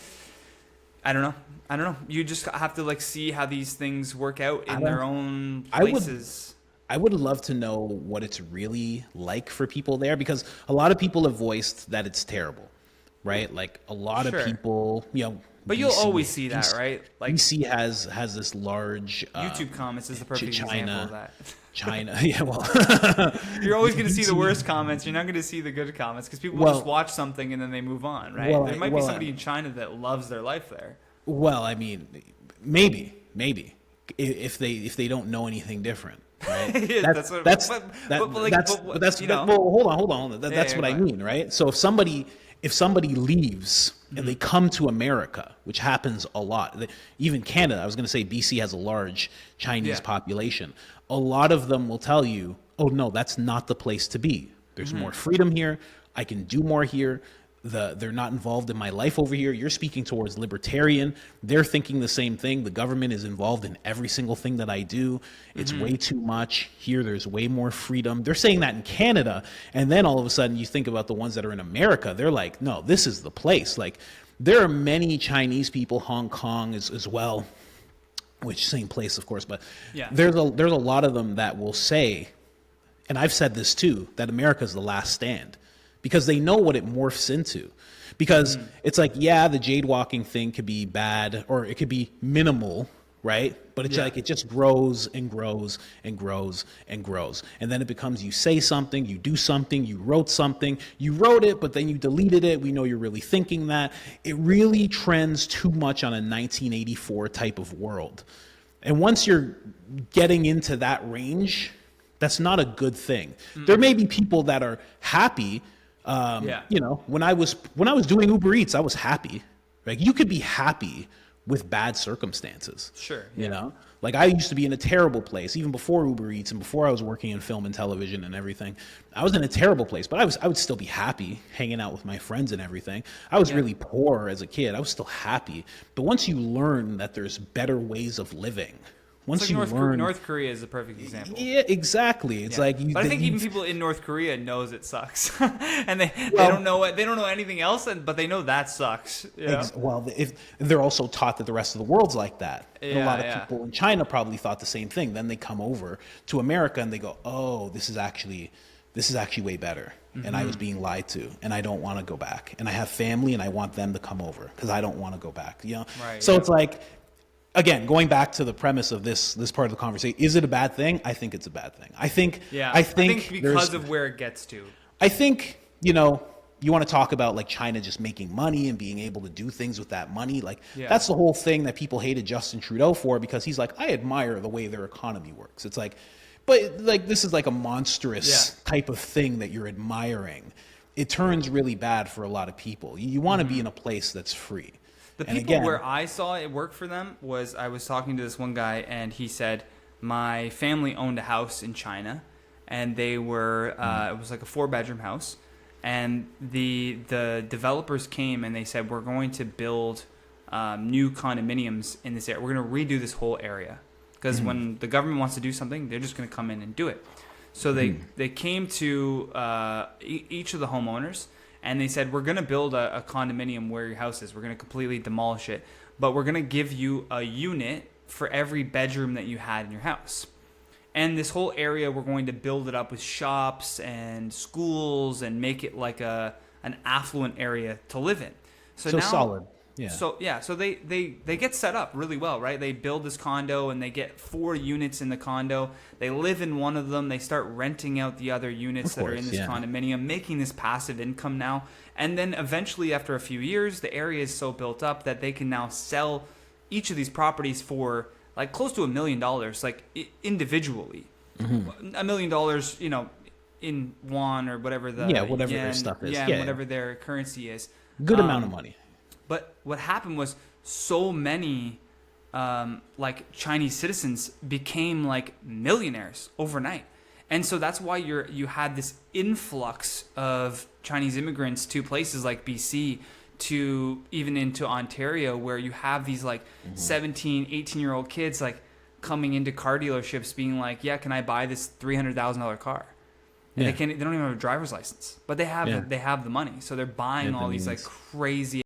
I don't know. You just have to like see how these things work out in their own places. I would love to know what it's really like for people there because a lot of people have voiced that it's terrible, right? Like a lot of people, But you'll always see that, right? Like BC has this large YouTube comments is the perfect example of that. China, you're always going to see the worst comments. You're not going to see the good comments because people will just watch something and then they move on, right? There might be somebody in China that loves their life there. Well, I mean, maybe if they don't know anything different, right? Hold on. That's what I mean, right? So if somebody leaves and they come to America, which happens a lot, even Canada, I was going to say BC has a large Chinese population. A lot of them will tell you, oh, no, that's not the place to be. There's more freedom here. I can do more here. They're not involved in my life over here. You're speaking towards libertarian. They're thinking the same thing. The government is involved in every single thing that I do. It's way too much. Here, there's way more freedom. They're saying that in Canada. And then all of a sudden you think about the ones that are in America. They're like, no, this is the place. Like there are many Chinese people, Hong Kong as well, which same place, of course. But there's a lot of them that will say, and I've said this too, that America is the last stand. Because they know what it morphs into. Because it's like, the jade walking thing could be bad or it could be minimal, right? But it's like it just grows and grows and grows and grows. And then it becomes you say something, you do something, you wrote something, you wrote it, but then you deleted it. We know you're really thinking that. It really trends too much on a 1984 type of world. And once you're getting into that range, that's not a good thing. There may be people that are happy. When I was doing Uber Eats, I was happy, Like you could be happy with bad circumstances. Sure. You know, like I used to be in a terrible place even before Uber Eats and before I was working in film and television and everything. I was in a terrible place, but I would still be happy hanging out with my friends and everything. I was really poor as a kid. I was still happy. But once you learn that there's better ways of living, once like you learn, North Korea is a perfect example. Yeah, exactly. It's like, but I think even people in North Korea knows it sucks, and they don't know anything else, but they know that sucks. Well, if they're also taught that the rest of the world's like that. And a lot of people in China probably thought the same thing. Then they come over to America and they go, "Oh, this is actually way better." And I was being lied to, and I don't want to go back. And I have family, and I want them to come over because I don't want to go back. You know, so it's like. Again, going back to the premise of this part of the conversation, is it a bad thing? I think it's a bad thing. I think because of where it gets to. I think, you know, you want to talk about like China just making money and being able to do things with that money. Like that's the whole thing that people hated Justin Trudeau for, because he's like, I admire the way their economy works. It's like, but like this is like a monstrous type of thing that you're admiring. It turns really bad for a lot of people. You want to be in a place that's free. The people where I saw it work for them was I was talking to this one guy, and he said, my family owned a house in China, and they were it was like a 4-bedroom house, and the developers came and they said, we're going to build new condominiums in this area. We're going to redo this whole area, because when the government wants to do something, they're just going to come in and do it. So they came to each of the homeowners. And they said, we're going to build a condominium where your house is. We're going to completely demolish it. But we're going to give you a unit for every bedroom that you had in your house. And this whole area, we're going to build it up with shops and schools and make it like an affluent area to live in. So now, solid. Yeah. So they get set up really well, right? They build this condo and they get 4 units in the condo. They live in one of them. They start renting out the other units that are in this condominium, making this passive income now. And then eventually, after a few years, the area is so built up that they can now sell each of these properties for like close to $1 million, like individually. $1 million, you know, in won or whatever whatever their stuff is. Whatever their currency is. Good amount of money. But what happened was so many like Chinese citizens became like millionaires overnight. And so that's why you had this influx of Chinese immigrants to places like BC, to even into Ontario, where you have these like 17, 18-year-old kids like coming into car dealerships being like, yeah, can I buy this $300,000 car? And they don't even have a driver's license, but they have the money. So they're buying all these like crazy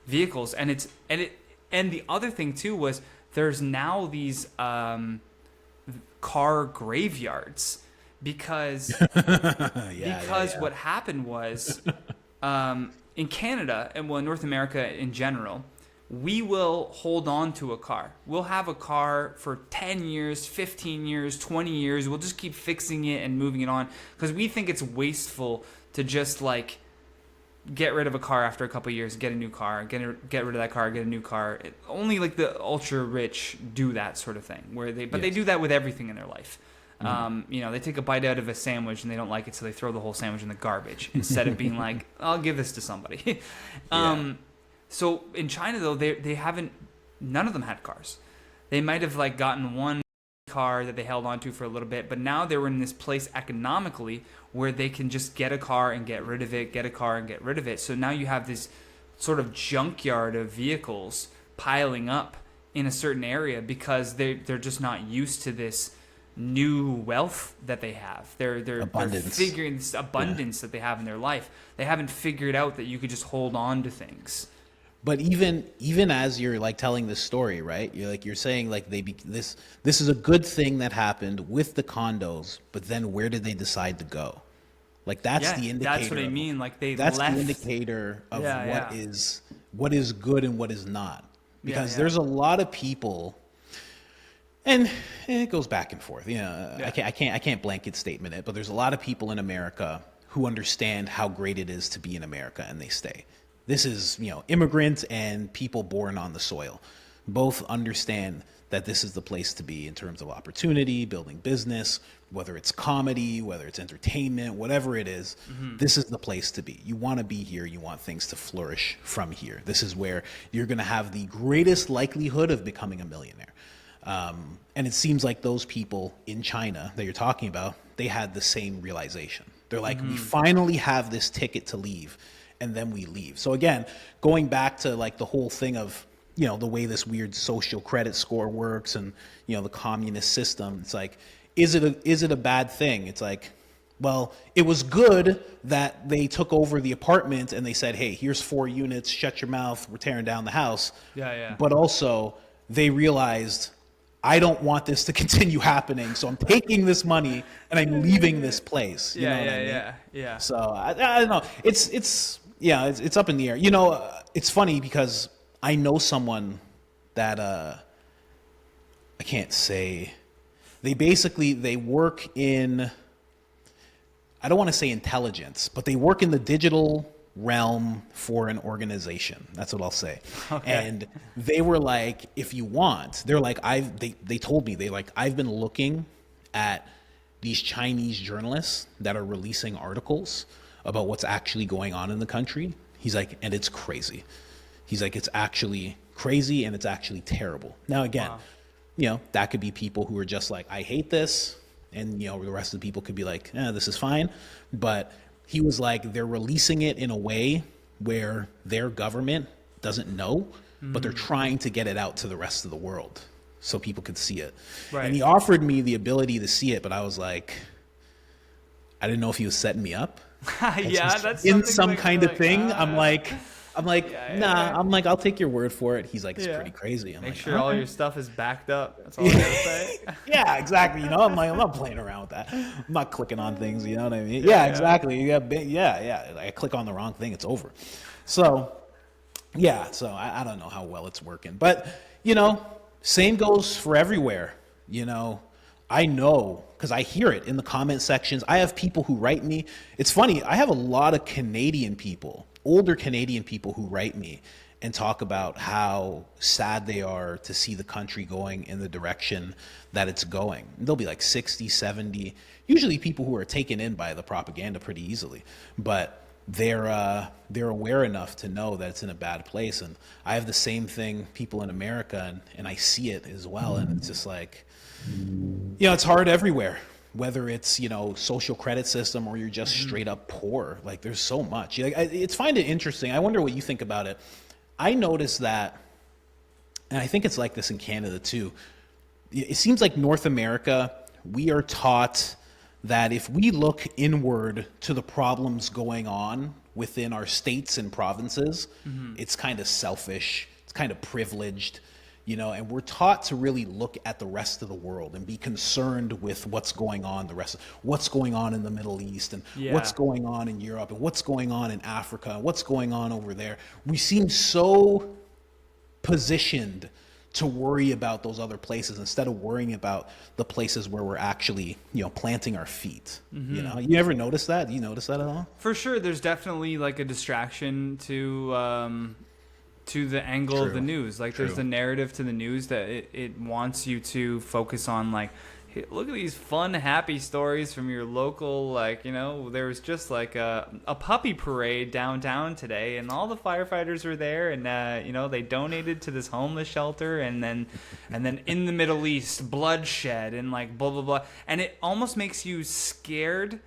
vehicles. And the other thing too was there's now these car graveyards because what happened was in Canada and in North America in general, we will hold on to a car. We'll have a car for 10 years, 15 years, 20 years. We'll just keep fixing it and moving it on because we think it's wasteful to just like get rid of a car after a couple of years, get a new car, get rid of that car, get a new car. Only like the ultra rich do that sort of thing, they do that with everything in their life. You know, they take a bite out of a sandwich and they don't like it, so they throw the whole sandwich in the garbage instead of being like, I'll give this to somebody. So in China though, they haven't. None of them had cars. They might have like gotten one car that they held on to for a little bit, but now they were in this place economically where they can just get a car and get rid of it, get a car and get rid of it. So now you have this sort of junkyard of vehicles piling up in a certain area because they're just not used to this new wealth that they have. They're figuring this abundance that they have in their life. They haven't figured out that you could just hold on to things. But even as you're like telling this story, right? You're saying like this is a good thing that happened with the condos, but then where did they decide to go? Like that's the indicator. That's what I mean. Like that's the indicator of what is good and what is not. Because there's a lot of people, and it goes back and forth. You know, I can't blanket statement it, but there's a lot of people in America who understand how great it is to be in America and they stay. This is, you know, immigrants and people born on the soil. both understand that this is the place to be in terms of opportunity, building business, whether it's comedy, whether it's entertainment, whatever it is, this is the place to be. You want to be here. You want things to flourish from here. This is where you're going to have the greatest likelihood of becoming a millionaire. And it seems like those people in China that you're talking about, they had the same realization. They're like, we finally have this ticket to leave, and then we leave. So again, going back to like the whole thing of, you know, the way this weird social credit score works and, you know, the communist system, it's like, is it a bad thing? It's like, well, it was good that they took over the apartment and they said, hey, here's 4 units, shut your mouth, we're tearing down the house. Yeah. But also they realized, I don't want this to continue happening, so I'm taking this money and I'm leaving this place. You know what I mean? So I don't know. It's up in the air. You know, it's funny because I know someone that I can't say. They work in, I don't want to say intelligence, but they work in the digital realm for an organization. That's what I'll say. Okay. And they were like, if you want, they're like, they told me, I've been looking at these Chinese journalists that are releasing articles about what's actually going on in the country. He's like, and it's crazy. He's like, it's actually crazy and it's actually terrible. Now, again, you know, that could be people who are just like, I hate this. And, you know, the rest of the people could be like, this is fine. But he was like, they're releasing it in a way where their government doesn't know, but they're trying to get it out to the rest of the world so people could see it. Right. And he offered me the ability to see it, but I was like, I didn't know if he was setting me up. That's in some kind of thing. I'm like, I'll take your word for it. He's like, it's pretty crazy. I'm Make like, sure all your stuff is backed up. That's all I gotta say. Yeah, exactly. You know, I'm like, I'm not playing around with that. I'm not clicking on things. You know what I mean? Yeah, exactly. You got I click on the wrong thing, it's over. So, So I don't know how well it's working, but you know, same goes for everywhere. You know, I know because I hear it in the comment sections. I have people who write me. It's funny. I have a lot of Canadian people, older Canadian people who write me and talk about how sad they are to see the country going in the direction that it's going. They'll be like 60, 70, usually people who are taken in by the propaganda pretty easily, but they're aware enough to know that it's in a bad place. And I have the same thing, people in America, and I see it as well. And it's just like, you know, it's hard everywhere. Whether it's, you know, social credit system or you're just straight up poor. Like there's so much. Like, it's find it interesting. I wonder what you think about it. I noticed that, and I think it's like this in Canada too. It seems like North America, we are taught that if we look inward to the problems going on within our states and provinces, it's kind of selfish, it's kind of privileged. You know, and we're taught to really look at the rest of the world and be concerned with what's going on, what's going on in the Middle East and what's going on in Europe and what's going on in Africa and what's going on over there. We seem so positioned to worry about those other places instead of worrying about the places where we're actually, you know, planting our feet. You know, you ever notice that? Do you notice that at all? For sure. There's definitely like a distraction to the angle of the news. Like there's the narrative to the news that it wants you to focus on, like, hey, look at these fun, happy stories from your local, like, you know, there was just like a puppy parade downtown today and all the firefighters were there and, you know, they donated to this homeless shelter and then in the Middle East, bloodshed and like blah, blah, blah. And it almost makes you scared.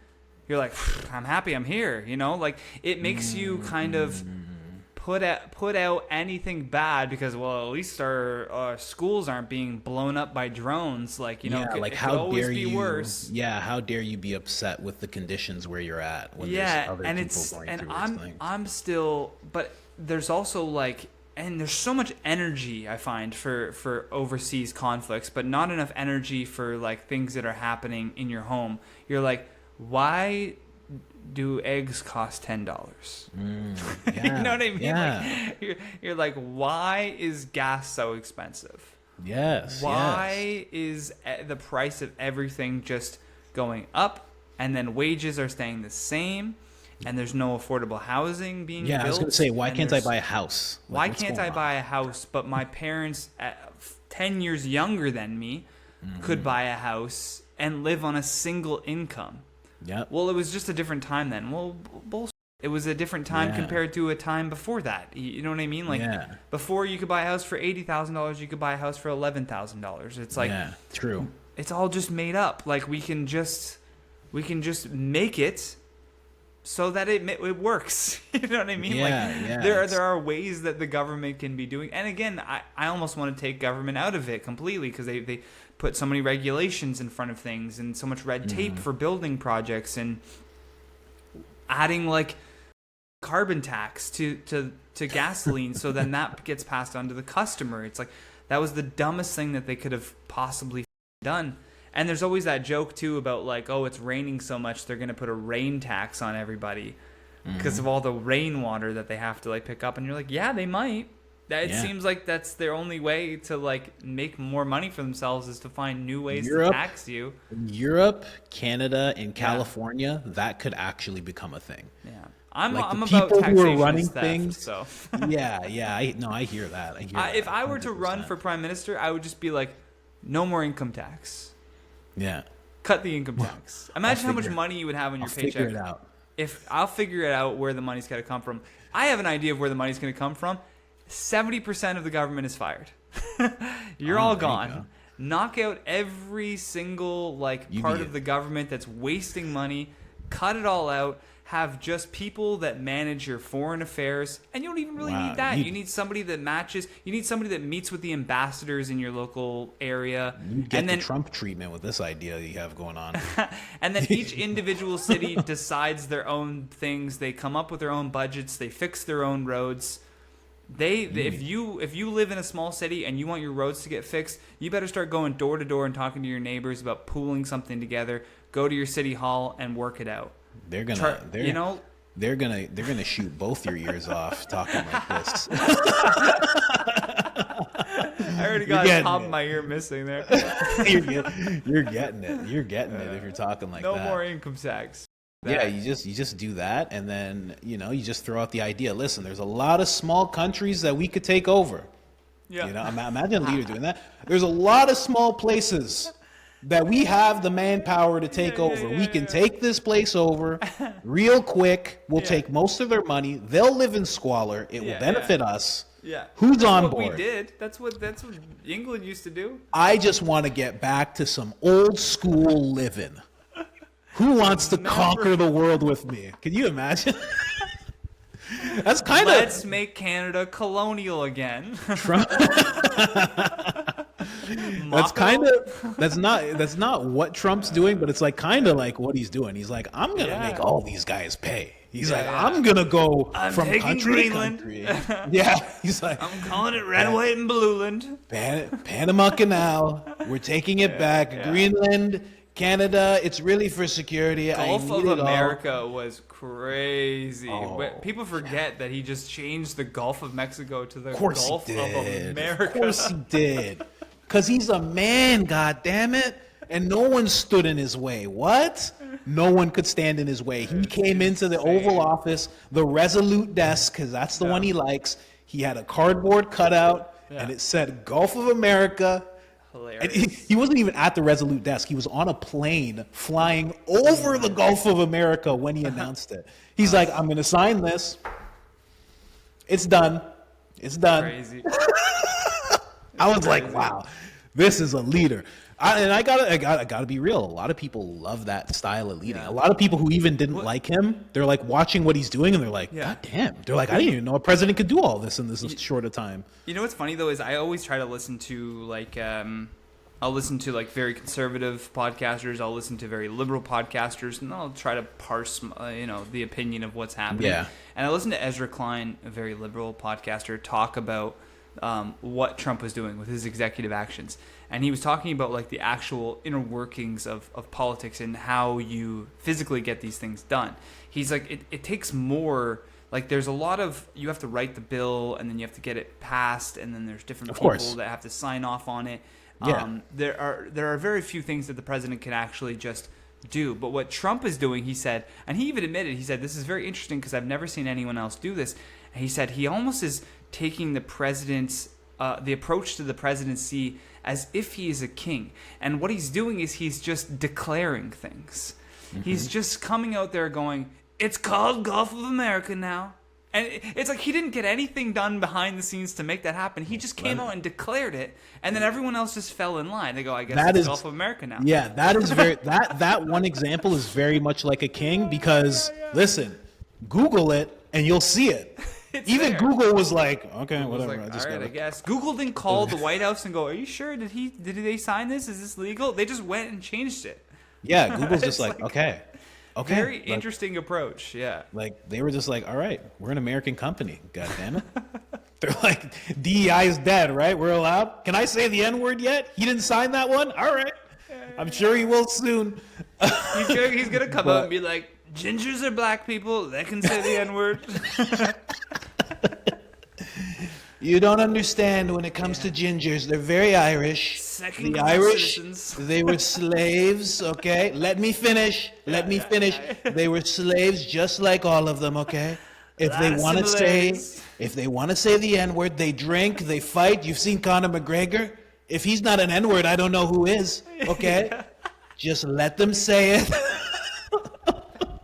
You're like, I'm happy I'm here, you know, like it makes you kind of put out anything bad because, well, at least our schools aren't being blown up by drones. Like, you know, like how dare you? Worse. Yeah, how dare you be upset with the conditions where you're at? When there's other and people going through I'm things. I'm still, but there's also like, and there's so much energy I find for overseas conflicts, but not enough energy for like things that are happening in your home. You're like, why do eggs cost $10? You know what I mean? Yeah. Like, you're like, why is gas so expensive? Yes. Why is the price of everything just going up and then wages are staying the same? and there's no affordable housing being built. I was going to say, why and can't I there's- buy a house? Like, Why what's can't going I on? buy a house? But my parents, 10 years younger than me, could buy a house and live on a single income. Yeah. Well, it was just a different time then. Well, bullshit. It was a different time Yeah. compared to a time before that. You know what I mean? Like Yeah. before, you could buy a house for $80,000. You could buy a house for $11,000. It's like, yeah, true. it's all just made up. Like we can just make it so that it works. You know what I mean? There are ways that the government can be doing. And again, I almost want to take government out of it completely, because they put so many regulations in front of things and so much red tape for building projects, and adding like carbon tax to gasoline so then that gets passed on to the customer. It's like that was the dumbest thing that they could have possibly done. And there's always that joke too about like, oh, it's raining so much they're going to put a rain tax on everybody because of all the rainwater that they have to like pick up. And you're like, yeah, they might. It seems like that's their only way to like make more money for themselves, is to find new ways to tax you. Europe, Canada, and California, that could actually become a thing. Yeah. I'm the about people taxation who are running theft, things. So yeah, I hear that. If I were to run for prime minister, I would just be like, no more income tax. Yeah. Cut the income tax. Imagine how much money you would have on your paycheck. Figure it out. I'll figure it out where the money's got to come from. I have an idea of where the money's going to come from. 70% of the government is fired. You're all gone. Knock out every single part of the government that's wasting money. Cut it all out. Have just people that manage your foreign affairs, and you don't even really need that. You need somebody that matches. You need somebody that meets with the ambassadors in your local area. You get the Trump treatment with this idea you have going on. And then each individual city decides their own things. They come up with their own budgets. They fix their own roads. If you live in a small city and you want your roads to get fixed, you better start going door to door and talking to your neighbors about pooling something together. Go to your city hall and work it out. They're gonna shoot both your ears off talking like this. I already got top of my ear missing there. You're getting it. You're getting it if you're talking like that. No more income tax. Yeah, you just do that, and then you just throw out the idea. Listen, there's a lot of small countries that we could take over. Yeah. Imagine a leader doing that. There's a lot of small places that we have the manpower to take over. We can take this place over real quick. We'll take most of their money. They'll live in squalor. It will benefit us. Yeah. Who's on board? That's what we did. That's what England used to do. I just want to get back to some old school living. Who wants to conquer the world with me? Can you imagine? That's kind of. Let's make Canada colonial again. That's not what Trump's doing, but it's like kind of like what he's doing. He's like, I'm gonna make all these guys pay. He's like, I'm gonna go from country Greenland. to country. Yeah, he's like, I'm calling it red, white, and blueland. Panama Canal. We're taking it back. Greenland, Canada. It's really for security. Gulf of America was crazy. But people forget that he just changed the Gulf of Mexico to the Gulf of America. Of course he did. Because he's a man, goddammit. And no one stood in his way. What? No one could stand in his way. He came into the Oval Office, the Resolute desk, because that's the one he likes. He had a cardboard cutout, and it said Gulf of America. Hilarious. And he wasn't even at the Resolute desk. He was on a plane flying over the Gulf of America when he announced it. He's like, I'm going to sign this. It's done. It's done. Crazy. I was like, wow, this is a leader. I gotta be real. A lot of people love that style of leading. A lot of people who even didn't like him, they're like watching what he's doing, and they're like, God damn. They're like, I didn't even know a president could do all this in this short a time. You know what's funny though is I always try to listen to I'll listen to very conservative podcasters. I'll listen to very liberal podcasters, and I'll try to parse the opinion of what's happening. Yeah. And I listened to Ezra Klein, a very liberal podcaster, talk about what Trump was doing with his executive actions. And he was talking about the actual inner workings of politics and how you physically get these things done. He's like, it takes more. There's a lot of, you have to write the bill and then you have to get it passed, and then there's different people that have to sign off on it. Yeah. There are very few things that the president can actually just do. But what Trump is doing, he said, and he even admitted, he said, this is very interesting because I've never seen anyone else do this. And he said he almost is taking the president's, the approach to the presidency as if he is a king. And what he's doing is he's just declaring things. Mm-hmm. He's just coming out there going, it's called Gulf of America now. And it's like he didn't get anything done behind the scenes to make that happen. He just came out and declared it, and then everyone else just fell in line. They go, I guess it's Gulf of America now. Yeah, that is very that one example is very much like a king because listen, Google it and you'll see it. Even there. Google was like, okay, Google's whatever. like, I just all right, gotta... I guess. Google didn't call the White House and go, are you sure? Did they sign this? Is this legal? They just went and changed it. Yeah, Google's just like, okay. Very interesting approach, yeah. Like, they were just like, all right, we're an American company, god damn it. They're like, DEI is dead, right? We're allowed? Can I say the N-word yet? He didn't sign that one? All right. I'm sure he will soon. He's gonna come out and be like, gingers are black people, they can say the N-word. You don't understand when it comes to gingers. They're very Irish. The Irish, citizens. They were slaves, okay? Let me finish. They were slaves just like all of them, okay? If they want to say the N-word, they drink, they fight. You've seen Conor McGregor? If he's not an N-word, I don't know who is, okay? Yeah. Just let them say it.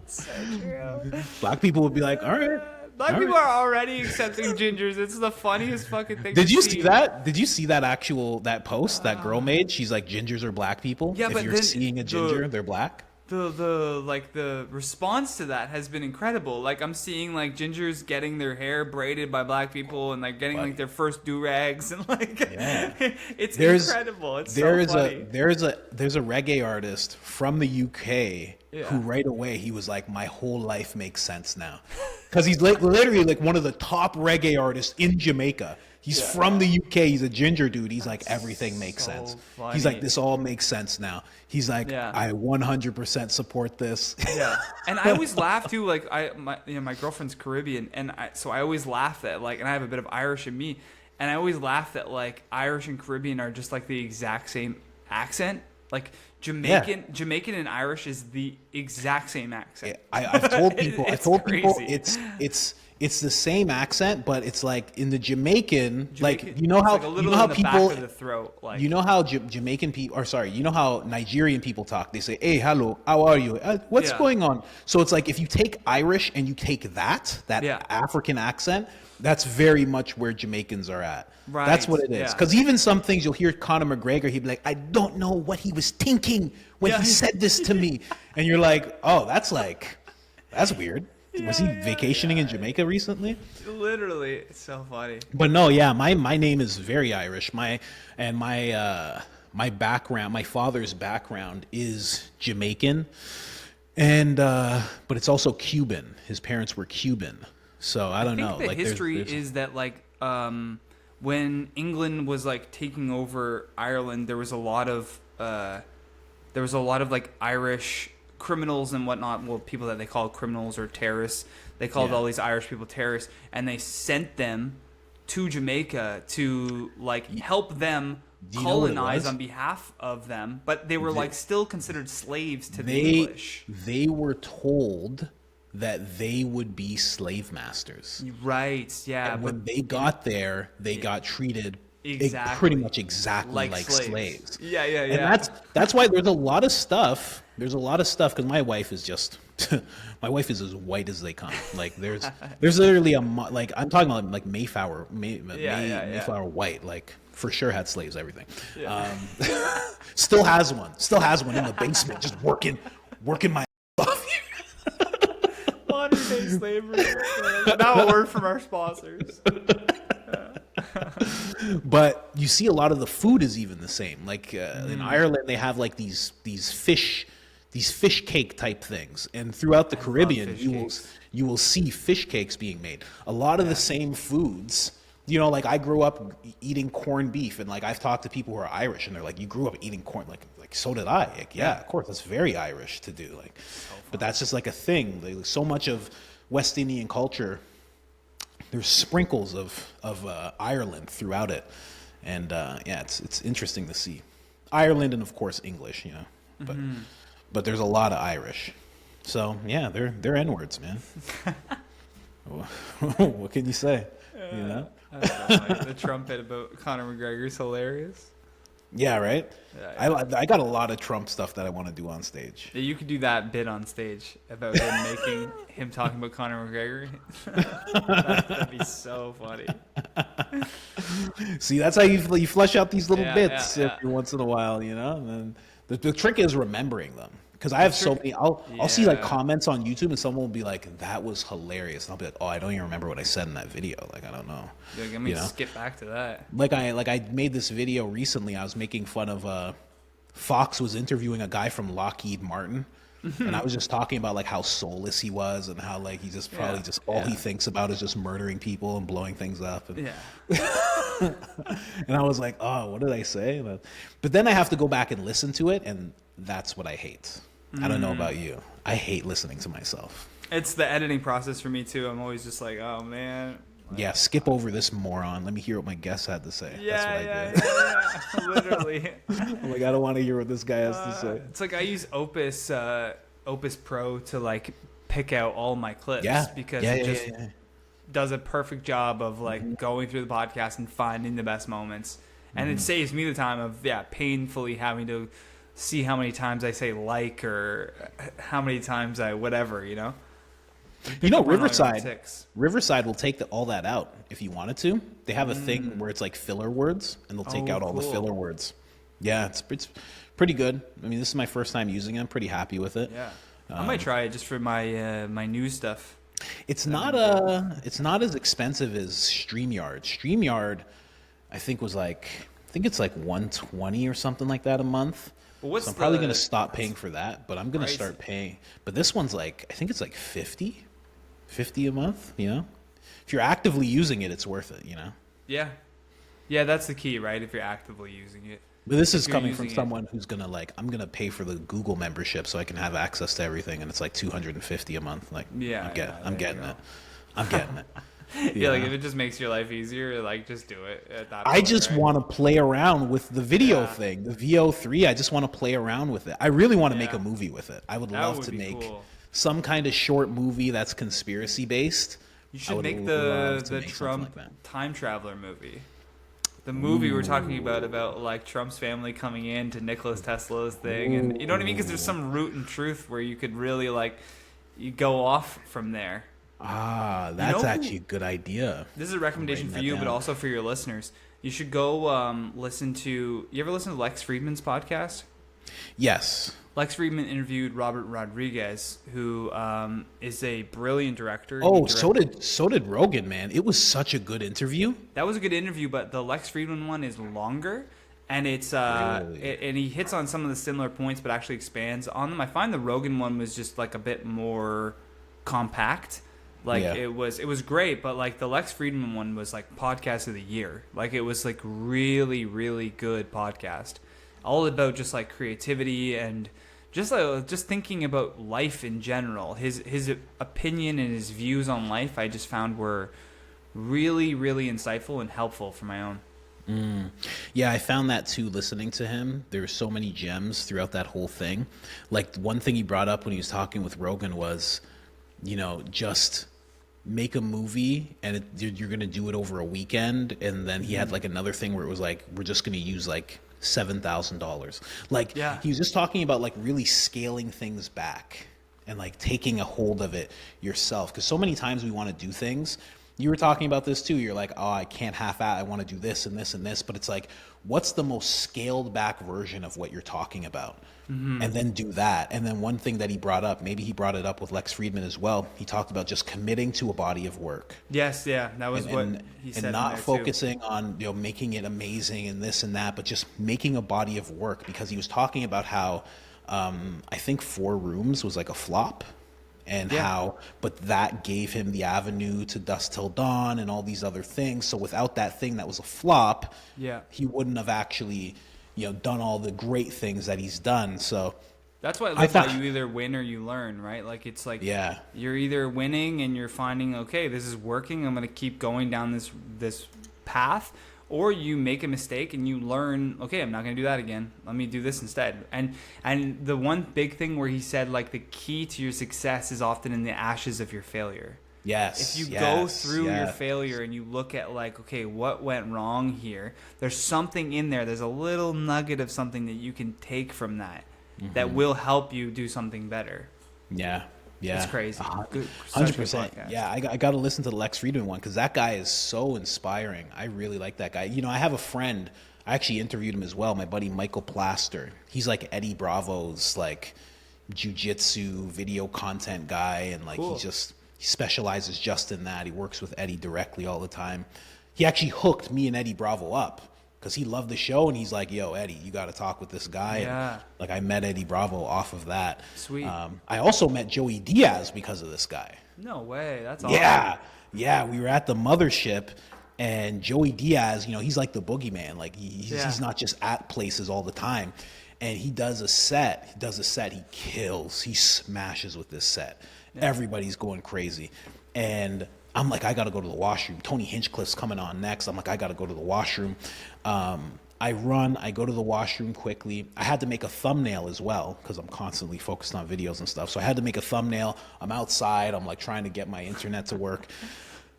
So true. Black people would be like, all right. Black people are already accepting gingers. It's the funniest fucking thing. Did you see that? Did you see that post that girl made? She's like, gingers are black people. Yeah, but if you're seeing a ginger, they're black. The response to that has been incredible. Like, I'm seeing like gingers getting their hair braided by black people and like getting like their first do-rags and like it's incredible. It's so funny. There's a reggae artist from the UK who right away he was like, my whole life makes sense now. Because he's like literally like one of the top reggae artists in Jamaica. He's from the UK. He's a ginger dude. He's like, everything makes sense. Funny. He's like, this all makes sense now. He's like, I 100% support this. Yeah, and I always laugh too. Like my girlfriend's Caribbean, and so I always laugh that like, and I have a bit of Irish in me, and I always laugh that like Irish and Caribbean are just like the exact same accent. Like Jamaican and Irish is the exact same accent. I've told people. It's the same accent, but it's like in the Jamaican like you know how people back of the throat, like, you know how Jamaican people, or sorry, you know how Nigerian people talk. They say, "Hey, hello, how are you? What's going on?" So it's like if you take Irish and you take that African accent, that's very much where Jamaicans are at. Right. That's what it is. Because even some things you'll hear Conor McGregor, he'd be like, "I don't know what he was thinking when he said this to me," and you're like, "Oh, that's weird." Was he vacationing in Jamaica recently? Literally, it's so funny. But no, yeah, my name is very Irish. My background, my father's background is Jamaican, and but it's also Cuban. His parents were Cuban, so I don't know. The history is that like when England was like taking over Ireland, there was a lot of like Irish criminals and whatnot, well, people that they call criminals or terrorists. They called all these Irish people terrorists, and they sent them to Jamaica to like help them colonize on behalf of them, but they were like still considered slaves to the English. They were told that they would be slave masters. Right, yeah. And when they got there, they got treated pretty much exactly like slaves. Yeah. And that's why there's a lot of stuff. There's a lot of stuff because my wife is just, my wife is as white as they come. Like there's literally like I'm talking about like Mayflower white, like for sure had slaves, everything. Yeah. Still has one in the basement, just working my off. Modern day slavery. Now a word from our sponsors. But you see a lot of the food is even the same. Like in Ireland, they have like these fish cake type things, and throughout the Caribbean, you will see fish cakes being made. A lot of the same foods. You know, like I grew up eating corned beef, and like I've talked to people who are Irish, and they're like, "You grew up eating corn?" Like so did I. Like, yeah, of course, that's very Irish to do. Like, but that's just like a thing. Like, so much of West Indian culture. There's sprinkles of Ireland throughout it, and it's interesting to see Ireland and of course English, you know. but there's a lot of Irish. So yeah, they're N-words, man. What can you say? You know? That's so funny. The Trump bit about Conor McGregor's hilarious. Yeah, right? Yeah. I got a lot of Trump stuff that I want to do on stage. Yeah, you could do that bit on stage about him talking about Conor McGregor. That'd be so funny. See, that's how you flesh out these little bits yeah. every once in a while, you know? And then the trick is remembering them. Because I have so many, I'll see like comments on YouTube and someone will be like, that was hilarious. And I'll be like, oh, I don't even remember what I said in that video. Like, I don't know. Like, let me skip back to that. Like I made this video recently. I was making fun of Fox was interviewing a guy from Lockheed Martin. And I was just talking about like how soulless he was and how like he just probably just all he thinks about is just murdering people and blowing things up. And, and I was like, oh, what did I say? But then I have to go back and listen to it, and that's what I hate. I don't know about you. I hate listening to myself. It's the editing process for me too. I'm always just like, oh man. Yeah, skip over this moron. Let me hear what my guest had to say. Yeah, that's what I do. Literally. I'm like, I don't want to hear what this guy has to say. It's like I use Opus Pro to like pick out all my clips because it just does a perfect job of like going through the podcast and finding the best moments. And it saves me the time of painfully having to see how many times I say like or how many times I whatever, you know? You know, Riverside will take all that out if you wanted to. They have a thing where it's like filler words, and they'll take out all the filler words. Yeah, it's pretty good. I mean, this is my first time using it. I'm pretty happy with it. Yeah, I might try it just for my my news stuff. It's not as expensive as StreamYard. StreamYard, I think it's like $120 or something like that a month. Well, so I'm probably going to stop paying for that, but I'm going to start paying. But this one's like, I think it's like $50 a month, you know? If you're actively using it, it's worth it, you know? Yeah. Yeah, that's the key, right? If you're actively using it. But this is coming from someone who's going to like, I'm going to pay for the Google membership so I can have access to everything, and it's like $250 a month. Like, I'm getting it. I'm getting it. Yeah, like if it just makes your life easier, like just do it at that point, I just want to play around with the video thing, the VO3. I just want to play around with it. I really want to make a movie with it. I would love to make some kind of short movie that's conspiracy based. You should make the Trump time traveler movie. The movie we're talking about like Trump's family coming in to Nikola Tesla's thing, and you know what I mean? Because there's some root and truth where you could really like you go off from there. That's actually a good idea. This is a recommendation for you, but also for your listeners. You should go listen to... You ever listen to Lex Friedman's podcast? Yes. Lex Friedman interviewed Robert Rodriguez, who is a brilliant director. So did Rogan, man. It was such a good interview. That was a good interview, but the Lex Friedman one is longer, and it's and he hits on some of the similar points, but actually expands on them. I find the Rogan one was just like a bit more compact. Like it was great, but like the Lex Friedman one was like podcast of the year. Like it was like really, really good podcast. All about just like creativity and just thinking about life in general. His opinion and his views on life I just found were really, really insightful and helpful for my own. Yeah, I found that too listening to him. There were so many gems throughout that whole thing. Like one thing he brought up when he was talking with Rogan was, you know, just make a movie and you're going to do it over a weekend. And then he had like another thing where it was like, we're just going to use like $7,000. Like he was just talking about like really scaling things back and like taking a hold of it yourself. Because so many times we want to do things. You were talking about this too. You're like, oh, I can't half-ass. I want to do this and this and this. But it's like, what's the most scaled back version of what you're talking about? And then do that. And then one thing that he brought up, maybe he brought it up with Lex Friedman as well. He talked about just committing to a body of work. Yes, yeah, that was what he said. And not focusing on, you know, making it amazing and this and that, but just making a body of work. Because he was talking about how I think 4 Rooms was like a flop. And but that gave him the avenue to Dusk Till Dawn and all these other things. So without that thing that was a flop, he wouldn't have actually, you know, done all the great things that he's done. So that's why I love how you either win or you learn, right? Like it's like you're either winning and you're finding, okay, this is working, I'm going to keep going down this path, or you make a mistake and you learn, okay, I'm not going to do that again. Let me do this instead. And the one big thing where he said, like, the key to your success is often in the ashes of your failure. Yes. If you go through your failure and you look at, like, okay, what went wrong here? There's something in there. There's a little nugget of something that you can take from that that will help you do something better. Yeah. Yeah. It's crazy. 100%. Yeah, I got to listen to the Lex Friedman one because that guy is so inspiring. I really like that guy. You know, I have a friend, I actually interviewed him as well, my buddy Michael Plaster. He's like Eddie Bravo's like jiu-jitsu video content guy, and like he specializes just in that. He works with Eddie directly all the time. He actually hooked me and Eddie Bravo up because he loved the show, and he's like, yo, Eddie, you got to talk with this guy. Yeah. And, like, I met Eddie Bravo off of that. Sweet. I also met Joey Diaz because of this guy. No way. That's awesome. Yeah. We were at the mothership, and Joey Diaz, you know, he's like the boogeyman. Like, he's not just at places all the time. And he does a set. He kills. He smashes with this set. Yeah. Everybody's going crazy. And I'm like, I got to go to the washroom. Tony Hinchcliffe's coming on next. I'm like, I got to go to the washroom. I go to the washroom quickly. I had to make a thumbnail as well because I'm constantly focused on videos and stuff. So I had to make a thumbnail. I'm outside. I'm like trying to get my internet to work.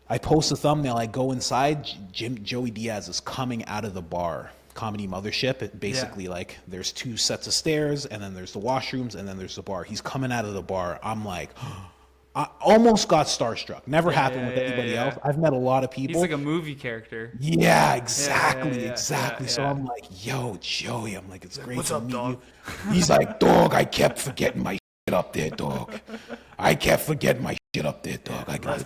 I post a thumbnail. I go inside. Joey Diaz is coming out of the bar. Comedy Mothership. It basically like there's 2 sets of stairs, and then there's the washrooms, and then there's the bar. He's coming out of the bar. I'm like... I almost got starstruck. Never happened with anybody else. I've met a lot of people. He's like a movie character. Yeah, exactly. So I'm like, yo, Joey. I'm like, it's great What's to up, meet dog? you. He's like, dog, I kept forgetting my shit up there, dog. I kept forgetting my shit up there, dog. I gotta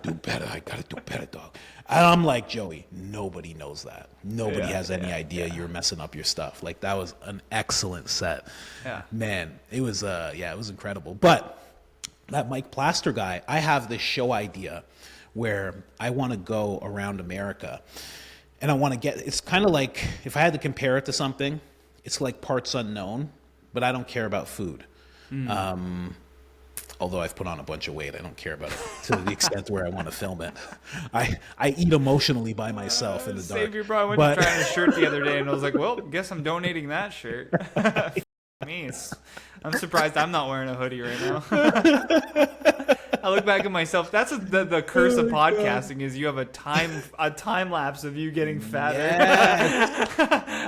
do better. I gotta do better, dog. And I'm like, Joey, nobody knows that. Nobody has any idea you're messing up your stuff. Like, that was an excellent set. Yeah. Man, it was it was incredible. But that Mike Plaster guy, I have this show idea where I want to go around America, and I want to it's kind of like, if I had to compare it to something, it's like Parts Unknown, but I don't care about food. Although I've put on a bunch of weight, I don't care about it to the extent where I want to film it. I eat emotionally by myself in the dark. Save your bro. I went to try on a shirt the other day, and I was like, well, guess I'm donating that shirt. Me, I'm surprised I'm not wearing a hoodie right now. I look back at myself. That's the curse of podcasting is you have a time lapse of you getting fatter. Yes.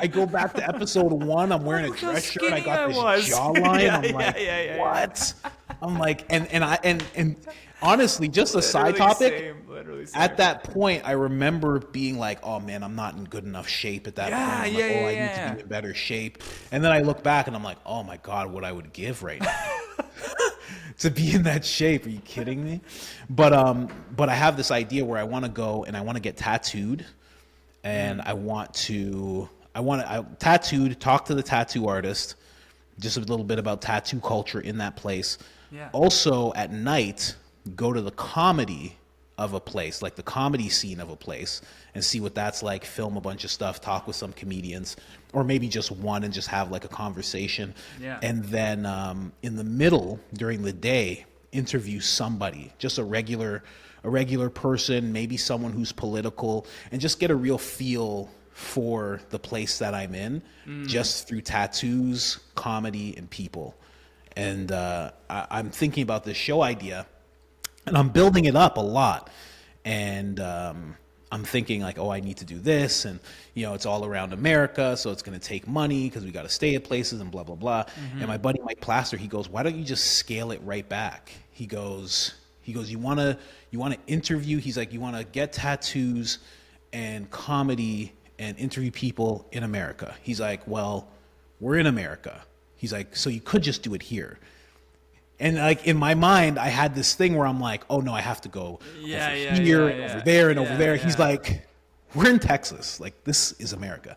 I go back to episode 1. I'm wearing a dress shirt. I got this jawline. I'm like, what? I'm like, and honestly, just a side topic. Literally same. At that point, I remember being like, oh man, I'm not in good enough shape at that point. I'm like, I need to be in better shape. And then I look back and I'm like, oh my God, what I would give right now to be in that shape. Are you kidding me? But I have this idea where I want to go and I want to get tattooed, and I want to tattooed, talk to the tattoo artist, just a little bit about tattoo culture in that place. Yeah. Also at night, go to the comedy of a place, like the comedy scene of a place, and see what that's like, film a bunch of stuff, talk with some comedians, or maybe just one and just have like a conversation. Yeah. And then in the middle, during the day, interview somebody, just a regular person, maybe someone who's political, and just get a real feel for the place that I'm in, just through tattoos, comedy, and people. And I'm thinking about this show idea, and I'm building it up a lot. And I'm thinking like, oh, I need to do this, and it's all around America, so it's going to take money because we got to stay at places and blah blah blah. And my buddy Mike Plaster, he goes, why don't you just scale it right back? He goes, you want to interview? He's like, you want to get tattoos and comedy and interview people in America. He's like, well, we're in America. He's like, so you could just do it here. And like in my mind, I had this thing where I'm like, oh no, I have to go over there and over there. He's like, we're in Texas. Like, this is America.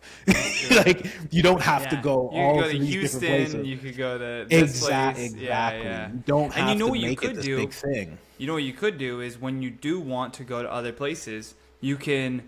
Like, you don't have to go all to Houston, different places. You could go to this place. Exactly. You don't have to make it this big thing. You know what you could do is when you do want to go to other places, you can,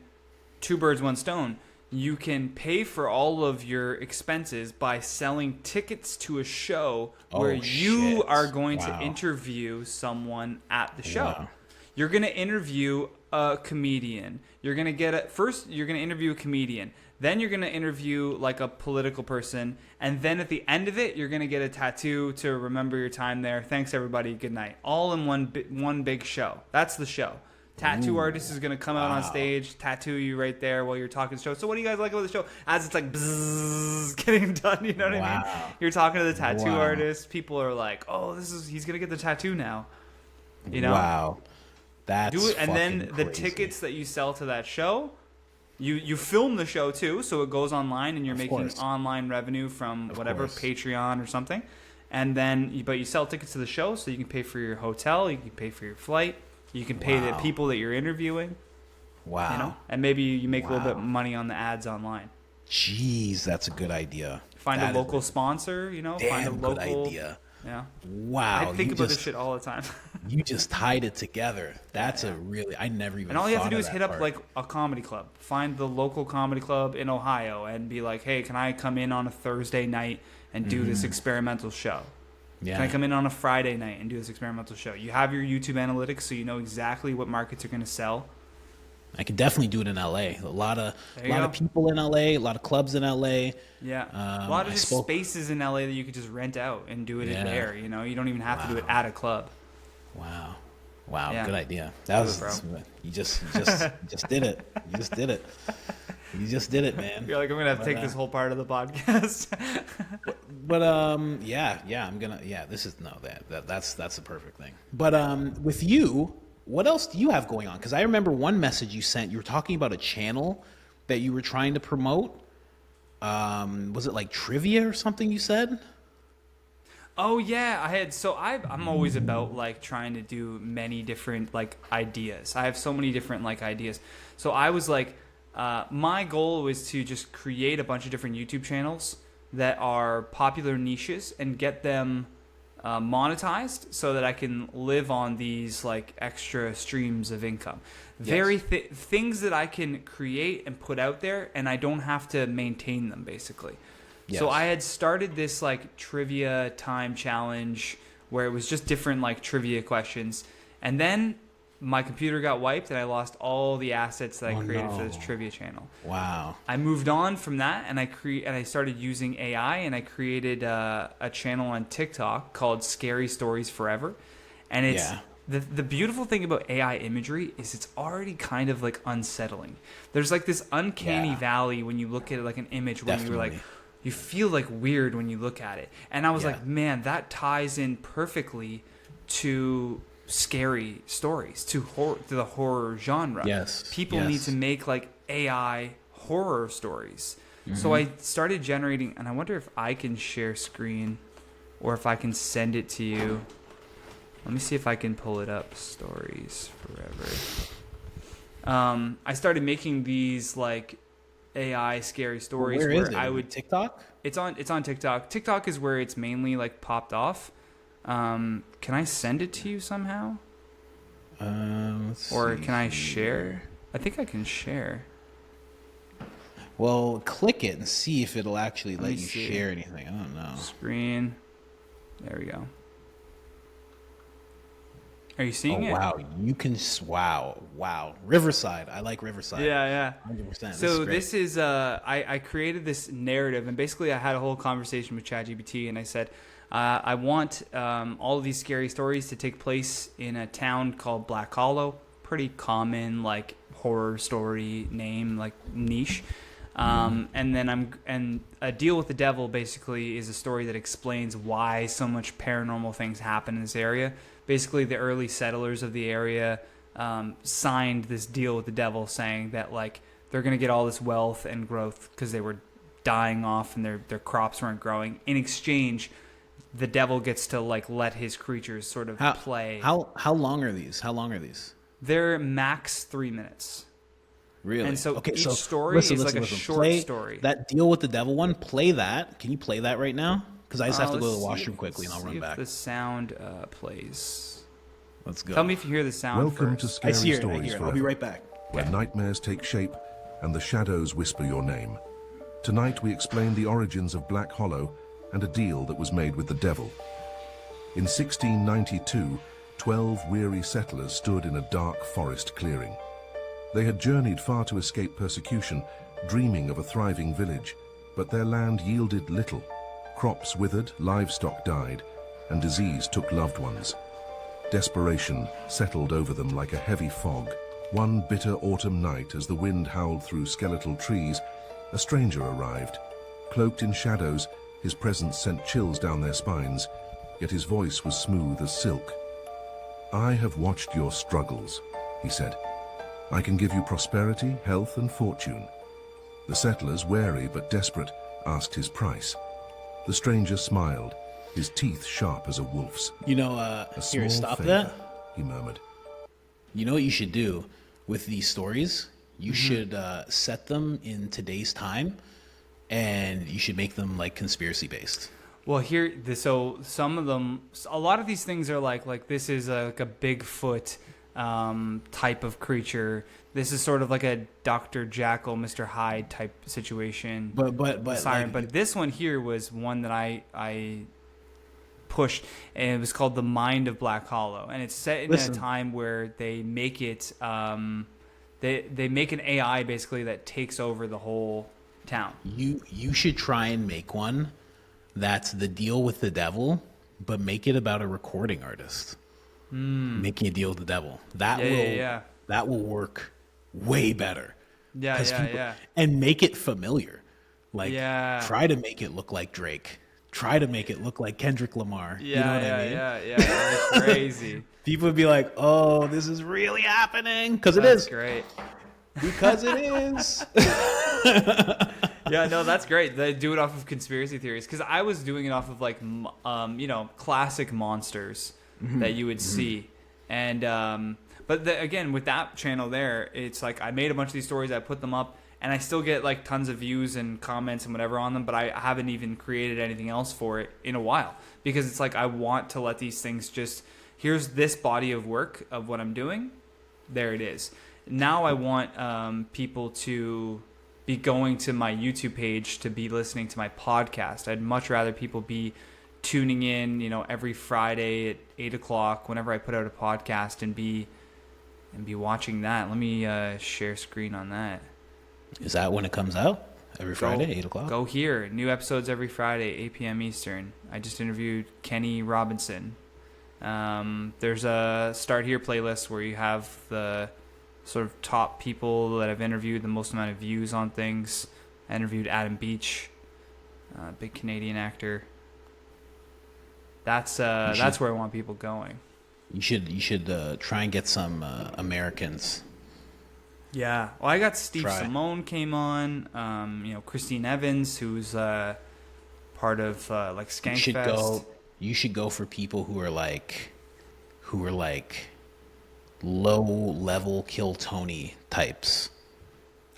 2 birds, 1 stone. You can pay for all of your expenses by selling tickets to a show where you are going to interview someone at the show. Wow. You're going to interview a comedian. You're gonna first you're gonna interview a comedian. Then you're gonna interview like a political person, and then at the end of it, you're gonna get a tattoo to remember your time there. Thanks everybody. Good night. All in one big show. That's the show. Tattoo artist is gonna come out on stage, tattoo you right there while you're talking the show. So what do you guys like about the show? As it's like bzzz, getting done, you know what I mean? You're talking to the tattoo artist. People are like, "Oh, he's gonna get the tattoo now." You know? Wow, that's do it, and then the crazy. tickets that you sell to that show, you film the show too, so it goes online, and you're making online revenue from whatever Patreon or something. And then, but you sell tickets to the show, so you can pay for your hotel, you can pay for your flight. You can pay the people that you're interviewing. Wow. You know? And maybe you make a little bit of money on the ads online. Jeez, that's a good idea. Find a local sponsor, you know? Find a local, good idea. Yeah. Wow. I think about this shit all the time. You just tied it together. That's a really, I never even And all you have to do is thought of hit that up part. like a comedy club. Find the local comedy club in Ohio and be like, hey, can I come in on a Thursday night and do this experimental show? Yeah. Can I come in on a Friday night and do this experimental show? You have your YouTube analytics, so you know exactly what markets are going to sell. I could definitely do it in LA. A lot of people in LA, a lot of clubs in LA. Yeah, a lot of just spaces in LA that you could just rent out and do it in there. You know, you don't even have to do it at a club. Wow, wow, Yeah. good idea. That was you just did it. You just did it. You just did it, man. You're like, I'm gonna have to take this whole part of the podcast. But I'm gonna this is that's the perfect thing. But with you, what else do you have going on? Because I remember one message you sent. You were talking about a channel that you were trying to promote. Was it like trivia or something? You said. Oh yeah, I'm always about like trying to do many different like ideas. I have so many different like ideas. So I was like, my goal was to just create a bunch of different YouTube channels that are popular niches and get them monetized so that I can live on these like extra streams of income. Things that I can create and put out there, and I don't have to maintain them basically. So I had started this like trivia time challenge where it was just different like trivia questions, and then my computer got wiped and I lost all the assets that I created for this trivia channel. Wow. I moved on from that and I started using AI, and I created a channel on TikTok called Scary Stories Forever. And it's the beautiful thing about AI imagery is it's already kind of like unsettling. There's like this uncanny valley when you look at like an image where you're like, you feel like weird when you look at it. And I was like, man, that ties in perfectly to scary stories, to the horror genre. People need to make like AI horror stories. So I started generating, and I wonder if I can share screen or if I can send it to you. Let me see if I can pull it up. Stories Forever. I started making these like AI scary stories. Where where is it? I would TikTok? It's on TikTok. TikTok is where it's mainly like popped off. Can I send it to you somehow? Or can I share? I think I can share. Well, click it and see if it'll actually let you see. share anything. I don't know. Screen. There we go. Are you seeing it? Wow, you can. Wow. Riverside. I like Riverside. Yeah. 100%. So this is I created this narrative, and basically I had a whole conversation with ChatGPT, and I said, I want all of these scary stories to take place in a town called Black Hollow. Pretty common like horror story name, like niche. And then A Deal with the Devil basically is a story that explains why so much paranormal things happen in this area. Basically, the early settlers of the area signed this deal with the devil, saying that like they're going to get all this wealth and growth because they were dying off and their crops weren't growing. In exchange, the devil gets to like let his creatures sort of play. How long are these? They're max 3 minutes. Really? And so okay, each so story is like a short story. That Deal with the Devil one, play that. Can you play that right now? Because I just have to go to the washroom quickly and I'll run back. The sound plays. Let's go. Tell me if you hear the sound. Welcome to Scary Stories Forever. I'll be right back. Where nightmares take shape and the shadows whisper your name. Tonight we explain the origins of Black Hollow and a deal that was made with the devil. In 1692, 12 weary settlers stood in a dark forest clearing. They had journeyed far to escape persecution, dreaming of a thriving village, but their land yielded little. Crops withered, livestock died, and disease took loved ones. Desperation settled over them like a heavy fog. One bitter autumn night, as the wind howled through skeletal trees, a stranger arrived. Cloaked in shadows, his presence sent chills down their spines, yet his voice was smooth as silk. "I have watched your struggles," he said. "I can give you prosperity, health, and fortune." The settlers, wary but desperate, asked his price. The stranger smiled, his teeth sharp as a wolf's. Here, stop favor, that. He murmured. You know what you should do with these stories? You should set them in today's time, and you should make them like conspiracy based. Well, so some of them, a lot of these things are like this is like a Bigfoot type of creature. This is sort of like a Dr. Jekyll, Mr. Hyde type situation. But Siren. But this one here was one that I pushed, and it was called The Mind of Black Hollow, and it's set in a time where they make it they make an AI basically that takes over the whole town. You should try and make one that's the deal with the devil, but make it about a recording artist making a deal with the devil. That will work way better. And make it familiar. Try to make it look like Drake. Try to make it look like Kendrick Lamar. You know what I mean? Yeah. That's crazy. People would be like, "Oh, this is really happening," because it That's is. Great. Because it is. Yeah, no, that's great. They do it off of conspiracy theories, because I was doing it off of like classic monsters that you would see, and but again with that channel there, it's like I made a bunch of these stories, I put them up, and I still get like tons of views and comments and whatever on them, but I haven't even created anything else for it in a while, because it's like I want to let these things just, here's this body of work of what I'm doing, there it is. Now I want people to be going to my YouTube page to be listening to my podcast. I'd much rather people be tuning in, every Friday at 8 o'clock whenever I put out a podcast and be watching that. Let me share screen on that. Is that when it comes out? Every Friday, 8 o'clock? Go here. New episodes every Friday, 8 p.m. Eastern. I just interviewed Kenny Robinson. There's a Start Here playlist where you have the sort of top people that I've interviewed, the most amount of views on things. I interviewed Adam Beach, big Canadian actor. That's where I want people going. You should try and get some Americans. Yeah. Well, I got Steve Simone came on. Christine Evans, who's part of like Skankfest. You should go for people who are like low level Kill Tony types.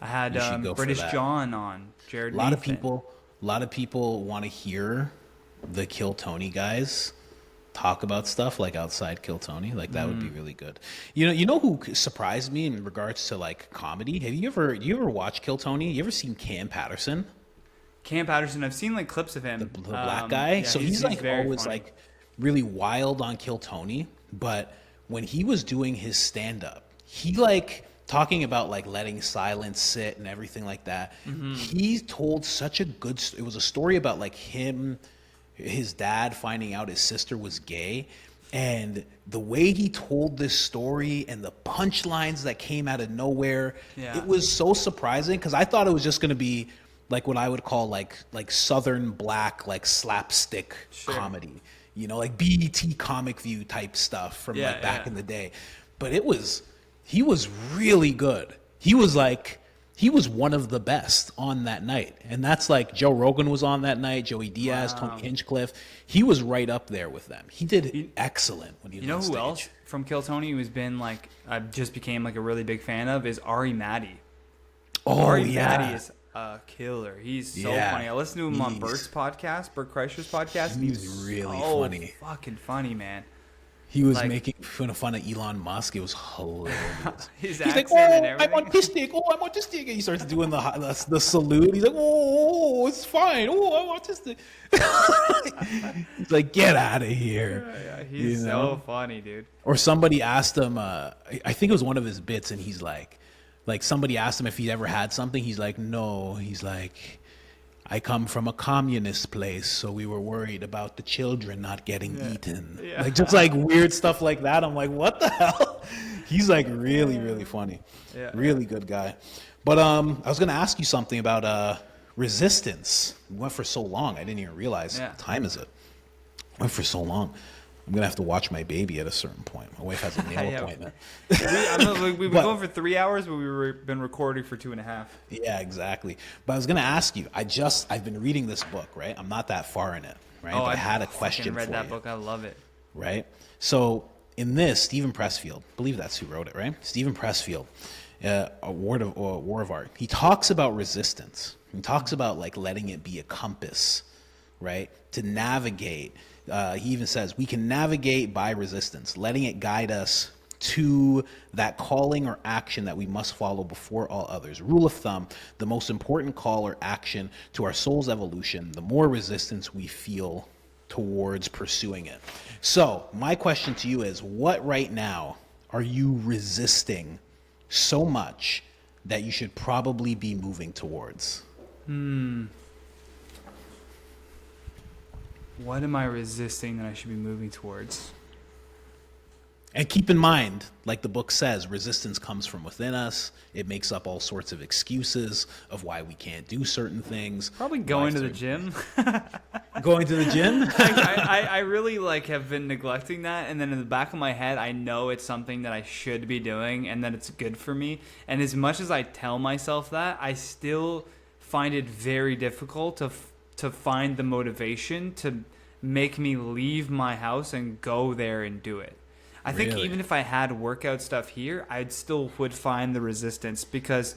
I had British John on. Jared. A lot of people want to hear the Kill Tony guys talk about stuff like outside Kill Tony. Like that would be really good. You know who surprised me in regards to like comedy? Have you ever watched Kill Tony? You ever seen Cam Patterson? Cam Patterson, I've seen like clips of him. The black guy. Yeah, so he's like always funny. like really wild on Kill Tony, but when he was doing his stand up, he like talking about like letting silence sit and everything like that. He told such a good it was a story about like his dad finding out his sister was gay, and the way he told this story and the punchlines that came out of nowhere, it was so surprising, because I thought it was just going to be like what I would call like Southern black like slapstick comedy, like BET Comic View type stuff from back in the day. But he was really good. He was one of the best on that night. And that's like Joe Rogan was on that night, Joey Diaz, Tony Hinchcliffe. He was right up there with them. He did excellent when he was on stage. You know who else from Kill Tony who's been like, I just became like a really big fan of, is Ari Maddie. Ari Maddie is a killer. He's so funny. I listened to him on Bert's podcast, Bert Kreischer's podcast. And He's really funny. Fucking funny, man. He was making fun of Elon Musk. It was hilarious. He's like, and everything. I'm autistic. And he starts doing the salute. He's like, oh, it's fine. Oh, I'm autistic. He's like, get out of here. Yeah, he's so funny, dude. Or somebody asked him, I think it was one of his bits, and he's like, Like somebody asked him if he'd ever had something. He's like, no. He's like, I come from a communist place, so we were worried about the children not getting eaten. Yeah. Like just like weird stuff like that. I'm like, what the hell? He's like really, really funny. Yeah. Really good guy. But I was gonna ask you something about resistance. We went for so long, I didn't even realize. Yeah. What time is it? Went for so long. I'm gonna have to watch my baby at a certain point. My wife has a nail appointment. We've been going for 3 hours, but we've been recording for 2.5. Yeah, exactly. But I was gonna ask you. I've been reading this book, right? I'm not that far in it, right? Oh, but I had a question read for that you, book. I love it. right? So in this, Stephen Pressfield, I believe that's who wrote it, right? Stephen Pressfield, a War of Art. He talks about resistance. He talks about like letting it be a compass, right? To navigate. He even says we can navigate by resistance, letting it guide us to that calling or action that we must follow before all others. Rule of thumb, the most important call or action to our soul's evolution, the more resistance we feel towards pursuing it. So my question to you is, what right now are you resisting so much that you should probably be moving towards? What am I resisting that I should be moving towards? And keep in mind, like the book says, resistance comes from within us. It makes up all sorts of excuses of why we can't do certain things. Probably going to the gym. Going to the gym? I really have been neglecting that, and then in the back of my head, I know it's something that I should be doing and that it's good for me. And as much as I tell myself that, I still find it very difficult to find the motivation to make me leave my house and go there and do it. I think even if I had workout stuff here, I still would find the resistance because,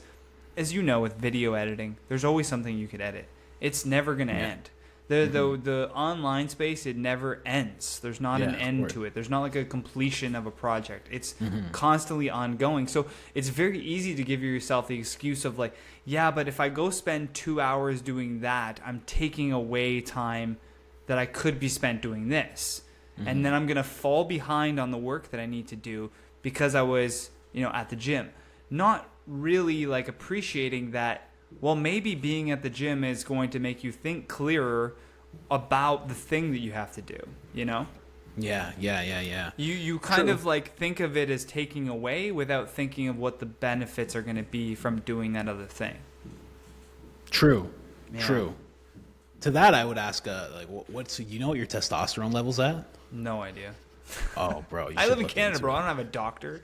as you know, with video editing, there's always something you could edit. It's never going to end. The online space, it never ends. There's not an end to it. There's not like a completion of a project. It's constantly ongoing. So it's very easy to give yourself the excuse of like, yeah, but if I go spend 2 hours doing that, I'm taking away time that I could be spent doing this. And then I'm going to fall behind on the work that I need to do because I was, at the gym. Not really appreciating that, well, maybe being at the gym is going to make you think clearer about the thing that you have to do, Yeah. You kind of think of it as taking away without thinking of what the benefits are going to be from doing that other thing. True. Yeah. True. To that, I would ask, what's what your testosterone level's at? No idea. Oh, bro. I live in Canada, bro. I don't have a doctor.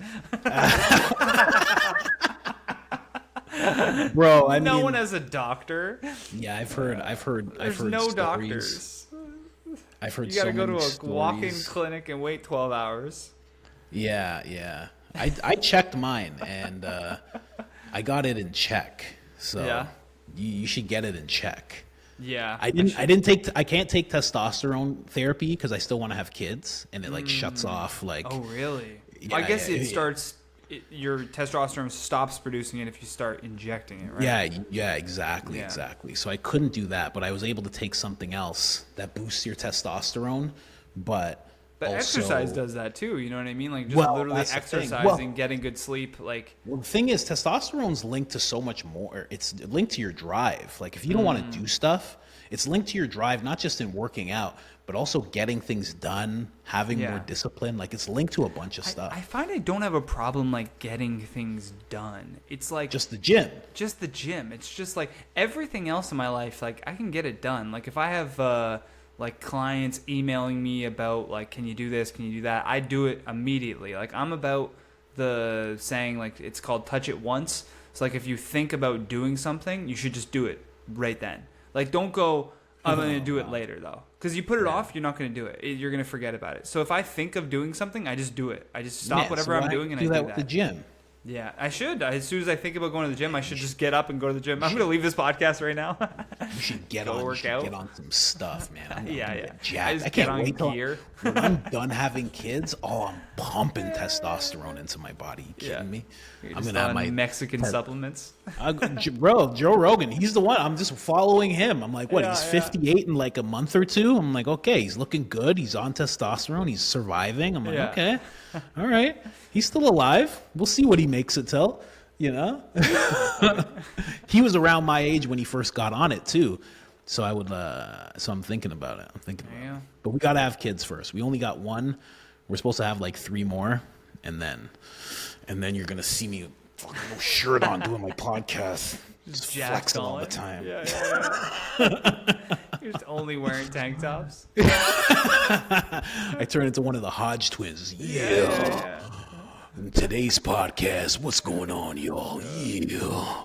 Bro, I mean, no one has a doctor. Yeah, I've heard. There's no stories. doctors. I've heard. You got to so go to many a walk-in stories. clinic and wait 12 hours. Yeah. I checked mine and I got it in check. So Yeah. you should get it in check. Yeah. I can't take testosterone therapy because I still want to have kids, and it shuts off Oh, really? Yeah, I guess yeah, it starts. Your testosterone stops producing it if you start injecting it, right? Yeah, exactly. So I couldn't do that, but I was able to take something else that boosts your testosterone, but also, exercise does that too. You know what I mean? Just Well, literally that's the thing. exercising, getting good sleep. Well, the thing is, testosterone's linked to so much more. It's linked to your drive. If you don't want to do stuff, it's linked to your drive, not just in working out, but also getting things done, having more discipline. It's linked to a bunch of stuff. I find I don't have a problem getting things done. It's just the gym. Just the gym. It's just everything else in my life. I can get it done. If I have clients emailing me about can you do this, can you do that, I do it immediately. I'm about the saying it's called touch it once. So if you think about doing something, you should just do it right then. Don't go, I'm going to do it later though. Because you put it off, you're not going to do it. You're going to forget about it. So if I think of doing something, I just do it. I just stop whatever I'm doing and I do that. With the gym. Yeah, I should. As soon as I think about going to the gym, I should just get up and go to the gym. I'm going to leave this podcast right now. You should get Go on. work You should out. get on some stuff, man. I'm jacked. I just I get can't on wait till gear. when I'm done having kids. Oh, I'm pumping testosterone into my body. You kidding me? You're I'm just gonna have on my Mexican supplements. Bro, Joe Rogan, he's the one. I'm just following him. I'm like, what? He's 58 in a month or two. I'm like, okay, he's looking good. He's on testosterone. He's surviving. I'm like, okay, all right. He's still alive. We'll see what he makes it till. You know? He was around my age when he first got on it too. So I'm thinking about it. But we got to have kids first. We only got one. We're supposed to have like 3 more. And then you're going to see me fucking no shirt on doing my podcast. Just flexing all the time. Yeah. You're just only wearing tank tops. I turn into one of the Hodge twins. Yeah. In today's podcast, what's going on, y'all? Yeah.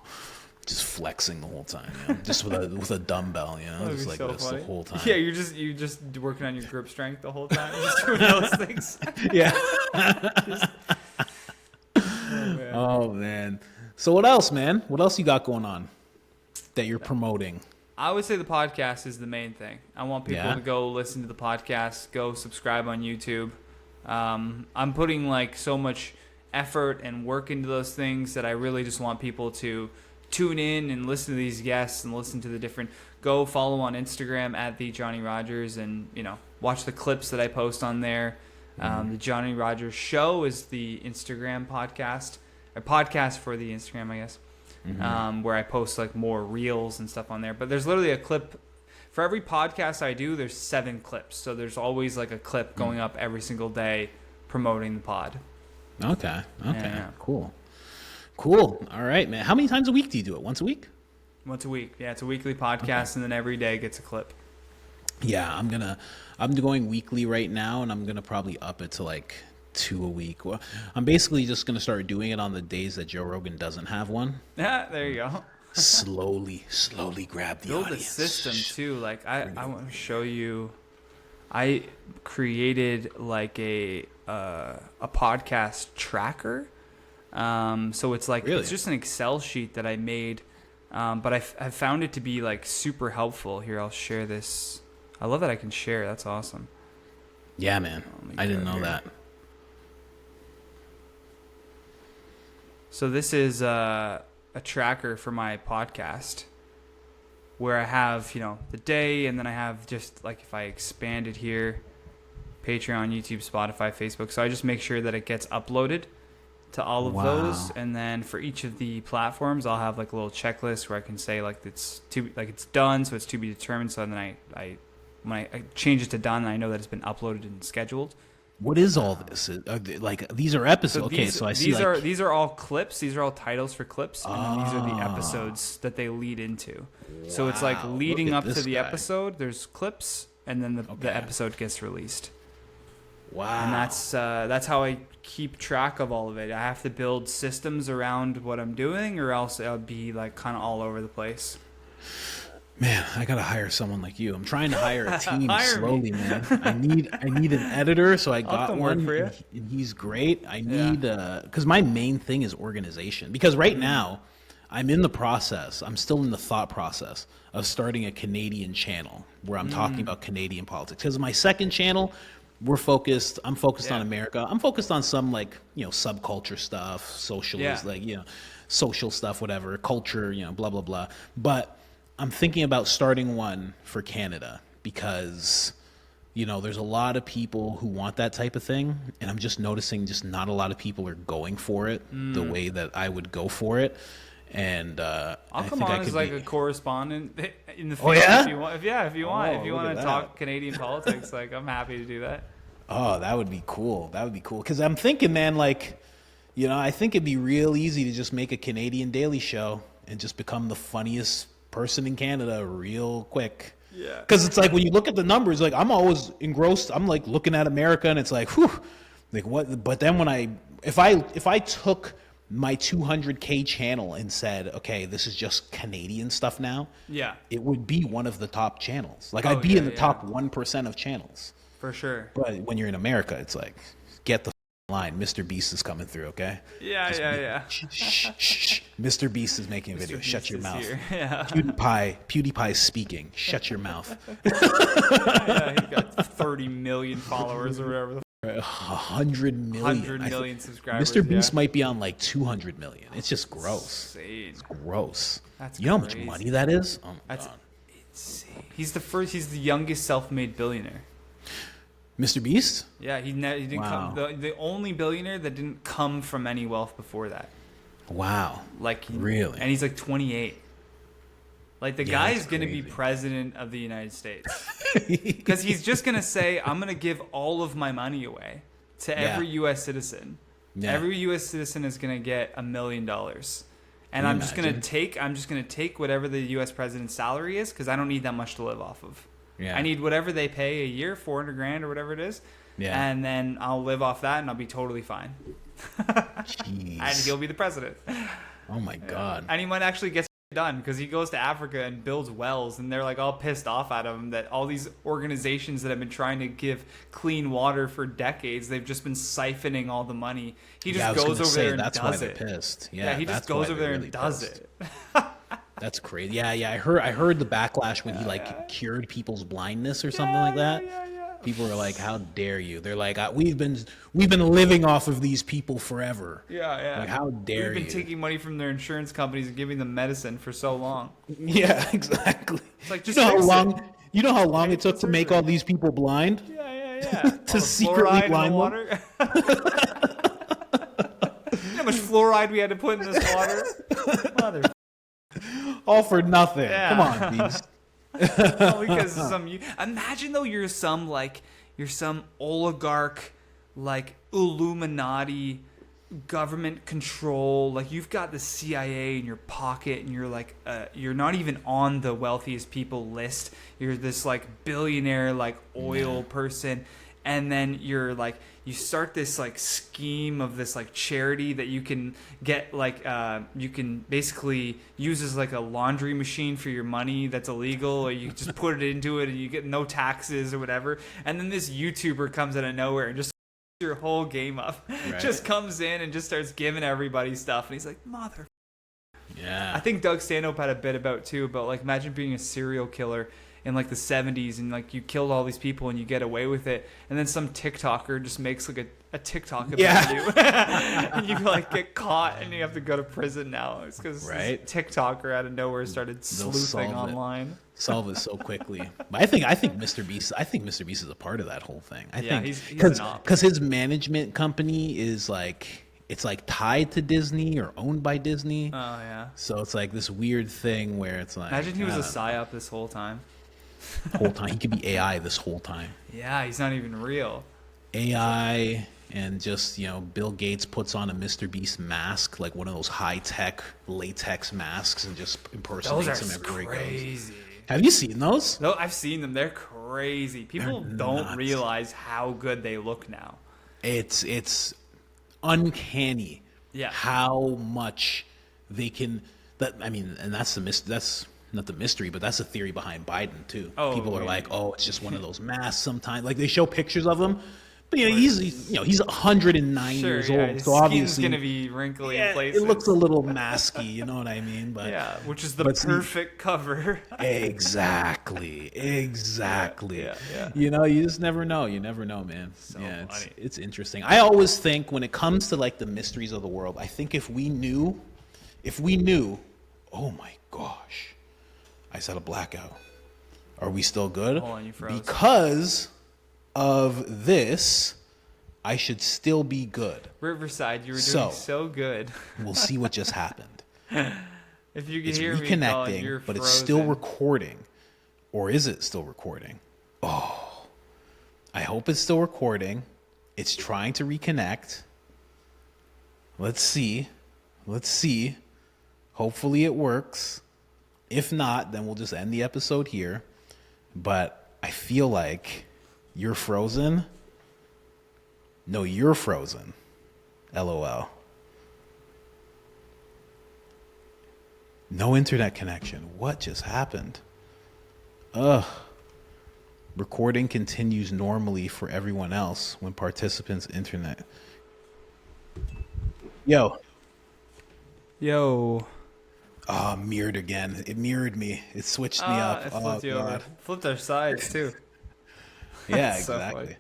Just flexing the whole time, just with a dumbbell, just like so this funny. The whole time. Yeah, you're just working on your grip strength the whole time, just doing those things. Yeah. Oh man. So what else, man? What else you got going on that you're promoting? I would say the podcast is the main thing. I want people to go listen to the podcast, go subscribe on YouTube. I'm putting like so much effort and work into those things that I really just want people to tune in and listen to these guests and listen to the different. Go follow on Instagram at the Johnny Rogers and watch the clips that I post on there. The Johnny Rogers Show is the Instagram podcast, a podcast for the Instagram, I guess, where I post like more reels and stuff on there. But there's literally a clip for every podcast I do. There's 7 clips, so there's always like a clip going up every single day promoting the pod. Okay. Cool. All right, man. How many times a week do you do it? Once a week? Once a week. Yeah, it's a weekly podcast, and then every day gets a clip. Yeah, I'm going weekly right now, and I'm gonna probably up it to like 2 a week. Well, I'm basically just gonna start doing it on the days that Joe Rogan doesn't have one. There you go. slowly grab the build audience. a system too. Like I want to show you. I created like a podcast tracker. So it's like it's just an Excel sheet that I made, but I found it to be like super helpful. Here, I'll share this. I love that I can share. That's awesome. Yeah, man. I didn't know that. So this is a tracker for my podcast where I have, the day, and then I have just like if I expand it here, Patreon, YouTube, Spotify, Facebook. So I just make sure that it gets uploaded to all of those, and then for each of the platforms, I'll have like a little checklist where I can say like it's done, so it's to be determined. So then I when I change it to done, I know that it's been uploaded and scheduled. What is all this? Like these are episodes. So I see these are all clips. These are all titles for clips, and then these are the episodes that they lead into. Wow. So it's like leading up to the episode. There's clips, and then the episode gets released. Wow. And that's how I keep track of all of it. I have to build systems around what I'm doing, or else I'll be like kind of all over the place. Man, I gotta hire someone like you. I'm trying to hire a team slowly, man. I need an editor, so I got one, and he's great. I need because my main thing is organization. Because right now, I'm in the process. I'm still in the thought process of starting a Canadian channel where I'm talking about Canadian politics. Because my second channel, I'm focused on America. I'm focused on some subculture stuff, socialist, social stuff, whatever, culture, blah blah blah. But I'm thinking about starting one for Canada because, there's a lot of people who want that type of thing, and I'm just noticing just not a lot of people are going for it the way that I would go for it. And I'll come on as like a correspondent in the field. Oh yeah? If you want to talk Canadian politics, like I'm happy to do that. Oh, that would be cool. Because I'm thinking, man, I think it'd be real easy to just make a Canadian daily show and just become the funniest person in Canada real quick. Yeah. Because it's like when you look at the numbers, like I'm always engrossed. I'm like looking at America, and it's like, whew, like what? But then if I took my 200K channel and said, okay, this is just Canadian stuff now. Yeah. It would be one of the top channels. Like I'd be in the top 1% of channels. For sure. But when you're in America, it's like, get the line. Mr. Beast is coming through, okay? Yeah. Shh. Mr. Beast is making a video. Shut your mouth. Yeah. PewDiePie's speaking. Shut your mouth. He got 30 million followers or whatever. 100 million. 100 million subscribers. Mr. Beast might be on like 200 million. It's just gross. Insane. It's gross. That's know how much money that is? Oh my God. Insane. He's the youngest self-made billionaire. Mr. Beast? Yeah, he didn't come. The only billionaire that didn't come from any wealth before that. Wow. Like really? And he's like 28. Like the Yeah, guy that's is going to be crazy. president of the United States. Because he's just going to say, I'm going to give all of my money away to every U.S. citizen. Yeah. Every U.S. citizen is going to get $1 million. And Can you I'm just going to imagine? take whatever the U.S. president's salary is, because I don't need that much to live off of. Yeah. I need whatever they pay a year, 400 grand or whatever it is. Yeah. And then I'll live off that and I'll be totally fine. Jeez. And he'll be the president. Oh my God. And he might actually get done, because he goes to Africa and builds wells, and they're like all pissed off at him that all these organizations that have been trying to give clean water for decades, they've just been siphoning all the money. He just goes over there and that's why does they're it. pissed. Yeah, he just goes over there and does it. That's crazy. Yeah, yeah. I heard the backlash when he like cured people's blindness or something like that. People were like, "How dare you?" They're like, "We've been living off of these people forever." Yeah. Like, how dare We've been you? taking money from their insurance companies and giving them medicine for so long. Yeah, exactly. It's like, You just know how fix long? it. You know how long it took to make all these people blind? Yeah. To secretly blind them? water. You know how much fluoride we had to put in this water? Mother. All for nothing. Yeah. Come on, Beast. All because of imagine though you're some oligarch, like Illuminati, government control, like you've got the CIA in your pocket, and you're like you're not even on the wealthiest people list. You're this like billionaire like oil person, and then you're like you start this like scheme of this like charity that you can get like you can basically use as like a laundry machine for your money that's illegal, or you just put it into it and you get no taxes or whatever. And then this YouTuber comes out of nowhere and just your whole game up. Right. Just comes in and just starts giving everybody stuff, and he's like, mother. Yeah. I think Doug Stanhope had a bit about like imagine being a serial killer in like the 70s, and like you killed all these people and you get away with it, and then some TikToker just makes like a TikTok about you. And you like get caught and you have to go to prison now. It's because this TikToker out of nowhere started sleuthing online. Solve it so quickly. But I think Mr. Beast is a part of that whole thing. I think he's an op. because his management company is like it's like tied to Disney or owned by Disney. Oh yeah. So it's like this weird thing where it's like Imagine he was a psyop this whole time. Whole time he could be AI this whole time. Yeah, he's not even real. AI. And just, Bill Gates puts on a Mr. Beast mask, like one of those high-tech latex masks, and just impersonates him everywhere he goes. Have you seen those? No, I've seen them. They're crazy. People don't realize how good they look now. It's uncanny. Yeah. How much they can. And that's not the mystery, but that's the theory behind Biden too. Oh, People are yeah. like, oh, it's just one of those masks. Sometimes, like they show pictures of him. But he's 109 years old, His so obviously skin's gonna be wrinkly in places. it looks a little masky, you know what I mean? But yeah, which is the perfect cover. Exactly. Yeah. You just never know. You never know, man. So funny. It's interesting. I always think when it comes to like the mysteries of the world, I think if we knew, oh my gosh, I just had a blackout. Are we still good? Hold on, you froze. Because of this, I should still be good. Riverside, you were doing so good. We'll see what just happened. If you can It's hear me, reconnecting, Colin, you're but frozen. it's still recording. Or is it still recording? Oh, I hope it's still recording. It's trying to reconnect. Let's see. Hopefully it works. If not, then we'll just end the episode here. But I feel like you're frozen. No, you're frozen. LOL. No internet connection. What just happened? Ugh. Recording continues normally for everyone else when participants' internet. Yo. Mirrored again. It mirrored me. It switched me up. It flipped you over. Flipped our sides too. Yeah, So exactly. funny.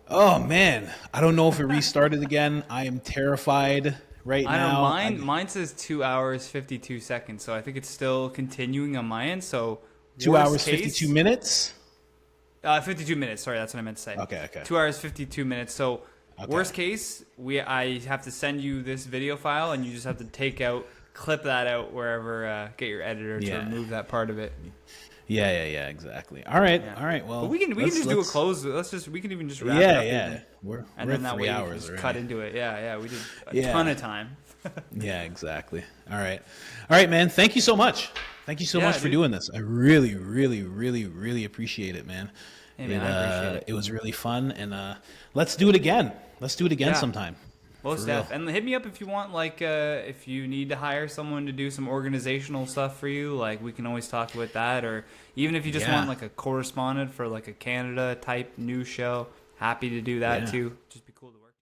Oh man, I don't know if it restarted again. I am terrified right I now. know mine says 2 hours 52 seconds, so I think it's still continuing on my end. So 2 worst hours, case- 52 minutes? 52 minutes. Sorry, that's what I meant to say. Okay. 2 hours 52 minutes. So Okay. Worst case, I have to send you this video file, and you just have to clip that out wherever. Get your editor to remove that part of it. Yeah, exactly. All right. Well, but we can just do a close. We can even just wrap it up. Yeah. We're then that 3 way hours, just right? cut into it. Yeah. We did a ton of time. Yeah, exactly. All right, man. Thank you so much. Thank you so much for doing this. I really, really, really, really appreciate it, man. Hey, man, I appreciate it. It was really fun, and let's do it again. Let's do it again sometime. Most def. And hit me up if you want, if you need to hire someone to do some organizational stuff for you, we can always talk about that. Or even if you just want, a correspondent for, a Canada-type news show, happy to do that, too. Just be cool to